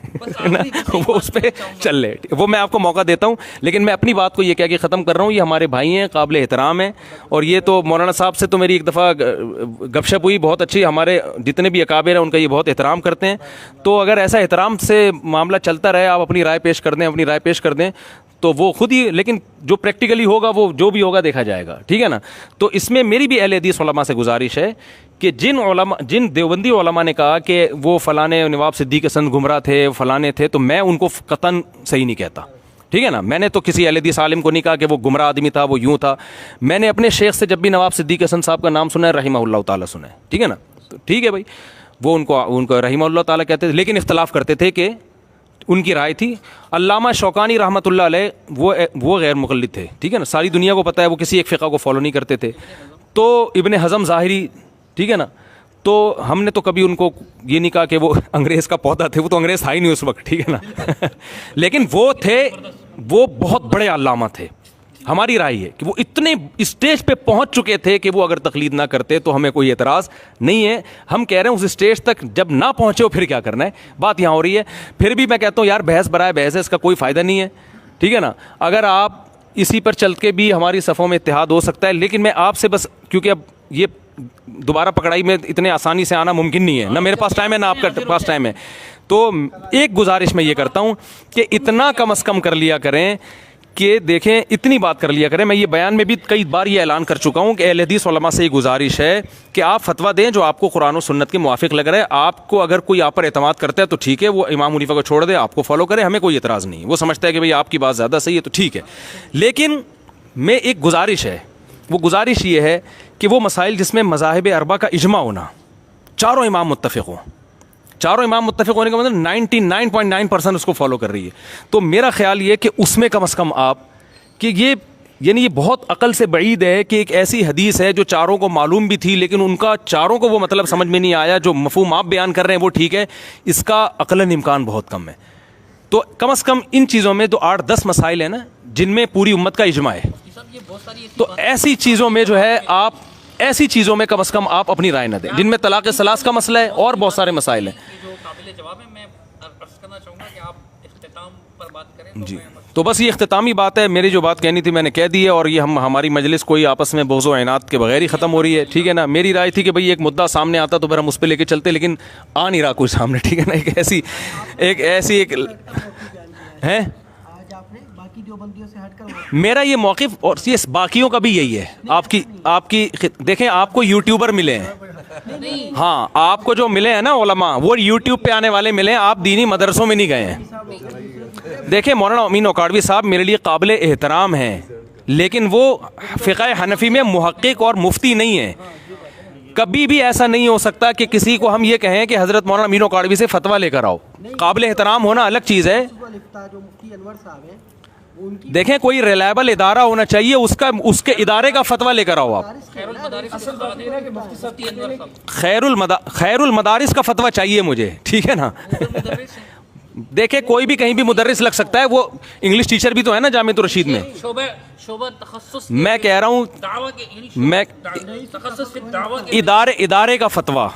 وہ اس پہ چل لے, وہ میں آپ کو موقع دیتا ہوں. لیکن میں اپنی بات کو یہ کہہ کے ختم کر رہا ہوں, یہ ہمارے بھائی ہیں, قابل احترام ہیں, اور یہ تو مولانا صاحب سے تو میری ایک دفعہ گپ شپ ہوئی بہت اچھی, ہمارے جتنے بھی اکابر ہیں ان کا یہ بہت احترام کرتے ہیں. تو اگر ایسا احترام سے معاملہ چلتا رہے, آپ اپنی رائے پیش کر دیں تو وہ خود ہی, لیکن جو پریکٹیکلی ہوگا وہ جو بھی ہوگا دیکھا جائے گا. ٹھیک ہے نا, تو اس میں میری بھی اہل حدیث علماء سے گزارش ہے کہ جن دیوبندی علماء نے کہا کہ وہ فلانے نواب صدیق حسن گمراہ تھے، فلانے تھے، تو میں ان کو قطعاً صحیح نہیں کہتا، ٹھیک ہے نا. میں نے تو کسی اہل حدیث عالم کو نہیں کہا کہ وہ گمراہ آدمی تھا، وہ یوں تھا. میں نے اپنے شیخ سے جب بھی نواب صدیق حسن صاحب کا نام سنا ہے، رحمہ اللہ تعالیٰ سنا ہے، ٹھیک ہے نا. تو ٹھیک ہے بھائی، وہ ان کو رحمہ اللہ تعالیٰ کہتے تھے، لیکن اختلاف کرتے تھے کہ ان کی رائے تھی. علامہ شوکانی رحمۃ اللہ علیہ وہ غیر مقلد تھے، ٹھیک ہے نا. ساری دنیا کو پتہ ہے وہ کسی ایک فقہ کو فالو نہیں کرتے تھے. تو ابن حزم ظاہری، ٹھیک ہے نا. تو ہم نے تو کبھی ان کو یہ نہیں کہا کہ وہ انگریز کا پودا تھے، وہ تو انگریز تھا ہی نہیں اس وقت، ٹھیک ہے نا. لیکن وہ تھے، وہ بہت بڑے علامہ تھے. ہماری رائے ہے کہ وہ اتنے اسٹیج پہ پہنچ چکے تھے کہ وہ اگر تقلید نہ کرتے تو ہمیں کوئی اعتراض نہیں ہے. ہم کہہ رہے ہیں اس اسٹیج تک جب نہ پہنچے ہو پھر کیا کرنا ہے. بات یہاں ہو رہی ہے. پھر بھی میں کہتا ہوں یار بحث برائے بحث ہے، اس کا کوئی فائدہ نہیں ہے، ٹھیک ہے نا. اگر آپ اسی پر چل کے بھی ہماری صفوں میں اتحاد ہو سکتا ہے، لیکن میں آپ سے بس، کیونکہ اب یہ دوبارہ پکڑائی میں اتنے آسانی سے آنا ممکن نہیں ہے، نہ میرے پاس ٹائم ہے نہ آپ کا پاس ٹائم ہے. تو ایک گزارش میں یہ کرتا ہوں کہ اتنا کم از کم کر لیا کریں کہ دیکھیں، اتنی بات کر لیا کریں. میں یہ بیان میں بھی کئی بار یہ اعلان کر چکا ہوں کہ اہل حدیث علماء سے یہ گزارش ہے کہ آپ فتویٰ دیں جو آپ کو قرآن و سنت کے موافق لگ رہا ہے. آپ کو اگر کوئی آپ پر اعتماد کرتا ہے تو ٹھیک ہے، وہ امام حنیفہ کو چھوڑ دے، آپ کو فالو کرے، ہمیں کوئی اعتراض نہیں. وہ سمجھتا ہے کہ بھئی آپ کی بات زیادہ صحیح ہے تو ٹھیک ہے. لیکن میں ایک گزارش ہے، وہ گزارش یہ ہے کہ وہ مسائل جس میں مذاہب اربعہ کا اجماع ہونا، چاروں امام متفق ہوں، چاروں امام متفق ہونے کا مطلب 99.9% اس کو فالو کر رہی ہے. تو میرا خیال یہ کہ اس میں کم از کم آپ کہ یہ یعنی یہ بہت عقل سے بعید ہے کہ ایک ایسی حدیث ہے جو چاروں کو معلوم بھی تھی لیکن ان کا چاروں کو وہ مطلب سمجھ میں نہیں آیا، جو مفہوم آپ بیان کر رہے ہیں وہ ٹھیک ہے، اس کا عقلاً امکان بہت کم ہے. تو کم از کم ان چیزوں میں تو 8-10 مسائل ہیں نا جن میں پوری امت کا اجماع ہے. تو ایسی چیزوں میں جو ہے آپ ایسی چیزوں میں کم از کم آپ اپنی رائے نہ دیں جن میں طلاق ثلاث کا مسئلہ ہے اور بہت سارے مسائل ہیں. جو قابل جواب ہے، میں عرض کرنا چاہوں گا کہ آپ اختتام پر بات کریں. جی تو بس یہ اختتامی بات ہے. میری جو بات کہنی تھی میں نے کہہ دی ہے، اور یہ ہماری مجلس کوئی آپس میں بغض و عناد کے بغیر ہی ختم ہو رہی ہے، ٹھیک ہے نا. میری رائے تھی کہ بھئی ایک مدعا سامنے آتا تو پھر ہم اس پہ لے کے چلتے، لیکن آ نہیں رہا کوئی سامنے، ٹھیک ہے نا. ایک ایسی ہے میرا یہ موقف، اور یہ باقیوں کا بھی یہی ہے. آپ کی دیکھیں، آپ کو یوٹیوبر ملے ہیں، ہاں آپ کو جو ملے ہیں نا علماء، وہ یوٹیوب پہ آنے والے ملے ہیں، آپ دینی مدرسوں میں نہیں گئے ہیں. دیکھیں مولانا امین اوکاڑوی صاحب میرے لیے قابل احترام ہیں، لیکن وہ فقہ حنفی میں محقق اور مفتی نہیں ہیں. کبھی بھی ایسا نہیں ہو سکتا کہ کسی کو ہم یہ کہیں کہ حضرت مولانا امین اوکاڑوی سے فتویٰ لے کر آؤ. قابل احترام ہونا الگ چیز ہے. دیکھیں کوئی ریلائبل ادارہ ہونا چاہیے، اس کے ادارے کا فتویٰ لے کر آؤ. آپ خیر المدارس کا فتویٰ چاہیے مجھے، ٹھیک ہے نا. دیکھیں کوئی بھی کہیں بھی مدرس لگ سکتا ہے، وہ انگلش ٹیچر بھی تو ہے نا جامعۃ الرشید میں. میں کہہ رہا ہوں میں ادارے کا فتویٰ،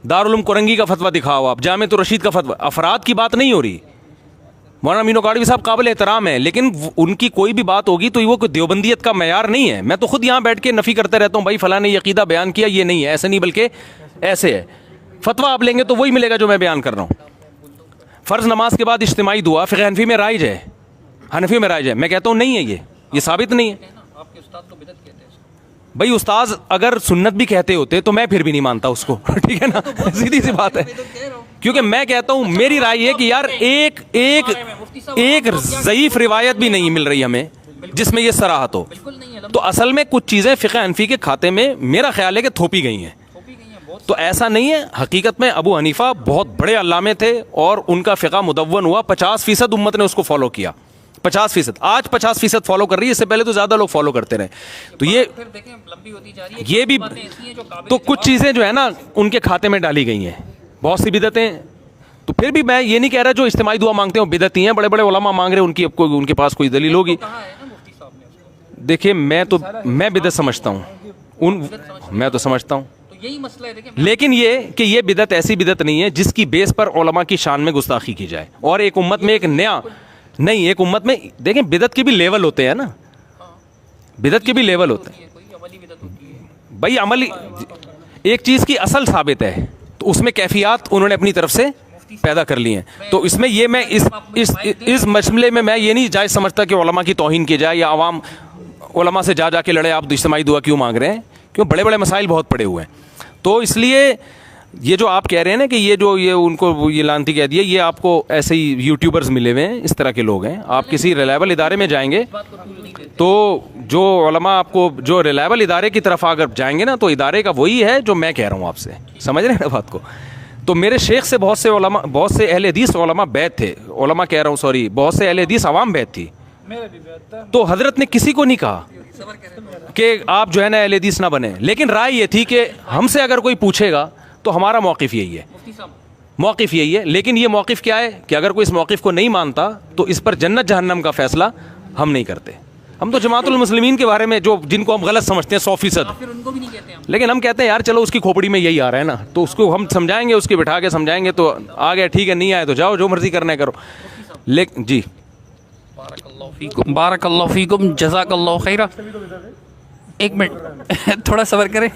دارالعلوم کرنگی کا فتویٰ دکھاؤ آپ، جامعۃ الرشید کا فتویٰ. افراد کی بات نہیں ہو رہی. مولانا امین اوکاڑوی صاحب قابل احترام ہے، لیکن ان کی کوئی بھی بات ہوگی تو وہ کوئی دیوبندیت کا معیار نہیں ہے. میں تو خود یہاں بیٹھ کے نفی کرتے رہتا ہوں، بھائی فلاں نے یہ عقیدہ بیان کیا، یہ نہیں ہے، ایسے نہیں بلکہ ایسے ہے. فتویٰ آپ لیں گے تو وہی ملے گا جو میں بیان کر رہا ہوں. فرض نماز کے بعد اجتماعی دعا فقہ حنفی میں رائج ہے، حنفی میں رائج ہے. میں کہتا ہوں نہیں ہے، یہ ثابت نہیں ہے. بھائی استاذ اگر سنت بھی کہتے ہوتے تو میں پھر بھی نہیں مانتا اس کو، ٹھیک ہے نا. سیدھی سی بات ہے. کیونکہ میں کہتا ہوں میری رائے یہ کہ یار ایک ضعیف روایت بھی نہیں مل رہی ہمیں جس میں یہ صراحت ہو. تو اصل میں کچھ چیزیں فقہ حنفی کے کھاتے میں میرا خیال ہے کہ تھوپی گئی ہیں. تو ایسا نہیں ہے. حقیقت میں ابو حنیفہ بہت بڑے علامے تھے اور ان کا فقہ مدون ہوا. 50% امت نے اس کو فالو کیا. 50%. آج 50% فالو کر رہی ہے، اس سے پہلے تو زیادہ لوگ فالو کرتے رہے. تو یہ بھی تو کچھ چیزیں جو ہے نا ان کے کھاتے میں ڈالی گئی ہیں، بہت سی بدعتیں. تو پھر بھی میں یہ نہیں کہہ رہا جو اجتماعی دعا مانگتے ہیں بدعتی ہیں. بڑے بڑے علماء مانگ رہے ہیں، ان کے پاس کوئی دلیل ہوگی. دیکھیں میں بدعت سمجھتا ہوں، میں تو سمجھتا ہوں، لیکن یہ کہ یہ بدعت ایسی بدعت نہیں ہے جس کی بیس پر علماء کی شان میں گستاخی کی جائے. اور ایک امت میں ایک نیا نہیں، ایک امت میں دیکھیں بدعت کے بھی لیول ہوتے ہیں نا، بدعت کے بھی لیول ہوتے ہیں. بھائی عملی ایک چیز کی اصل ثابت ہے تو اس میں کیفیات انہوں نے اپنی طرف سے پیدا کر لی ہیں. تو اس میں یہ میں اس مجملے میں یہ نہیں جائز سمجھتا کہ علماء کی توہین کی جائے یا عوام علماء سے جا کے لڑے آپ اجتماعی دعا کیوں مانگ رہے ہیں، کیوں بڑے بڑے مسائل بہت پڑے ہوئے ہیں. تو اس لیے یہ جو آپ کہہ رہے ہیں نا کہ یہ ان کو یہ لانتی کہہ دیا, یہ آپ کو ایسے ہی یوٹیوبرز ملے ہوئے ہیں, اس طرح کے لوگ ہیں. آپ کسی ریلائبل ادارے میں جائیں گے تو جو علماء آپ کو جو ریلائبل ادارے کی طرف اگر جائیں گے نا تو ادارے کا وہی ہے جو میں کہہ رہا ہوں آپ سے, سمجھ رہے ہیں نا بات کو. تو میرے شیخ سے بہت سے علماء, بہت سے اہل حدیث علماء بیعت تھے, علماء کہہ رہا ہوں سوری, بہت سے اہل حدیث عوام بیعت تھی. تو حضرت نے کسی کو نہیں کہا کہ آپ جو ہے نا اہل حدیث نہ بنے, لیکن رائے یہ تھی کہ ہم سے اگر کوئی پوچھے گا تو ہمارا موقف یہی ہے, موقف یہی ہے. لیکن یہ موقف کیا ہے کہ اگر کوئی اس موقف کو نہیں مانتا تو اس پر جنت جہنم کا فیصلہ ہم نہیں کرتے. ہم تو جماعت المسلمین کے بارے میں جو جن کو ہم غلط سمجھتے ہیں 100%, لیکن ہم کہتے ہیں یار چلو اس کی کھوپڑی میں یہی آ رہا ہے نا, تو اس کو ہم سمجھائیں گے, اس کی بٹھا کے سمجھائیں گے, تو آ گیا ٹھیک ہے, نہیں آئے تو جاؤ جو مرضی کرنا ہے کرو. لیکن جی بارک اللہ فیکم, جزاک اللہ خیرہ. ایک منٹ تھوڑا صبر کریں.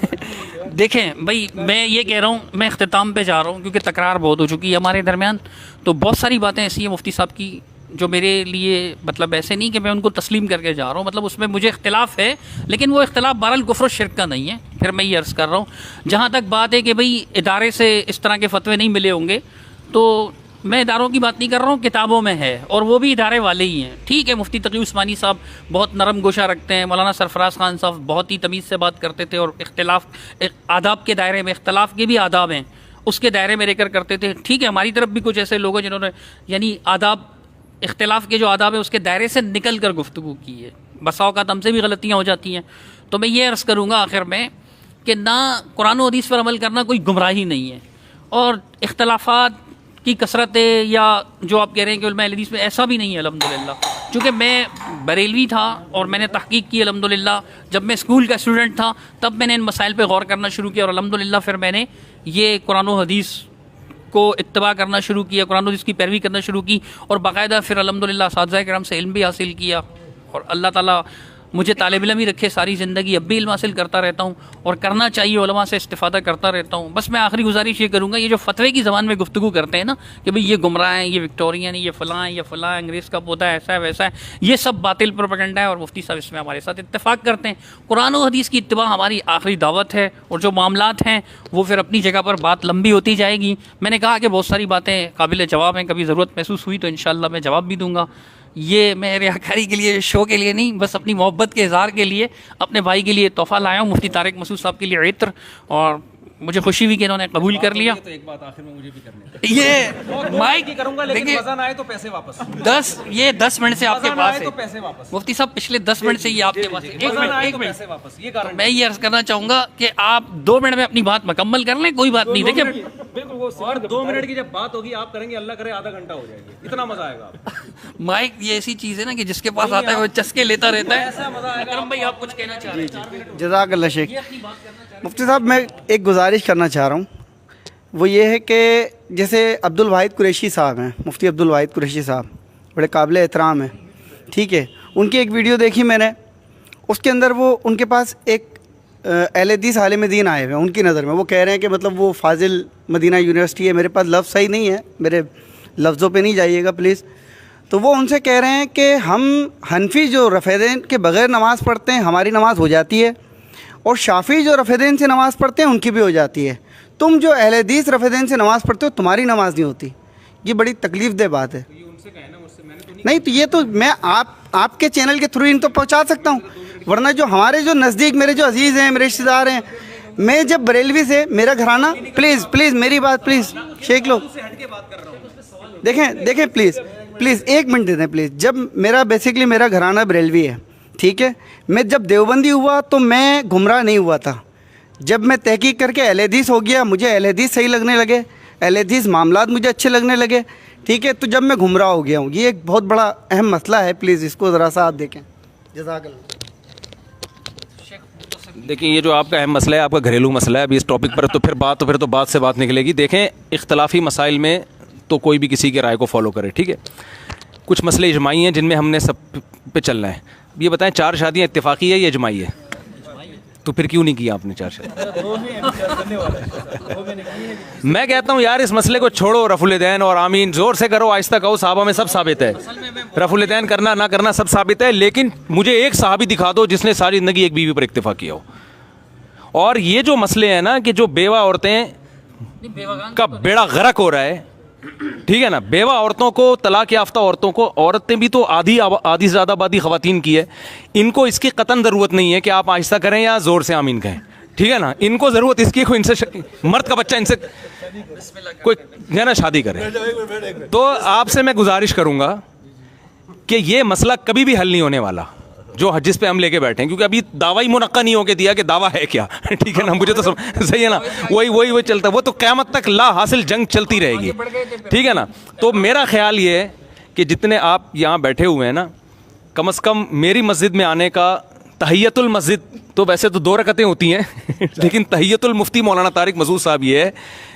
دیکھیں بھائی, میں یہ کہہ رہا ہوں, میں اختتام پہ جا رہا ہوں کیونکہ تکرار بہت ہو چکی ہے ہمارے درمیان. تو بہت ساری باتیں ایسی ہیں مفتی صاحب کی جو میرے لیے مطلب ایسے نہیں کہ میں ان کو تسلیم کر کے جا رہا ہوں, مطلب اس میں مجھے اختلاف ہے, لیکن وہ اختلاف بہرحال کفر و شرک کا نہیں ہے. پھر میں یہ عرض کر رہا ہوں, جہاں تک بات ہے کہ بھئی ادارے سے اس طرح کے فتوے نہیں ملے ہوں گے, تو میں اداروں کی بات نہیں کر رہا ہوں, کتابوں میں ہے, اور وہ بھی ادارے والے ہی ہیں. ٹھیک ہے, مفتی تقی عثمانی صاحب بہت نرم گوشہ رکھتے ہیں, مولانا سرفراز خان صاحب بہت ہی تمیز سے بات کرتے تھے, اور اختلاف آداب کے دائرے میں, اختلاف کے بھی آداب ہیں, اس کے دائرے میں رہ کر کرتے تھے. ٹھیک ہے, ہماری طرف بھی کچھ ایسے لوگ ہیں جنہوں نے یعنی آداب, اختلاف کے جو آداب ہیں اس کے دائرے سے نکل کر گفتگو کی ہے. بسا اوقات ہم سے بھی غلطیاں ہو جاتی ہیں. تو میں یہ عرض کروں گا آخر میں کہ نہ قرآن و حدیث پر عمل کرنا کوئی گمراہی نہیں ہے, اور اختلافات کی کثرت ہے یا جو آپ کہہ رہے ہیں کہ علماء حدیث میں, ایسا بھی نہیں ہے الحمدللہ. چونکہ میں بریلوی تھا اور میں نے تحقیق کی الحمدللہ, جب میں اسکول کا اسٹوڈنٹ تھا تب میں نے ان مسائل پہ غور کرنا شروع کیا, اور الحمدللہ پھر میں نے یہ قرآن و حدیث کو اتباع کرنا شروع کیا, قرآن و حدیث کی پیروی کرنا شروع کی, اور باقاعدہ پھر الحمدللہ اساتذہ کرام سے علم بھی حاصل کیا, اور اللہ تعالیٰ مجھے طالب علم ہی رکھے ساری زندگی, اب بھی علم حاصل کرتا رہتا ہوں, اور کرنا چاہیے, علماء سے استفادہ کرتا رہتا ہوں. بس میں آخری گزارش یہ کروں گا, یہ جو فتوے کی زبان میں گفتگو کرتے ہیں نا کہ بھئی یہ گمراہ ہیں, یہ وکٹورین ہیں, یہ فلاں ہیں, یہ فلاں انگریز کا پودا ہے, ایسا ہے ویسا ہے, یہ سب باطل پروپیگنڈا ہے, اور مفتی صاحب اس میں ہمارے ساتھ اتفاق کرتے ہیں. قرآن و حدیث کی اتباع ہماری آخری دعوت ہے, اور جو معاملات ہیں وہ پھر اپنی جگہ پر بات لمبی ہوتی جائے گی. میں نے کہا کہ بہت ساری باتیں قابل جواب ہیں, کبھی ضرورت محسوس ہوئی تو انشاءاللہ میں جواب بھی دوں گا. یہ میں ریاکاری کے لیے, شو کے لیے نہیں, بس اپنی محبت کے اظہار کے لیے اپنے بھائی کے لیے تحفہ لایا ہوں, مفتی طارق مسعود صاحب کے لیے عطر, اور مجھے خوشی ہوئی کہ انہوں نے قبول کر لیا. تو ایک بات آخر میں مجھے بھی کرنی ہے, یہ مائک کروں گا, لیکن مزہ نہ آئے تو پیسے واپس. 10 منٹ سے آپ کے پاس ہے تو پیسے واپس. مفتی صاحب پچھلے 10 منٹ سے یہ آپ کے پاس ہے. ایک منٹ پیسے واپس, یہ گارنٹی. میں یہ عرض کرنا چاہوں گا کہ آپ 2 منٹ میں اپنی بات مکمل کر لیں, کوئی بات نہیں. دیکھیں اور 2 منٹ کی جب بات ہوگی آپ کریں گے, اللہ کرے آدھا گھنٹہ ہو جائے گا, اتنا مزہ آئے گا. مائک یہ ایسی چیز ہے نا کہ جس کے پاس آتا ہے وہ چسکے لیتا رہتا ہے. اکرم بھائی آپ کچھ کہنا چاہ رہے ہیں؟ جزاک اللہ شیخ. مفتی صاحب میں ایک گزارش کرنا چاہ رہا ہوں, وہ یہ ہے کہ جیسے عبد الواحد قریشی صاحب ہیں, مفتی عبد الواحد قریشی صاحب بڑے قابل احترام ہیں, ٹھیک ہے, ان کی ایک ویڈیو دیکھی میں نے, اس کے اندر وہ ان کے پاس ایک اہل حدیث عالم دین آئے ہوئے ہیں, ان کی نظر میں وہ کہہ رہے ہیں کہ مطلب وہ فاضل مدینہ یونیورسٹی ہے, میرے پاس لفظ صحیح نہیں ہے, میرے لفظوں پہ نہیں جائیے گا پلیز. تو وہ ان سے کہہ رہے ہیں کہ ہم حنفی جو رفع دین کے بغیر نماز پڑھتے ہیں ہماری نماز ہو جاتی ہے, اور شافعی جو رفع دین سے نماز پڑھتے ہیں ان کی بھی ہو جاتی ہے, تم جو اہل حدیث رفع دین سے نماز پڑھتے ہو تمہاری نماز نہیں ہوتی. یہ بڑی تکلیف دہ بات ہے. نہیں تو یہ تو میں آپ کے چینل کے تھرو ان تو پہنچا سکتا ہوں, ورنہ جو ہمارے جو نزدیک میرے جو عزیز ہیں, میرے رشتہ دار ہیں, میں جب بریلوی سے میرا گھرانہ, پلیز میری بات پلیز شیخ لو, دیکھیں پلیز 1 منٹ دے دیں پلیز. جب میرا گھرانہ بریلوی ہے, ٹھیک ہے, میں جب دیوبندی ہوا تو میں گمراہ نہیں ہوا تھا. جب میں تحقیق کر کے اہل حدیث ہو گیا, مجھے اہل حدیث صحیح لگنے لگے, اہل حدیث معاملات مجھے اچھے لگنے لگے, ٹھیک ہے, تو جب میں گمراہ ہو گیا ہوں. یہ ایک بہت بڑا اہم مسئلہ ہے, پلیز اس کو ذرا سا آپ دیکھیں. جزاک اللہ. دیکھیں یہ جو آپ کا اہم مسئلہ ہے, آپ کا گھریلو مسئلہ ہے, ابھی اس ٹاپک پر تو پھر تو بات سے بات نکلے گی. دیکھیں اختلافی مسائل میں تو کوئی بھی کسی کے رائے کو فالو کرے, ٹھیک ہے. کچھ مسئلے اجماعی ہیں جن میں ہم نے سب پہ چلنا ہے. یہ بتائیں 4 شادیاں اتفاقی ہے یا اجماعی ہے؟ تو پھر کیوں نہیں کیا آپ نے 4 شادیاں؟ میں کہتا ہوں یار اس مسئلے کو چھوڑو, رفع الدین اور آمین زور سے کرو, آہستہ کہو, صحابہ میں سب ثابت ہے, رفع الدین کرنا نہ کرنا سب ثابت ہے, لیکن مجھے ایک صحابی دکھا دو جس نے ساری زندگی ایک بیوی پر اکتفا کیا ہو, اور یہ جو مسئلے ہیں نا کہ جو بیوہ عورتیں کا بیڑا غرق ہو رہا ہے, ٹھیک ہے نا, بیوہ عورتوں کو, طلاق یافتہ عورتوں کو, عورتیں بھی تو آدھی زیادہ آبادی خواتین کی ہے, ان کو اس کی قطعاً ضرورت نہیں ہے کہ آپ آہستہ کریں یا زور سے آمین کہیں, ٹھیک ہے نا. ان کو ضرورت اس کی کوئی ان سے مرد کا بچہ ان سے کوئی ہے نا شادی کرے. تو آپ سے میں گزارش کروں گا کہ یہ مسئلہ کبھی بھی حل نہیں ہونے والا جو جس پہ ہم لے کے بیٹھے ہیں, کیونکہ ابھی دعویٰ ہی منعقد نہیں ہو کے دیا کہ دعویٰ ہے کیا, ٹھیک ہے نا, مجھے تو صحیح ہے نا, وہی چلتا ہے, وہ تو قیامت تک لا حاصل جنگ چلتی رہے گی, ٹھیک ہے نا. تو میرا خیال یہ ہے کہ جتنے آپ یہاں بیٹھے ہوئے ہیں نا, کم از کم میری مسجد میں آنے کا, تحیت المسجد تو ویسے تو 2 رکعتیں ہوتی ہیں لیکن تحیت المفتی مولانا طارق مسعود صاحب یہ ہے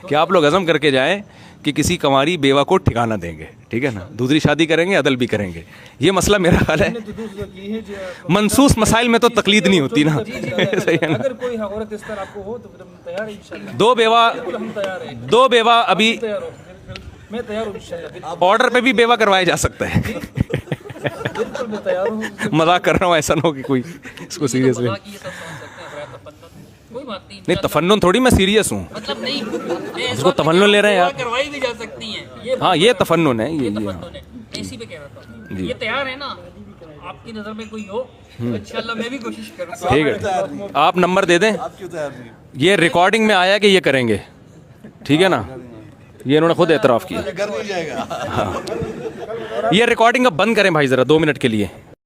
کہ آپ لوگ عزم کر کے جائیں کہ کسی کنواری بیوہ کو ٹھکانہ دیں گے, ٹھیک ہے نا, دوسری شادی کریں گے, عدل بھی کریں گے. یہ مسئلہ میرا خیال ہے منصوص مسائل میں تو تقلید نہیں ہوتی نا, صحیح ہے نا. اگر کوئی عورت اس طرح آپ کو ہو تو پھر ہم تیار ہیں انشاءاللہ. 2 بیوہ ابھی میں تیار ہوں انشاءاللہ. آرڈر پہ بھی بیوہ کروایا جا سکتا ہے. بالکل میں تیار ہوں. مذاق کر رہا ہوں, ایسا نہ ہو کہ کوئی اس کو سیریس لے. کوئی بات نہیں, نہیں تفنن تھوڑی, میں سیریس ہوں, مطلب نہیں اس کو تفنن لے رہے ہیں یار. کروائی بھی جا سکتی ہیں, ہاں یہ تفنن ہے, یہ اسی پہ کہہ رہا تھا. یہ تیار ہے نا, آپ کی نظر میں کوئی ہو انشاءاللہ میں بھی کوشش کروں گا. ٹھیک ہے, آپ نمبر دے دیں. یہ ریکارڈنگ میں آیا کہ یہ کریں گے, ٹھیک ہے نا, یہ انہوں نے خود اعتراف کیا. یہ ریکارڈنگ اب بند کریں بھائی ذرا 2 منٹ کے لیے.